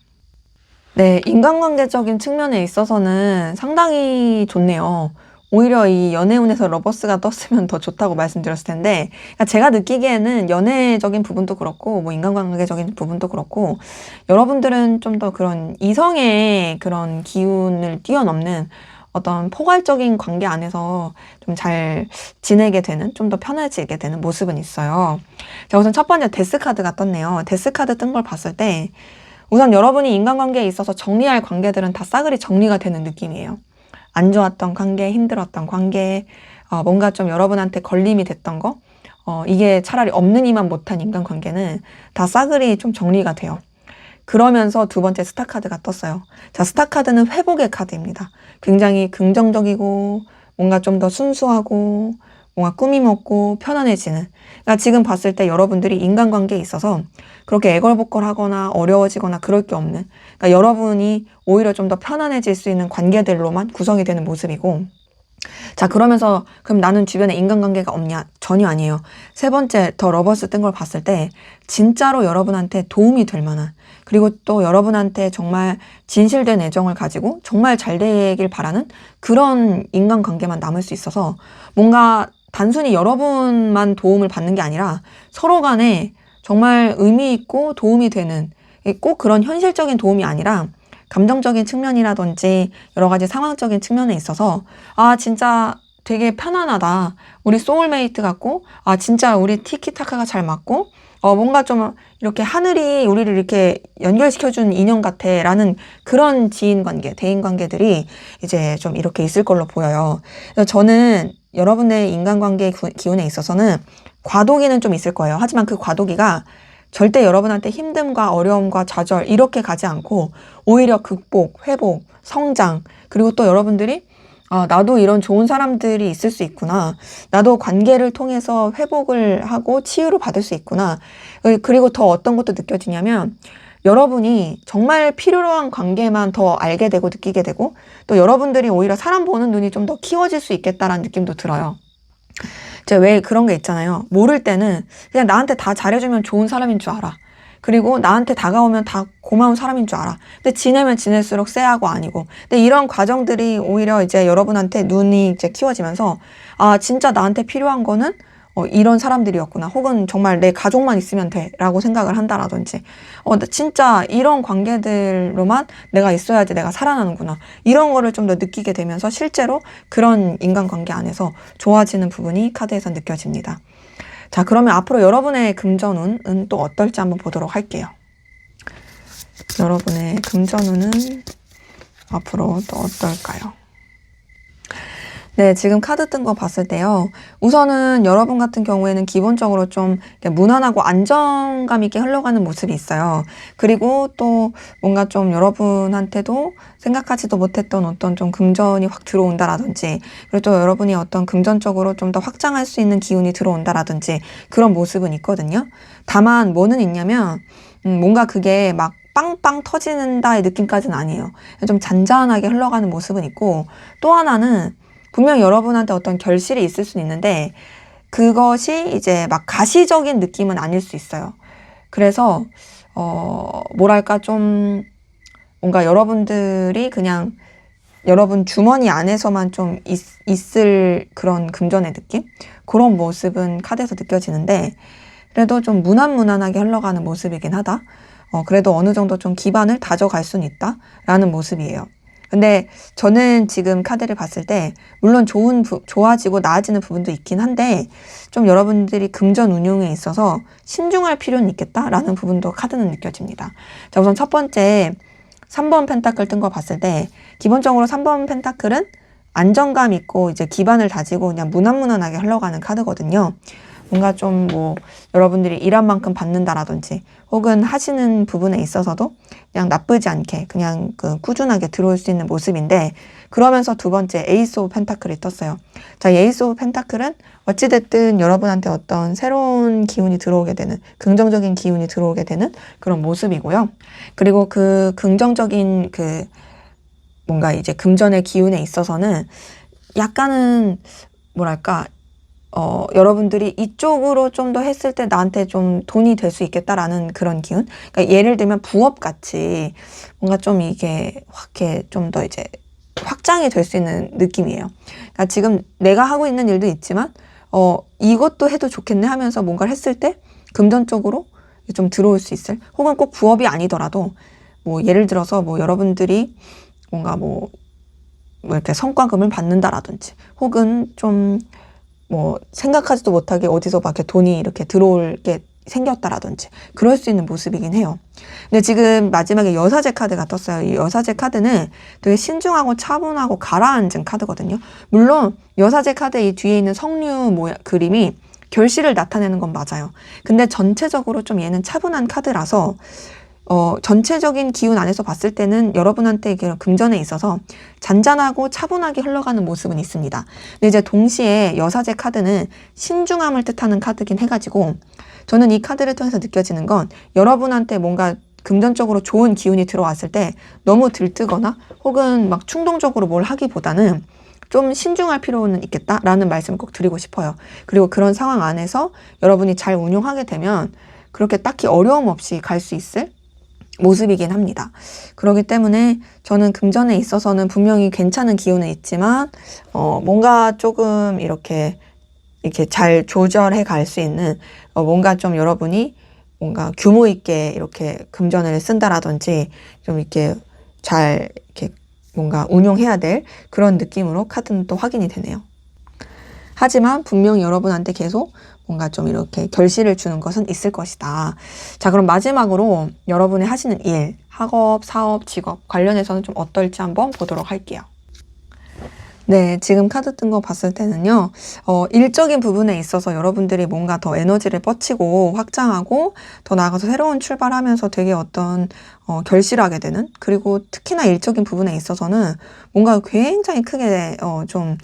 네, 인간관계적인 측면에 있어서는 상당히 좋네요. 오히려 이 연애운에서 러버스가 떴으면 더 좋다고 말씀드렸을 텐데, 그러니까 제가 느끼기에는 연애적인 부분도 그렇고, 뭐 인간관계적인 부분도 그렇고, 여러분들은 좀 더 그런 이성의 그런 기운을 뛰어넘는 어떤 포괄적인 관계 안에서 좀 잘 지내게 되는, 좀 더 편해지게 되는 모습은 있어요. 자, 우선 첫 번째 데스카드가 떴네요. 데스카드 뜬 걸 봤을 때, 우선 여러분이 인간관계에 있어서 정리할 관계들은 다 싸그리 정리가 되는 느낌이에요. 안 좋았던 관계, 힘들었던 관계, 뭔가 좀 여러분한테 걸림이 됐던 거, 이게 차라리 없는 이만 못한 인간관계는 다 싸그리 좀 정리가 돼요. 그러면서 두 번째 스타카드가 떴어요. 자, 스타카드는 회복의 카드입니다. 굉장히 긍정적이고 뭔가 좀 더 순수하고 뭔가 꾸밈 없고 편안해지는, 그러니까 지금 봤을 때 여러분들이 인간관계에 있어서 그렇게 애걸복걸하거나 어려워지거나 그럴 게 없는, 그러니까 여러분이 오히려 좀 더 편안해질 수 있는 관계들로만 구성이 되는 모습이고, 자, 그러면서 그럼 나는 주변에 인간관계가 없냐? 전혀 아니에요. 세 번째, 더 러버스 뜬 걸 봤을 때 진짜로 여러분한테 도움이 될 만한, 그리고 또 여러분한테 정말 진실된 애정을 가지고 정말 잘 되길 바라는 그런 인간관계만 남을 수 있어서, 뭔가 단순히 여러분만 도움을 받는 게 아니라 서로 간에 정말 의미 있고 도움이 되는, 꼭 그런 현실적인 도움이 아니라 감정적인 측면이라든지 여러 가지 상황적인 측면에 있어서, 아, 진짜 되게 편안하다. 우리 소울메이트 같고, 아, 진짜 우리 티키타카가 잘 맞고, 뭔가 좀 이렇게 하늘이 우리를 이렇게 연결시켜준 인연 같아. 라는 그런 지인 관계, 대인 관계들이 이제 좀 이렇게 있을 걸로 보여요. 그래서 저는 여러분의 인간관계 기운에 있어서는 과도기는 좀 있을 거예요. 하지만 그 과도기가 절대 여러분한테 힘듦과 어려움과 좌절 이렇게 가지 않고 오히려 극복, 회복, 성장, 그리고 또 여러분들이 나도 이런 좋은 사람들이 있을 수 있구나. 나도 관계를 통해서 회복을 하고 치유를 받을 수 있구나. 그리고 더 어떤 것도 느껴지냐면, 여러분이 정말 필요로 한 관계만 더 알게 되고 느끼게 되고, 또 여러분들이 오히려 사람 보는 눈이 좀 더 키워질 수 있겠다라는 느낌도 들어요. 제가 왜 그런 게 있잖아요. 모를 때는 그냥 나한테 다 잘해주면 좋은 사람인 줄 알아. 그리고 나한테 다가오면 다 고마운 사람인 줄 알아. 근데 지내면 지낼수록 쎄하고 아니고. 근데 이런 과정들이 오히려 이제 여러분한테 눈이 이제 키워지면서, 아, 진짜 나한테 필요한 거는 이런 사람들이었구나. 혹은 정말 내 가족만 있으면 돼. 라고 생각을 한다라든지. 진짜 이런 관계들로만 내가 있어야지 내가 살아나는구나. 이런 거를 좀 더 느끼게 되면서 실제로 그런 인간관계 안에서 좋아지는 부분이 카드에서 느껴집니다. 자, 그러면 앞으로 여러분의 금전운은 또 어떨지 한번 보도록 할게요. 여러분의 금전운은 앞으로 또 어떨까요? 네, 지금 카드 뜬 거 봤을 때요. 우선은 여러분 같은 경우에는 기본적으로 좀 무난하고 안정감 있게 흘러가는 모습이 있어요. 그리고 또 뭔가 좀 여러분한테도 생각하지도 못했던 어떤 좀 금전이 확 들어온다라든지, 그리고 또 여러분이 어떤 금전적으로 좀 더 확장할 수 있는 기운이 들어온다라든지 그런 모습은 있거든요. 다만 뭐는 있냐면, 뭔가 그게 막 빵빵 터지는다의 느낌까지는 아니에요. 좀 잔잔하게 흘러가는 모습은 있고, 또 하나는 분명 여러분한테 어떤 결실이 있을 수는 있는데 그것이 이제 막 가시적인 느낌은 아닐 수 있어요. 그래서 뭐랄까 좀 뭔가 여러분들이 그냥 여러분 주머니 안에서만 좀 있을 그런 금전의 느낌? 그런 모습은 카드에서 느껴지는데, 그래도 좀 무난무난하게 흘러가는 모습이긴 하다. 그래도 어느 정도 좀 기반을 다져갈 수는 있다. 라는 모습이에요. 근데 저는 지금 카드를 봤을 때 물론 좋아지고 나아지는 부분도 있긴 한데, 좀 여러분들이 금전 운용에 있어서 신중할 필요는 있겠다라는 부분도 카드는 느껴집니다. 자, 우선 첫 번째 3번 펜타클 뜬 거 봤을 때 기본적으로 3번 펜타클은 안정감 있고 이제 기반을 다지고 그냥 무난무난하게 흘러가는 카드거든요. 뭔가 좀 뭐 여러분들이 일한 만큼 받는다라든지 혹은 하시는 부분에 있어서도 그냥 나쁘지 않게 그냥 꾸준하게 들어올 수 있는 모습인데, 그러면서 두 번째 에이스 오브 펜타클이 떴어요. 자, 에이스 오브 펜타클은 어찌됐든 여러분한테 어떤 새로운 기운이 들어오게 되는, 긍정적인 기운이 들어오게 되는 그런 모습이고요. 그리고 그 긍정적인 뭔가 이제 금전의 기운에 있어서는 약간은 뭐랄까 여러분들이 이쪽으로 좀 더 했을 때 나한테 좀 돈이 될 수 있겠다라는 그런 기운? 그러니까 예를 들면 부업같이 뭔가 좀 이게 확 이렇게 좀 더 이제 확장이 될 수 있는 느낌이에요. 그러니까 지금 내가 하고 있는 일도 있지만, 이것도 해도 좋겠네 하면서 뭔가를 했을 때 금전적으로 좀 들어올 수 있을, 혹은 꼭 부업이 아니더라도 뭐 예를 들어서 뭐 여러분들이 뭔가 뭐 이렇게 성과금을 받는다라든지, 혹은 좀 뭐 생각하지도 못하게 어디서 막 이렇게 돈이 이렇게 들어올 게 생겼다라든지 그럴 수 있는 모습이긴 해요. 근데 지금 마지막에 여사제 카드가 떴어요. 이 여사제 카드는 되게 신중하고 차분하고 가라앉은 카드거든요. 물론 여사제 카드 이 뒤에 있는 석류 모양 그림이 결실을 나타내는 건 맞아요. 근데 전체적으로 좀 얘는 차분한 카드라서 전체적인 기운 안에서 봤을 때는 여러분한테 금전에 있어서 잔잔하고 차분하게 흘러가는 모습은 있습니다. 근데 이제 동시에 여사제 카드는 신중함을 뜻하는 카드긴 해가지고, 저는 이 카드를 통해서 느껴지는 건 여러분한테 뭔가 금전적으로 좋은 기운이 들어왔을 때 너무 들뜨거나 혹은 막 충동적으로 뭘 하기보다는 좀 신중할 필요는 있겠다라는 말씀을 꼭 드리고 싶어요. 그리고 그런 상황 안에서 여러분이 잘 운용하게 되면 그렇게 딱히 어려움 없이 갈 수 있을 모습이긴 합니다. 그렇기 때문에 저는 금전에 있어서는 분명히 괜찮은 기운은 있지만 뭔가 조금 이렇게 잘 조절해 갈 수 있는 뭔가 좀 여러분이 뭔가 규모 있게 이렇게 금전을 쓴다라든지 좀 이렇게 잘 이렇게 뭔가 운용해야 될 그런 느낌으로 카드는 또 확인이 되네요. 하지만 분명히 여러분한테 계속 뭔가 좀 이렇게 결실을 주는 것은 있을 것이다. 자, 그럼 마지막으로 여러분이 하시는 일, 학업, 사업, 직업 관련해서는 좀 어떨지 한번 보도록 할게요. 네, 지금 카드 뜬 거 봤을 때는요, 일적인 부분에 있어서 여러분들이 뭔가 더 에너지를 뻗치고 확장하고 더 나아가서 새로운 출발하면서 되게 어떤 결실하게 되는, 그리고 특히나 일적인 부분에 있어서는 뭔가 굉장히 크게 좀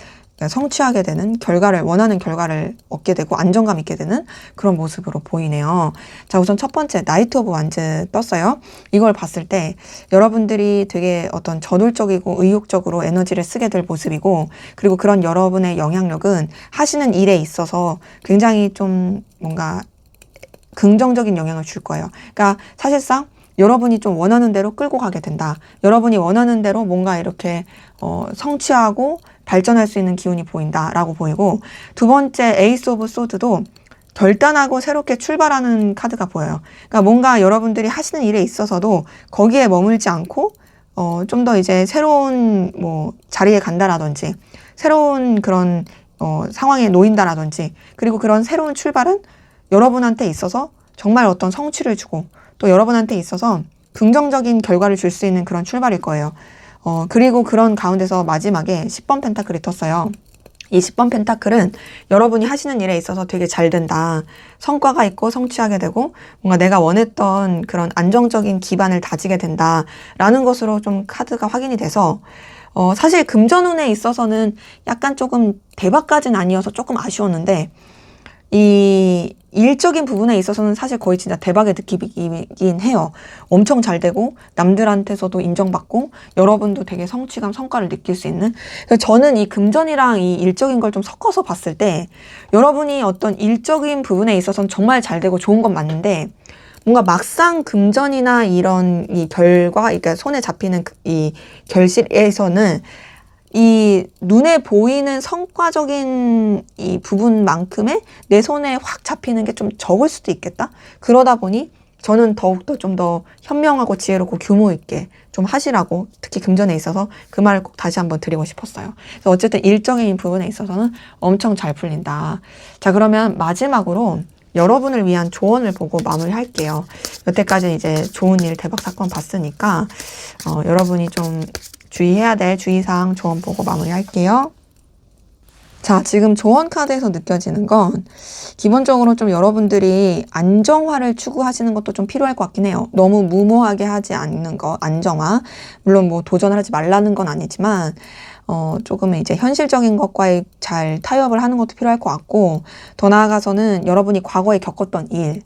성취하게 되는 원하는 결과를 얻게 되고 안정감 있게 되는 그런 모습으로 보이네요. 자, 우선 첫 번째 나이트 오브 완즈 떴어요. 이걸 봤을 때 여러분들이 되게 어떤 저돌적이고 의욕적으로 에너지를 쓰게 될 모습이고, 그리고 그런 여러분의 영향력은 하시는 일에 있어서 굉장히 좀 뭔가 긍정적인 영향을 줄 거예요. 그러니까 사실상 여러분이 좀 원하는 대로 끌고 가게 된다. 여러분이 원하는 대로 뭔가 이렇게 성취하고 발전할 수 있는 기운이 보인다라고 보이고, 두 번째 에이스 오브 소드도 결단하고 새롭게 출발하는 카드가 보여요. 그러니까 뭔가 여러분들이 하시는 일에 있어서도 거기에 머물지 않고 좀 더 이제 새로운 뭐 자리에 간다라든지 새로운 그런 상황에 놓인다라든지, 그리고 그런 새로운 출발은 여러분한테 있어서 정말 어떤 성취를 주고 또 여러분한테 있어서 긍정적인 결과를 줄 수 있는 그런 출발일 거예요. 그리고 그런 가운데서 마지막에 10번 펜타클이 떴어요. 이 10번 펜타클은 여러분이 하시는 일에 있어서 되게 잘 된다. 성과가 있고 성취하게 되고 뭔가 내가 원했던 그런 안정적인 기반을 다지게 된다라는 것으로 좀 카드가 확인이 돼서 사실 금전운에 있어서는 약간 조금 대박까지는 아니어서 조금 아쉬웠는데, 이 일적인 부분에 있어서는 사실 거의 진짜 대박의 느낌이긴 해요. 엄청 잘 되고 남들한테서도 인정받고 여러분도 되게 성취감, 성과를 느낄 수 있는. 그래서 저는 이 금전이랑 이 일적인 걸 좀 섞어서 봤을 때 여러분이 어떤 일적인 부분에 있어서는 정말 잘 되고 좋은 건 맞는데, 뭔가 막상 금전이나 이런 이 결과, 그러니까 손에 잡히는 이 결실에서는 이 눈에 보이는 성과적인 이 부분만큼의 내 손에 확 잡히는 게 좀 적을 수도 있겠다. 그러다 보니 저는 더욱더 좀 더 현명하고 지혜롭고 규모 있게 좀 하시라고, 특히 금전에 있어서 그 말을 꼭 다시 한번 드리고 싶었어요. 그래서 어쨌든 일적인 부분에 있어서는 엄청 잘 풀린다. 자, 그러면 마지막으로 여러분을 위한 조언을 보고 마무리할게요. 여태까지 이제 좋은 일, 대박 사건 봤으니까 여러분이 좀 주의해야 될 주의사항 조언 보고 마무리할게요. 자, 지금 조언 카드에서 느껴지는 건 기본적으로 좀 여러분들이 안정화를 추구하시는 것도 좀 필요할 것 같긴 해요. 너무 무모하게 하지 않는 거, 안정화. 물론 뭐 도전을 하지 말라는 건 아니지만 조금 이제 현실적인 것과의 잘 타협을 하는 것도 필요할 것 같고, 더 나아가서는 여러분이 과거에 겪었던 일,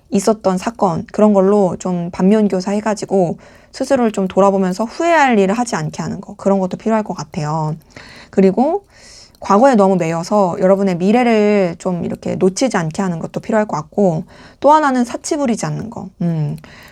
있었던 사건, 그런 걸로 좀 반면교사 해가지고 스스로를 좀 돌아보면서 후회할 일을 하지 않게 하는 거, 그런 것도 필요할 것 같아요. 그리고 과거에 너무 매여서 여러분의 미래를 좀 이렇게 놓치지 않게 하는 것도 필요할 것 같고, 또 하나는 사치 부리지 않는 거.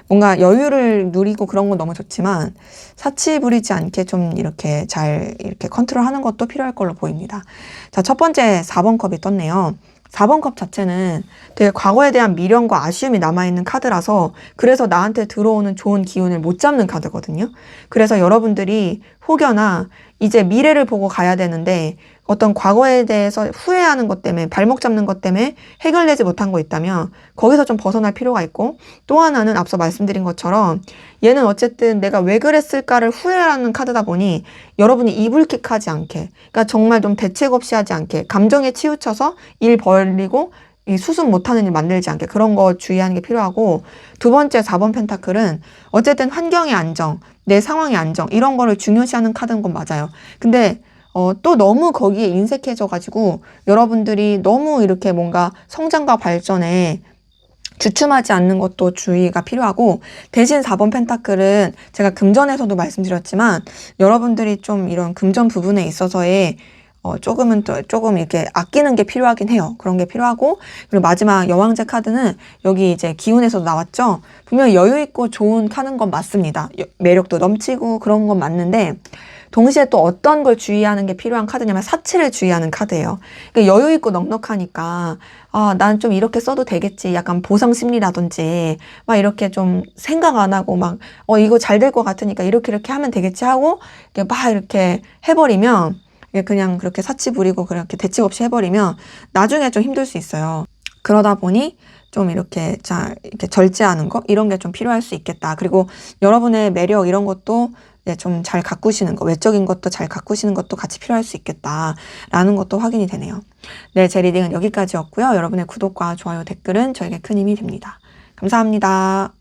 뭔가 여유를 누리고 그런 건 너무 좋지만 사치 부리지 않게 좀 이렇게 잘 이렇게 컨트롤하는 것도 필요할 걸로 보입니다. 자, 첫 번째 4번 컵이 떴네요. 4번 컵 자체는 되게 과거에 대한 미련과 아쉬움이 남아있는 카드라서, 그래서 나한테 들어오는 좋은 기운을 못 잡는 카드거든요. 그래서 여러분들이 혹여나 이제 미래를 보고 가야 되는데 어떤 과거에 대해서 후회하는 것 때문에, 발목 잡는 것 때문에 해결되지 못한 거 있다면 거기서 좀 벗어날 필요가 있고, 또 하나는 앞서 말씀드린 것처럼 얘는 어쨌든 내가 왜 그랬을까를 후회하는 카드다 보니 여러분이 이불킥하지 않게, 그러니까 정말 좀 대책 없이 하지 않게, 감정에 치우쳐서 일 벌리고 이 수습 못하는 일 만들지 않게, 그런 거 주의하는 게 필요하고, 두 번째 4번 펜타클은 어쨌든 환경의 안정, 내 상황의 안정, 이런 거를 중요시하는 카드인 건 맞아요. 근데 또 너무 거기에 인색해져가지고 여러분들이 너무 이렇게 뭔가 성장과 발전에 주춤하지 않는 것도 주의가 필요하고, 대신 4번 펜타클은 제가 금전에서도 말씀드렸지만 여러분들이 좀 이런 금전 부분에 있어서의 조금 이렇게 아끼는 게 필요하긴 해요. 그런 게 필요하고, 그리고 마지막 여왕제 카드는 여기 이제 기운에서도 나왔죠. 분명히 여유 있고 좋은 카드인 건 맞습니다. 매력도 넘치고 그런 건 맞는데, 동시에 또 어떤 걸 주의하는 게 필요한 카드냐면 사치를 주의하는 카드예요. 그러니까 여유 있고 넉넉하니까 난 좀 이렇게 써도 되겠지. 약간 보상 심리라든지 막 이렇게 좀 생각 안 하고 막 이거 잘 될 것 같으니까 이렇게 하면 되겠지 하고 막 이렇게 해버리면, 그냥 그렇게 사치 부리고 그렇게 대책 없이 해버리면 나중에 좀 힘들 수 있어요. 그러다 보니 좀 이렇게 절제하는 거 이런 게 좀 필요할 수 있겠다. 그리고 여러분의 매력 이런 것도 좀 잘 가꾸시는 거, 외적인 것도 잘 가꾸시는 것도 같이 필요할 수 있겠다라는 것도 확인이 되네요. 네, 제 리딩은 여기까지였고요. 여러분의 구독과 좋아요, 댓글은 저에게 큰 힘이 됩니다. 감사합니다.